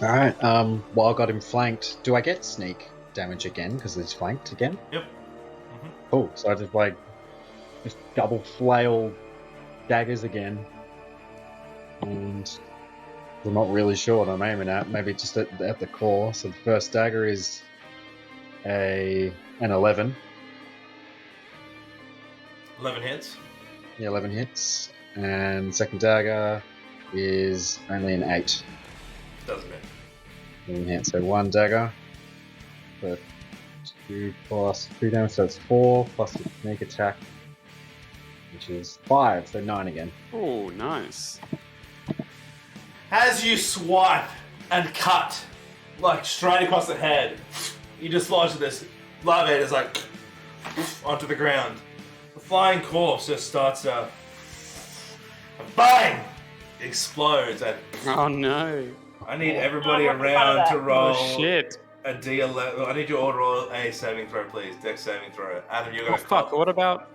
Alright, well, I got him flanked. Do I get sneak damage again because he's flanked again? Yep. Cool, so I just like just double flail daggers again. And I'm not really sure what I'm aiming at, maybe just at the core. So the first dagger is an 11. 11 hits. The 11 hits. And second dagger is only an 8. Doesn't hit. Doesn't hit, so 1 dagger. So 2 plus 3 damage, so it's 4 plus the sneak attack, which is 5, so 9 again. Oh, nice. As you swipe and cut, like straight across the head, you dislodge this lava head is like onto the ground. The flying corpse just starts to bang, explodes, and Oh no. I need everybody around to roll Oh shit. a D11. I need you all to roll a saving throw, please. Dex saving throw. Adam, you're Oh gonna fuck, what about...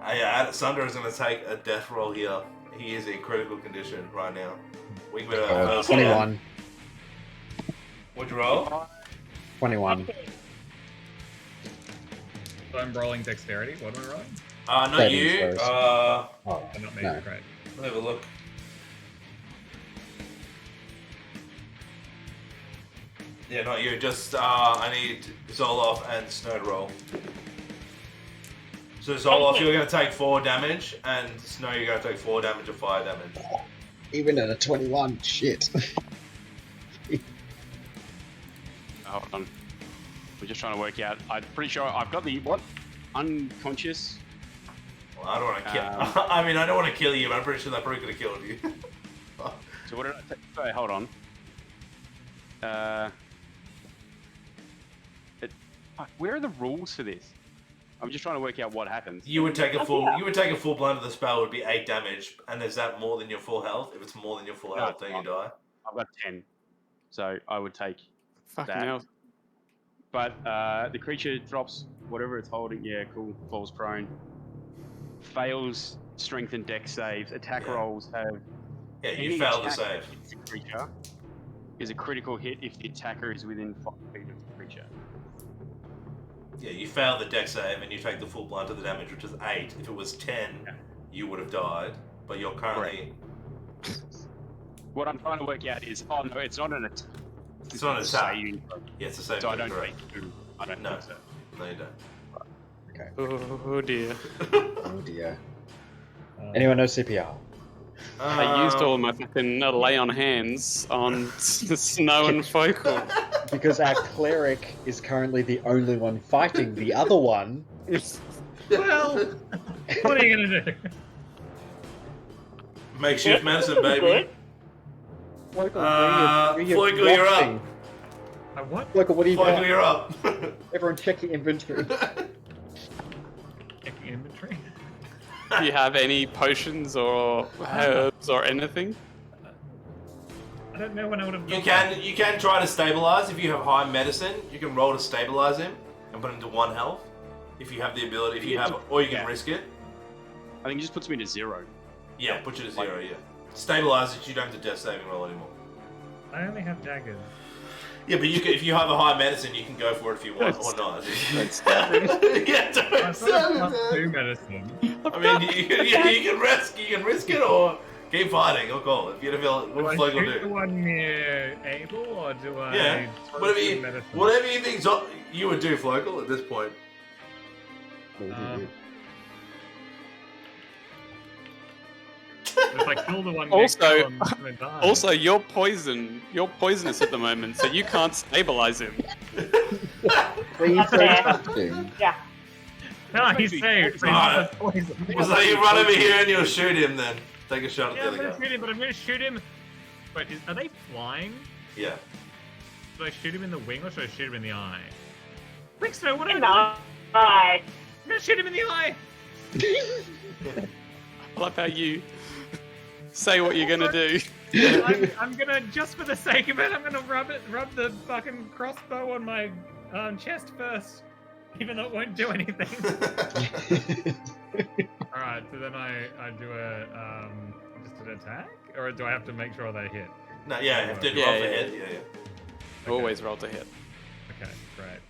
yeah, Sunder is gonna take a death roll here. He is in critical condition right now. We can go first. 21. What'd you roll? 21. So I'm rolling dexterity. What am I rolling? Not Saving you. throws. Uh, Oh, I'm not me. No. Great. Let have a look. Yeah, not you. Just I need Zoloff and Snow to roll. So Zoloff, you're going to take 4 damage, and Snow, you're going to take 4 damage of fire damage. Even at a 21, shit. Hold on. We're just trying to work out. I'm pretty sure I've got the what? Unconscious. Well, I don't want to kill. I mean, I don't want to kill you, but I'm pretty sure that probably could have killed you. So what did I take? Sorry, hold on. Where are the rules for this? I'm just trying to work out what happens. You would take a full. You would take a full blow to the spell. Would be 8 damage, and is that more than your full health? If it's more than your full health, then you die. I've got 10, so I would take Fucking that. hell. But the creature drops whatever it's holding. Yeah, cool. Falls prone. Fails strength and dex saves. Attack rolls have. Yeah, you any failed the attack save. against the creature is a critical hit if the attacker is within 5 feet of the creature. Yeah, you failed the dex save, and you take the full blunt of the damage, which is 8. If it was 10, you would have died. But you're currently. What I'm trying to work out is, oh no, it's not an attack. It's not an attack. Saving. Yeah, it's a save. So I don't correct. take 2. I don't No. think so. No, you don't. Oh dear. Oh dear. Anyone know CPR? I used all my fucking lay on hands on Snow and Focal. Because our cleric is currently the only one fighting the other one. Well, what are you gonna do? Makeshift medicine, baby. Local, Floicle, you're up. What? Local, what do you Floicle, got? you're up. Everyone check your inventory. Checking inventory. Do you have any potions or herbs or anything? I don't know when I would have. You can try to stabilize if you have high medicine. You can roll to stabilize him and put him to 1 health. If you have the ability, or you can risk it. I think it just puts me to 0. Yeah, put you to 0. Yeah, stabilize it. You don't have to death saving roll anymore. I only have daggers. Yeah, but you can, if you have a high medicine, you can go for it if you want or not. Don't stab him. Yeah, I've don't got stab a him. +2 medicine. I mean, you can risk it or keep fighting. Or call it. If you feel Do I what will shoot the do. one near Abel, or do I? Yeah, throw whatever some you, medicine? whatever you think you would do, Flocal, at this point. If I kill the one Also- next to him, I'm gonna die. Also, you're poisonous at the moment, so you can't stabilize him. Please That's don't fair. touch him. Yeah. No, he's saved. So Alright. he's poison. So you run over here and you'll shoot him then. Take a shot at Yeah, the I'm other gonna guy. shoot him, but I'm gonna shoot him. Wait, are they flying? Yeah. Should I shoot him in the wing or should I shoot him in the eye? Quick, Snow, what am I No. doing? Bye. I'm gonna shoot him in the eye. I love how you say what you're gonna do. I'm gonna, just for the sake of it, I'm gonna rub the fucking crossbow on my chest first, even though it won't do anything. All right, so then I do a just an attack, or do I have to make sure they hit? No, yeah, you have to Yeah, roll for yeah. hit. Yeah, yeah. Always roll to hit. Okay, great.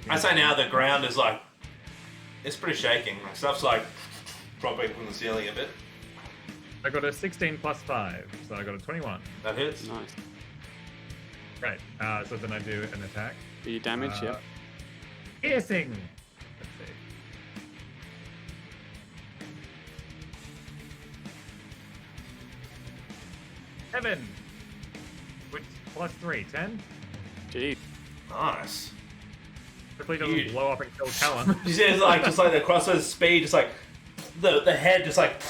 I say now the ground is like, it's pretty shaking. Like stuff's like dropping from the ceiling a bit. I got a 16 plus 5, so I got a 21. That hits. Nice. Right, so then I do an attack. Do you damage? Yeah. Piercing! Let's see. Seven! Which, plus 3, 10? Gee. Nice. Hopefully it doesn't You- blow up and kill Callum. You see, it's like just like the crossbow's speed, just like the head just like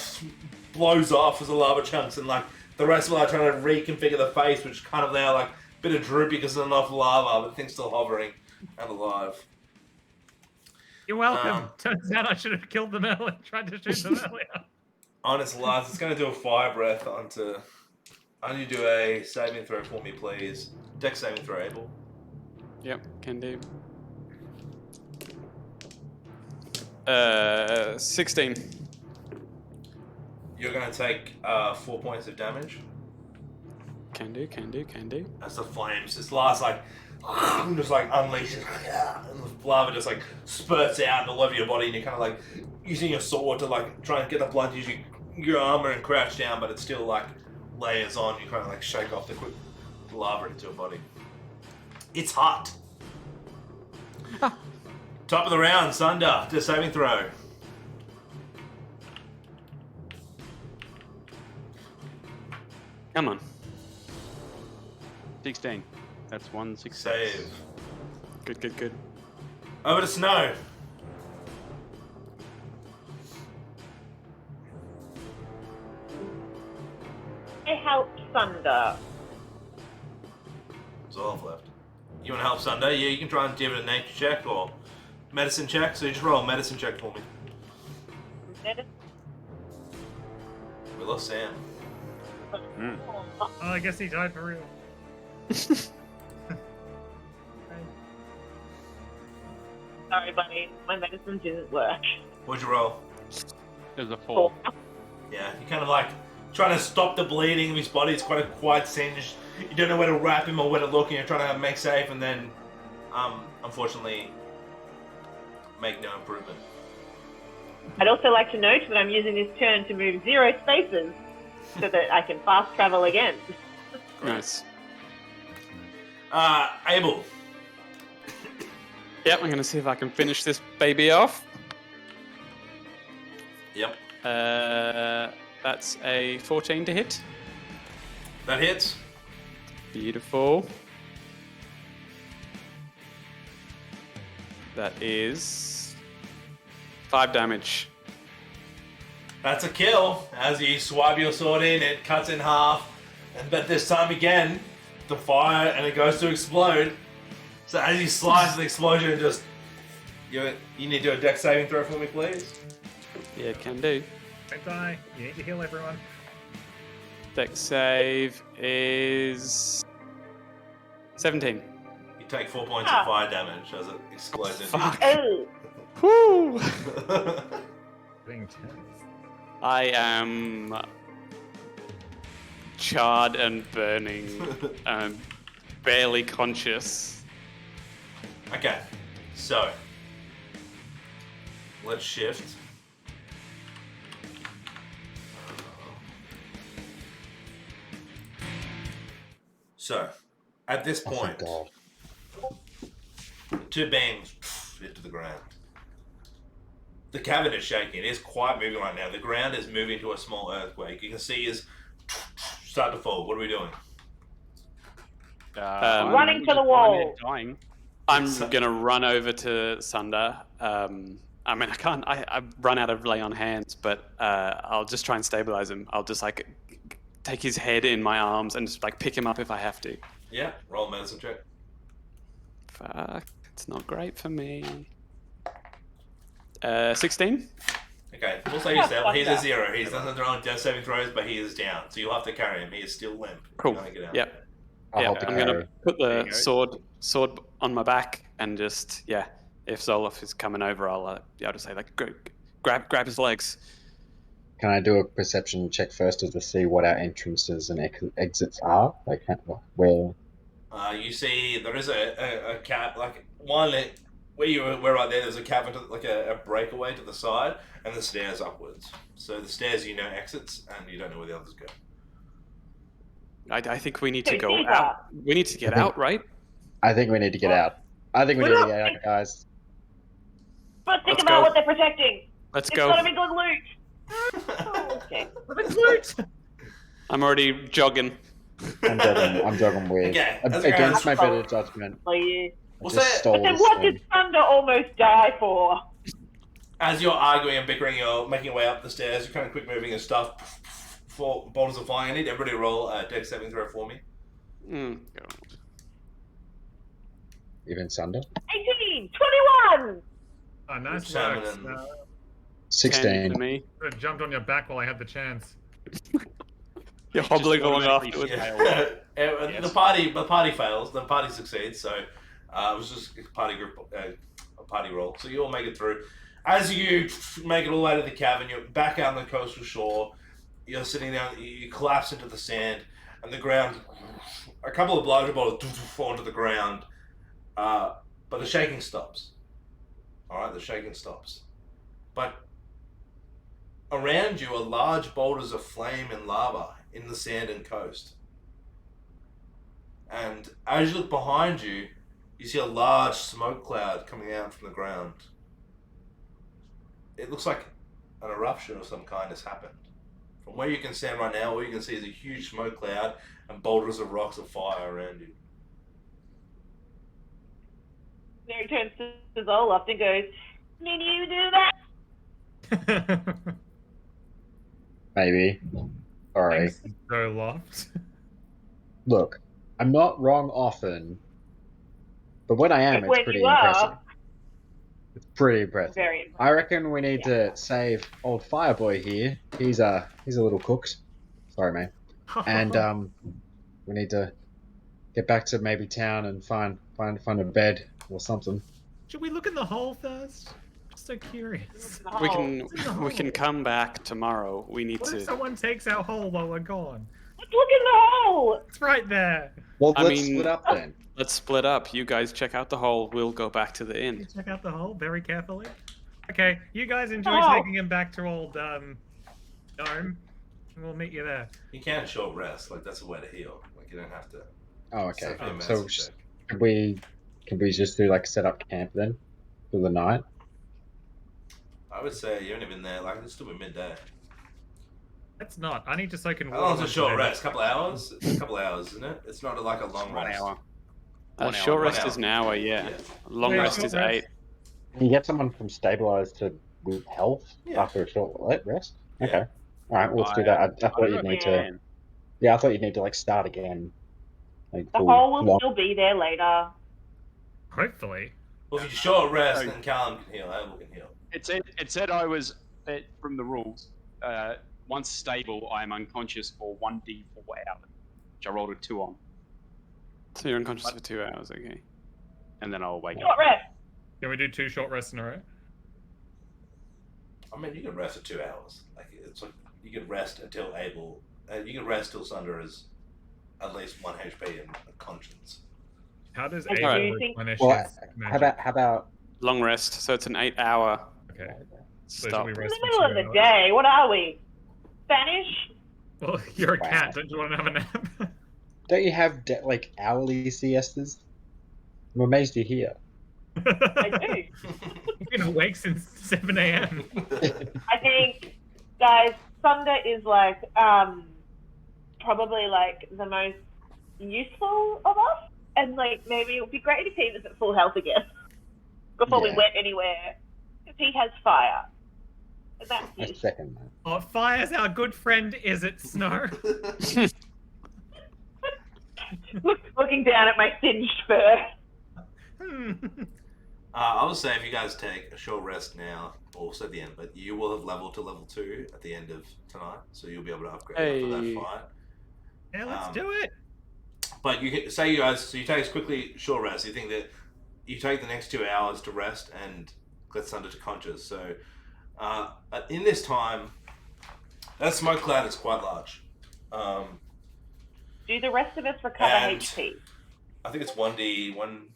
blows off as the lava chunks, and like the rest of it are trying to reconfigure the face, which kind of now like a bit of droopy because there's enough lava, but the thing's still hovering and alive. You're welcome. Turns out I should have killed them earlier, tried to shoot them earlier. On its last, it's going to do a fire breath onto. I need to do a saving throw for me, please. Dex saving throw, Abel. Yep, can do. 16. You're going to take 4 points of damage Can do. as the flames just last like just like unleashes, and the lava just like spurts out all over your body, and you're kind of like using your sword to like try and get the blood using your armor and crouch down, but it still like layers on. You kind of like shake off the quick lava into your body. It's hot. Top of the round, Sunder. To saving throw. Come on. 16. That's one success. Save. Good, good, good. Over to Snow. I help Thunder. There's all left. You want to help Sunder? Yeah, you can try and give it a nature check or medicine check. So you just roll a medicine check for me. We lost Sam. Oh, I guess he died for real. Sorry, buddy. My medicine didn't work. What'd you roll? There's a 4. Yeah, you're kind of like trying to stop the bleeding of his body. It's quite singed. You don't know where to wrap him or where to look, and you're trying to make safe, and then, unfortunately, make no improvement. I'd also like to note that I'm using this turn to move 0 spaces so that I can fast travel again. Nice. Abel. Yep, I'm gonna see if I can finish this baby off. Yep. That's a 14 to hit. That hits. Beautiful. That is 5 damage. That's a kill. As you swipe your sword in, it cuts in half. But this time again, the fire, and it goes to explode. So as you slice the explosion, just you need to do a dex saving throw for me, please. Yeah, can do. Don't die. You need to heal everyone. Dex save is 17. You take 4 points of fire damage as it explodes into Fuck. Oh, Woo! you. Being tense. I am charred and burning and barely conscious. Okay, so let's shift. So, at this Oh, point, thank God. 2 beams into the ground. The cavern is shaking. It is quite moving right now. The ground is moving to a small earthquake. You can see is start to fall. What are we doing? Running to the just wall. lying there dying. I'm gonna run over to Sunder. I mean, I can't. I've run out of lay on hands, but I'll just try and stabilize him. I'll just like take his head in my arms and just like pick him up if I have to. Yeah, roll a medicine check. Fuck, it's not great for me. 16. Okay, we'll say he's down. He's a 0. He doesn't throw on death saving throws, but he is down. So you'll have to carry him. He is still limp. Cool. You gotta get out. Yep. I'll Yeah, hold the I'm gonna carry. put There the you go. sword on my back and just if Zoloff is coming over, I'll just say like grab his legs. Can I do a perception check first to see what our entrances and exits are? Like, where? You see, there is a cap, like one where you were right there. There's a cavern, like a breakaway to the side, and the stairs upwards. So the stairs, exits, and you don't know where the others go. I think we need to Hey, go Caesar. out. We need to get out, right? I think we need to get out. I think we need to get out, guys. But think Let's about go. what they're protecting. Let's It's go. gotta be good loot. Oh, okay. I'm already jogging. I'm jogging weird. Okay, that's Against grand. my better judgment. Well, you... I We'll just say- stole But then this what thing. did Thunder almost die for? As you're arguing and bickering, you're making your way up the stairs. You're kind of quick moving and stuff. Boulders are flying. I need everybody to roll a dex saving throw for me. Even Sunder? 18! 21! Oh, nice Salmon work. and- 10 16. to me. I jumped on your back while I had the chance. You're hobbling along automatically afterwards. fail. Yeah. The party fails. The party succeeds. So it was just a party group, a party roll. So you all make it through. As you make it all the way to the cavern, you're back out on the coastal shore. You're sitting down. You collapse into the sand, and the ground. A couple of larger boulders fall onto the ground, but the shaking stops. All right, the shaking stops, but around you are large boulders of flame and lava in the sand and coast. And as you look behind you, You see a large smoke cloud coming out from the ground. It looks like an eruption of some kind has happened. From where you can stand right now, all you can see is a huge smoke cloud and boulders of rocks of fire around you. Mary turns to Zoloft and goes, "Did you do that?" Maybe. Sorry. Thanks, Zoloft. Look, I'm not wrong often, but when I am, But it's when pretty you are- impressive. It's pretty impressive. Very impressive. I reckon we need to save old Fireboy here. He's a little cooked. Sorry, mate. And we need to get back to maybe town and find a bed or something. Should we look in the hole first? Just so curious. We Oh, can come back tomorrow. We need What if to. someone takes our hole while we're gone? let's look in the hole. It's right there. Well, I let's mean- split up then. Let's split up. You guys check out the hole. We'll go back to the You inn. check out the hole very carefully. Okay, you guys enjoy Oh. taking him back to old Dome. We'll meet you there. You can short rest, like that's a way to heal. Like you don't have to. Oh, okay. suffer a So medicine check. can we just do like set up camp then for the night? I would say you haven't even there. Like it's still be midday. Let's not. I need to soak in How water. long's a short today. rest? Couple hours? It's a couple hours, isn't it? It's not like a long 1 rest. hour. 1 hour, short 1 rest hour. is an hour, yeah. Yeah. Long Yeah, rest short is rest. 8. Can you get someone from stabilized to with health Yeah. after a short rest? Yeah. Okay. All right. Well, let's do that. I thought don't you'd know need if to. you can. Yeah, I thought you'd need to like start again. Like The full hole will long- still be there later. Hopefully. Well, if you short rest, So- then Callum can heal. Abel can heal. It said I was from the rules. Once stable, I am unconscious for 1d4 hours, which I rolled a 2 on, So you're unconscious for 2 hours, okay. and then I'll wake Short up. rest. Can we do 2 short rests in a row? I mean, you can rest for 2 hours. Like it's like you can rest until Abel. You can rest till Sunder is at least 1 HP and a conscience. How does I Ava do think- replenish Well, his how magic? about Long rest, so it's an 8-hour Okay. So stop. should we In rest the for middle of 2 the hours? day. What are we? Spanish? Well, you're a Wow. cat. Don't you want to have a nap? don't you have like hourly siestas? I'm amazed you're here. I do. You've been awake since 7 a.m. I think, guys, Sunder is like probably like the most useful of us, and like maybe it would be great if he was at full health again before we Yeah. went anywhere, because he has fire, and that's I useful. second that. Oh, fire's our good friend, is it, Snow? Looking down at my singed fur. Hmm. I would say if you guys take a short rest now, also at the end, but you will have leveled to level 2 at the end of tonight, so you'll be able to upgrade after Hey. that fight. Yeah, let's Um, do it. But you can say you guys, so you take a quickly short rest. You think that you take the next 2 hours to rest and get Sunder to conscious. So in this time, that smoke cloud is quite large. Do the rest of us recover And- HP? I think it's 1d1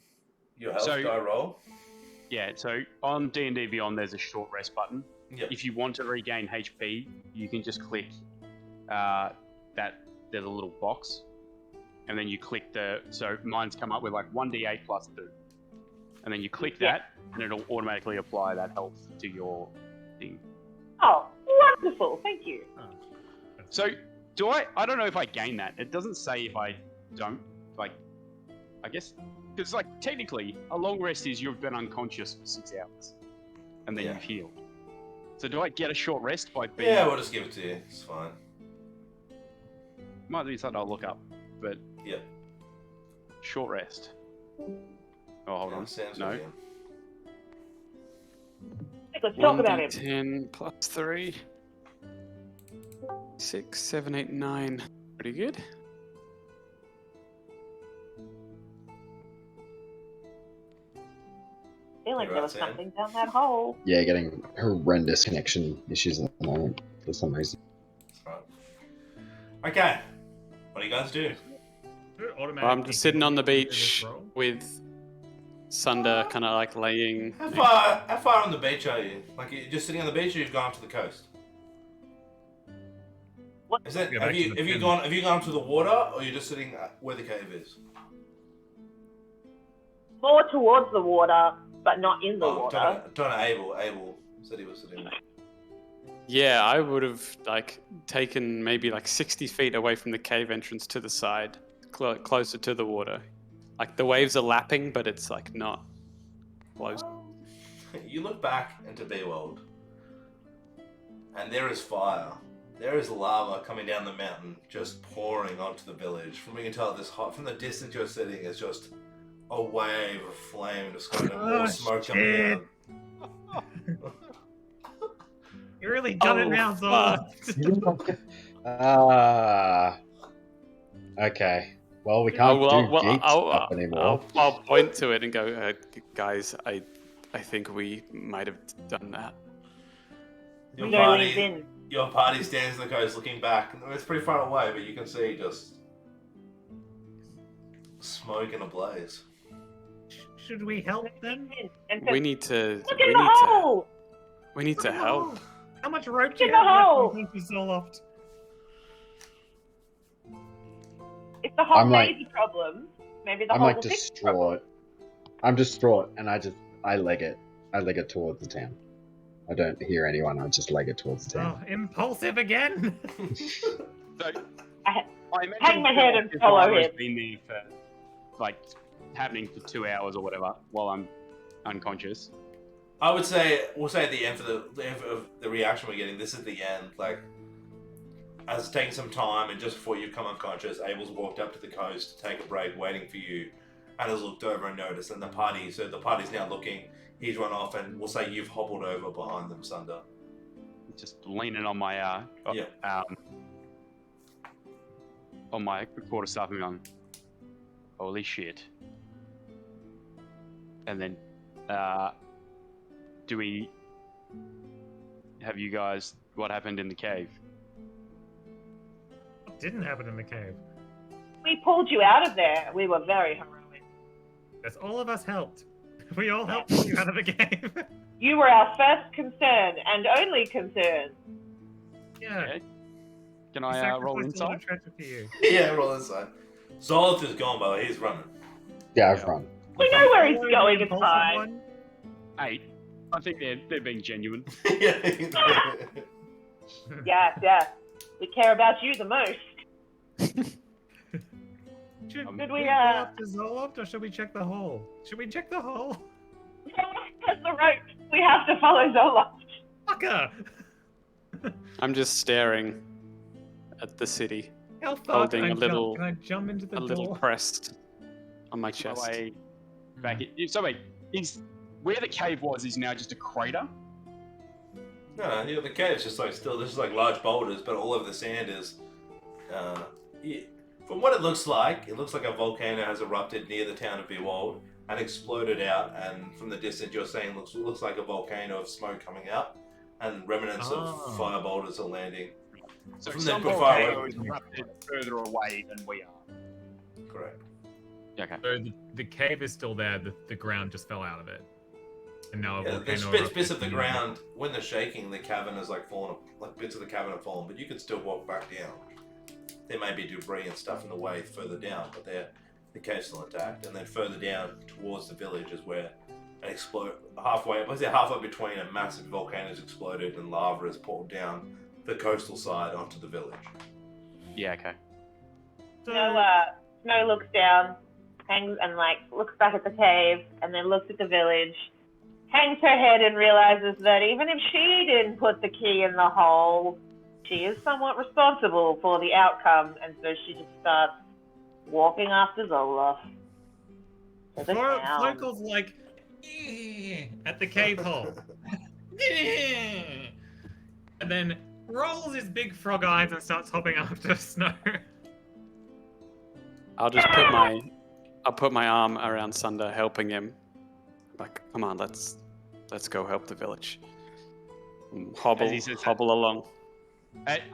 your health So- die roll. Yeah, so on D&D Beyond, there's a short rest button. Yep. If you want to regain HP, you can just click the little box, and then you click so mine's come up with like 1d8 plus 2. And then you click Yeah. that, and it'll automatically apply that health to your thing. Oh, wonderful! Thank you. So, I don't know if I gain that. It doesn't say if I don't, like, I guess, because, like, technically, a long rest is you've been unconscious for 6 hours, and then Yeah. you've healed. So do I get a short rest by being... Yeah, we'll just give it to you. It's fine. Might be something I'll look up, but... Yep. Short rest. Oh, hold on. Sam's No. again. Let's talk about him. 1d10 plus 3. 6, 7, 8, 9. Pretty good. I feel like You're there right, was Sam. something down that hole. Yeah, getting horrendous connection issues at the moment for some reason. It's fine. Okay. What do you guys do? I'm just sitting on the beach with Sunder kind of like laying. How far on the beach are you? Like, you're just sitting on the beach, or you've gone to the coast? What? Is that Yeah, have back you to the have you pin. gone to the water, or you're just sitting where the cave is? more towards the water, but not in the water. Abel said he was sitting. Yeah, I would have like taken maybe like 60 feet away from the cave entrance to the side, closer to the water. Like the waves are lapping, but it's like not close. You look back into Beworld, and there is fire. There is lava coming down the mountain, just pouring onto the village. From you can tell, from the distance you're sitting, is just a wave of flame, just kind of more smoke coming out. You really done it now, Zola. Okay. Well, we can't do geek stuff anymore. I'll point to it and go, guys, I think we might have done that. Your party stands in the coast looking back. It's pretty far away, but you can see just smoke and a blaze. Should we help them? We need to. Look in the hole! We need to help. How much rope do you In the hole! have for Zoloft? If the hole may be the problem, maybe the I'm hole like will fix the problem. distraught. I'm distraught, and I leg it. I leg it towards the town. I don't hear anyone. I just leg it towards the town. Oh, impulsive again. So, I imagine hang my head and this follow lava's him. been there for, like, happening for 2 hours or whatever while I'm unconscious. I would say we'll say at the end of the reaction we're getting. This is the end. Like, as it's taking some time, and just before you come unconscious, Abel's walked up to the coast to take a break, waiting for you, and has looked over and noticed. And the party's now looking. He's run off, and we'll say you've hobbled over behind them, Sunder. Just leaning on my on my quarterstaff and going, holy shit. And then have you guys, what happened in the cave? What didn't happen in the cave? We pulled you out of there. We were very heroic. Yes, all of us helped. We all helped you out of the cave. You were our first concern and only concern. Yeah. Okay. Can I roll inside? Yeah, roll inside. Zoloth is gone, by the way. He's running. Yeah, I've run. We know where he's going. It's fine. 8. I think they're being genuine. Yeah. We care about you the most. Should we go up to Zoloft, or should we check the hole? Should we check the hole? That's the rope. We have to follow Zoloft. Fucker! I'm just staring at the city, How far holding can I a little, jump? Can I jump into the a door? little crest on my chest. So wait, where the cave was is now just a crater? No, the cave's just like still. There's like large boulders, but all over the sand is. From what it looks like a volcano has erupted near the town of Bewold and exploded out. And from the distance, you're saying looks like a volcano of smoke coming out, and remnants of fire boulders are landing. So from some the volcano is erupted further away than we are. Correct. Okay. So the cave is still there. The ground just fell out of it, and now there's bits of the ground. When they're shaking, the cavern has like fallen. Like bits of the cavern have fallen, but you can still walk back down. There may be debris and stuff in the way further down, but the cave's still intact. And then further down towards the village is where an halfway between a massive volcano has exploded and lava has poured down the coastal side onto the village. Yeah. Okay. Snow looks down, hangs and looks back at the cave, and then looks at the village, hangs her head and realizes that even if she didn't put the key in the hole, she is somewhat responsible for the outcome, and so she just starts walking after Zoloft. Flokel's like at the cave hole, and then rolls his big frog eyes and starts hopping after Snow. I'll just put my arm around Sunder, helping him. Like, come on, let's go help the village. And hobble along.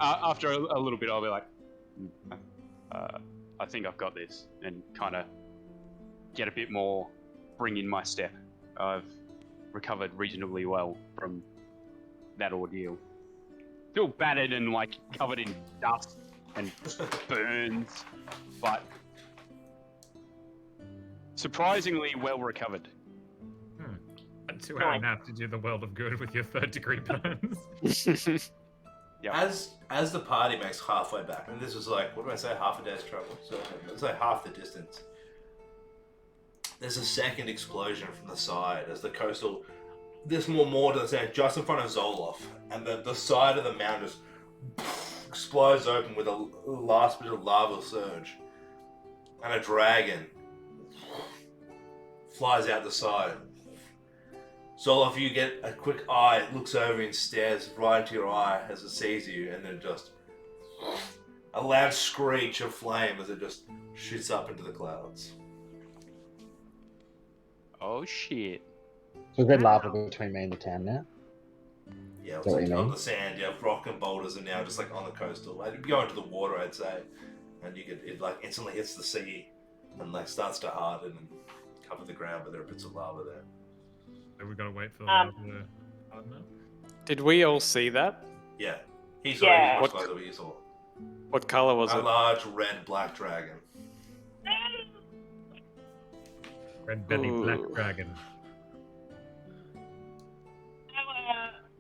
After a little bit, I'll be like, I think I've got this, and kind of get a bit more, bring in my step. I've recovered reasonably well from that ordeal. Still battered and covered in dust and burns, but Surprisingly well recovered. A 2-hour nap to do the world of good with your 3rd-degree burns. Yep. As the party makes halfway back, and this was like, what do I say, half a day's travel? So it's like half the distance. There's a second explosion from the side as the coastal. There's more to the side, just in front of Zoloff, and the side of the mountain just explodes open with a last bit of lava surge, and a dragon flies out the side. Zoloff, you get a quick eye, it looks over and stares right into your eye as it sees you, and then just a loud screech of flame as it just shoots up into the clouds. Oh shit. So there's lava between me and the town now. Yeah, it's Is that what like you on mean? the sand, yeah, rock and boulders are now just like on the coastal. Like, if you go into the water, I'd say, and it like instantly hits the sea and like starts to harden and cover the ground, but there are bits of lava there. So we gotta wait for the lava to harden up. Did we all see that? Yeah, he saw Yeah. it, he's much What- closer than you saw. What color was A it? large red black dragon. Red belly black Ooh. dragon.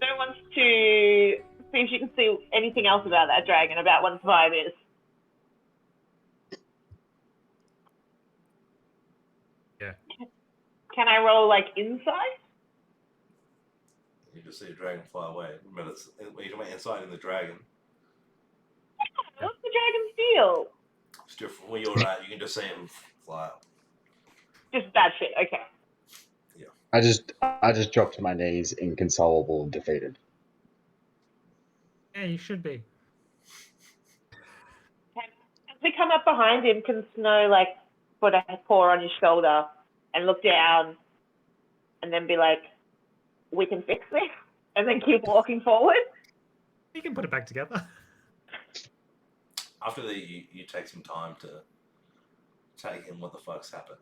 Joe wants to see if you can see anything else about that dragon, about what its vibe is. Yeah. Can I roll, like, insight? You just see a dragon fly away. Remember, you're talking about inside in the dragon. What's the dragon's deal? It's different. Where you're at, you can just see him fly up. Just bad shit, okay. I just dropped to my knees, inconsolable and defeated. Yeah, you should be. As we come up behind him, can Snow, like, put a paw on his shoulder and look down and then be like, we can fix this? And then keep walking forward? You can put it back together. After you take some time to take in what the fuck's happened.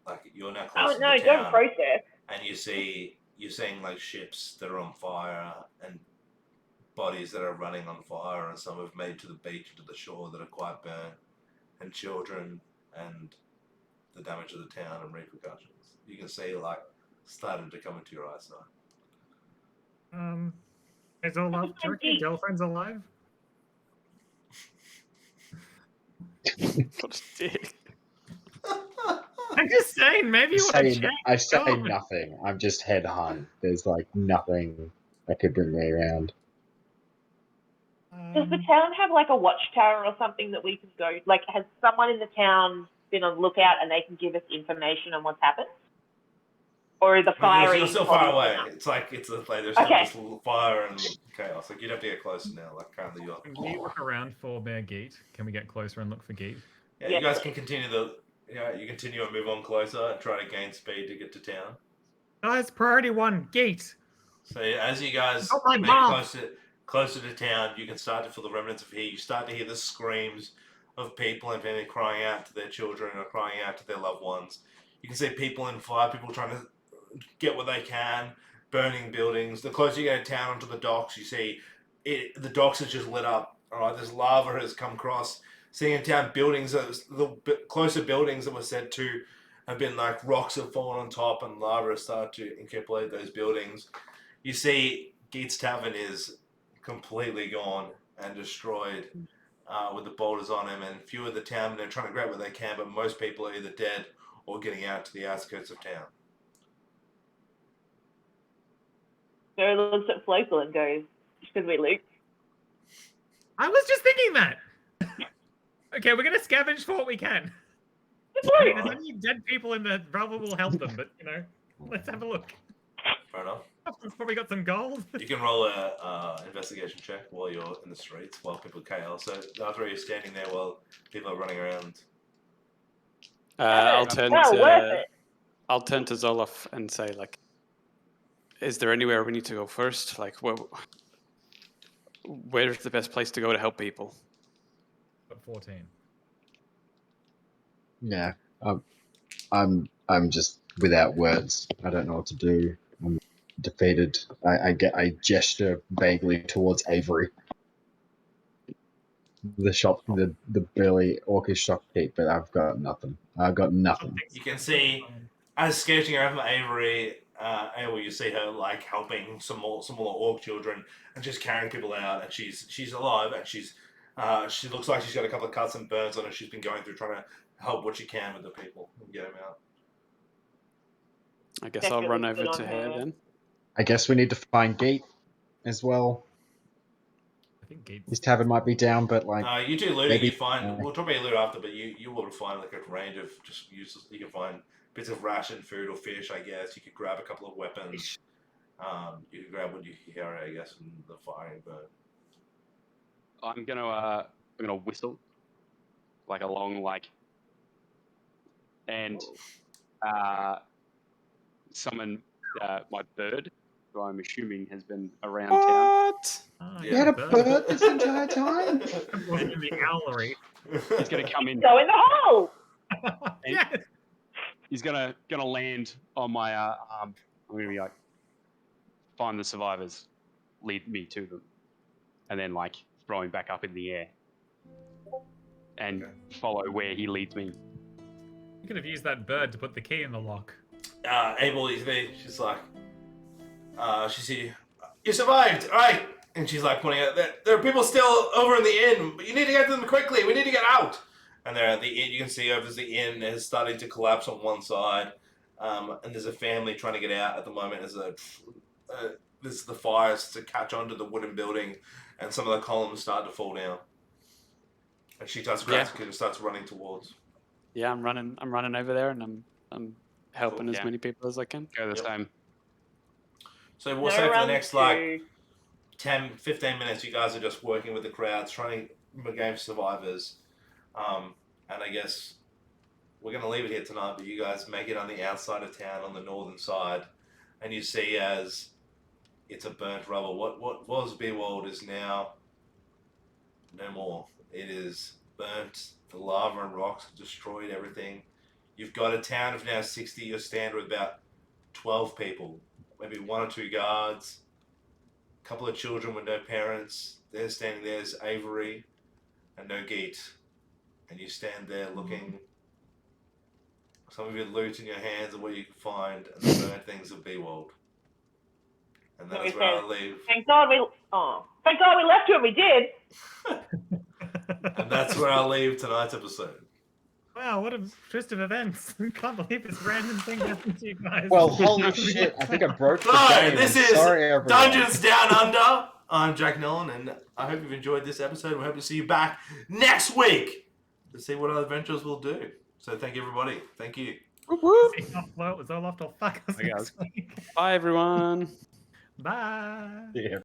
Like, you're now close Oh, to no, the don't town, process. and you're seeing like ships that are on fire and bodies that are running on fire, and some have made to the beach and to the shore that are quite burnt, and children, and the damage of the town and repercussions. You can see like starting to come into your eyesight. Is all love? Do you reckon your girlfriend's alive? What a dick. I'm just saying, maybe you want to check. I say Oh. nothing. I'm just head hung. There's like nothing that could bring me around. Does the town have, like, a watchtower or something that we can go? Like, has someone in the town been on lookout and they can give us information on what's happened? Or is the fire? You're still far away. It's like there's still Okay. this little fire and chaos. Like, you'd have to get closer now. Like, currently you're. Can we look around for Bear Geet? Can we get closer and look for Geet? Yeah, Yeah. you guys can continue you continue and move on closer and try to gain speed to get to town. Guys, priority 1, Geet. So as you guys Oh, my make mom. closer to town, you can start to feel the remnants of heat. You start to hear the screams of people and family crying out to their children or crying out to their loved ones. You can see people in fire, people trying to get what they can, burning buildings. The closer you get to town onto the docks, you see the docks are just lit up. All right, this lava has come across. Seeing in town buildings, the closer buildings that were said to have been like rocks have fallen on top and lava has started to encapsulate those buildings. You see Geet's Tavern is completely gone and destroyed with the boulders on him, and few of the town, they're trying to grab what they can, but most people are either dead or getting out to the outskirts of town. Joe looks at Flokel and goes, should we loot? I was just thinking that. Okay, we're gonna scavenge for what we can. Just I mean, loot. there's only dead people in the rubble will help them, but let's have a look. Fair enough. We've probably got some gold. You can roll a investigation check while you're in the streets, while people KL. So after you're standing there while people are running around. I'll turn Well, worth to it. I'll turn to Zoloff and say, like, is there anywhere we need to go first? Like, where's the best place to go to help people? Got 14. Yeah, I'm just without words. I don't know what to do. I'm defeated. I gesture vaguely towards Avery. the burly orcish shopkeep, but I've got nothing. I've got nothing. You can see as skating around from Avery, you see her like helping some more orc children and just carrying people out, and she's alive, and she looks like she's got a couple of cuts and burns on her. She's been going through trying to help what she can with the people and get them out. I guess I'll run over Definitely to good her on her. then. I guess we need to find Geet as well. I think Gabe. His tavern might be down, but like You do looting. maybe- You find we'll drop you a loot after, but you will find like a range of just useless. You can find bits of ration food or fish. I guess you could grab a couple of weapons. You could grab what you can carry, I guess, from the firing bird. I'm gonna whistle like a long and summon my bird, who I'm assuming has been around town. What? Oh, you had a bird this entire time. It wasn't in the gallery. He's gonna come in. Go in the hole! Yes. He's gonna land on my arm. I'm gonna be like, find the survivors, lead me to them, and then like throw him back up in the air and follow where he leads me. You could have used that bird to put the key in the lock. Abel is there. She's like, she's here. You survived, all right? And she's like pointing out that there are people still over in the inn, but you need to get to them quickly. We need to get out. And they're at the inn. You can see over the inn is starting to collapse on one side, and there's a family trying to get out at the moment. There's the fires to catch onto the wooden building, and some of the columns start to fall down. And she starts running towards. Yeah, I'm running over there, and I'm helping Cool, as yeah. many people as I can. Go the same. So we'll say for the next 10, 15 minutes, you guys are just working with the crowds, trying to regain survivors. And I guess we're going to leave it here tonight, but you guys make it on the outside of town on the northern side, and you see as it's a burnt rubble. What was Beerwald is now no more. It is burnt. The lava and rocks have destroyed everything. You've got a town of now 60. You're standing with about 12 people, maybe 1 or 2 guards, a couple of children with no parents. They're standing there as Avery and no Geet. And you stand there looking. Some of your loot in your hands and what you can find, and the burnt things of Beerwald. And that's where I leave. Thank God we left when we did. And that's where I leave tonight's episode. Wow, what a twist of events. I can't believe this random thing happened to you guys. Well, holy shit! I think I broke the So, game. this I'm is sorry, everyone. Dungeons Down Under. I'm Jack Nolan, and I hope you've enjoyed this episode. We hope to see you back next week to see what other adventures we'll do. So thank you, everybody. Thank you. Zoloft will fuck us Bye, guys. next week. Bye, everyone. Bye. Yeah.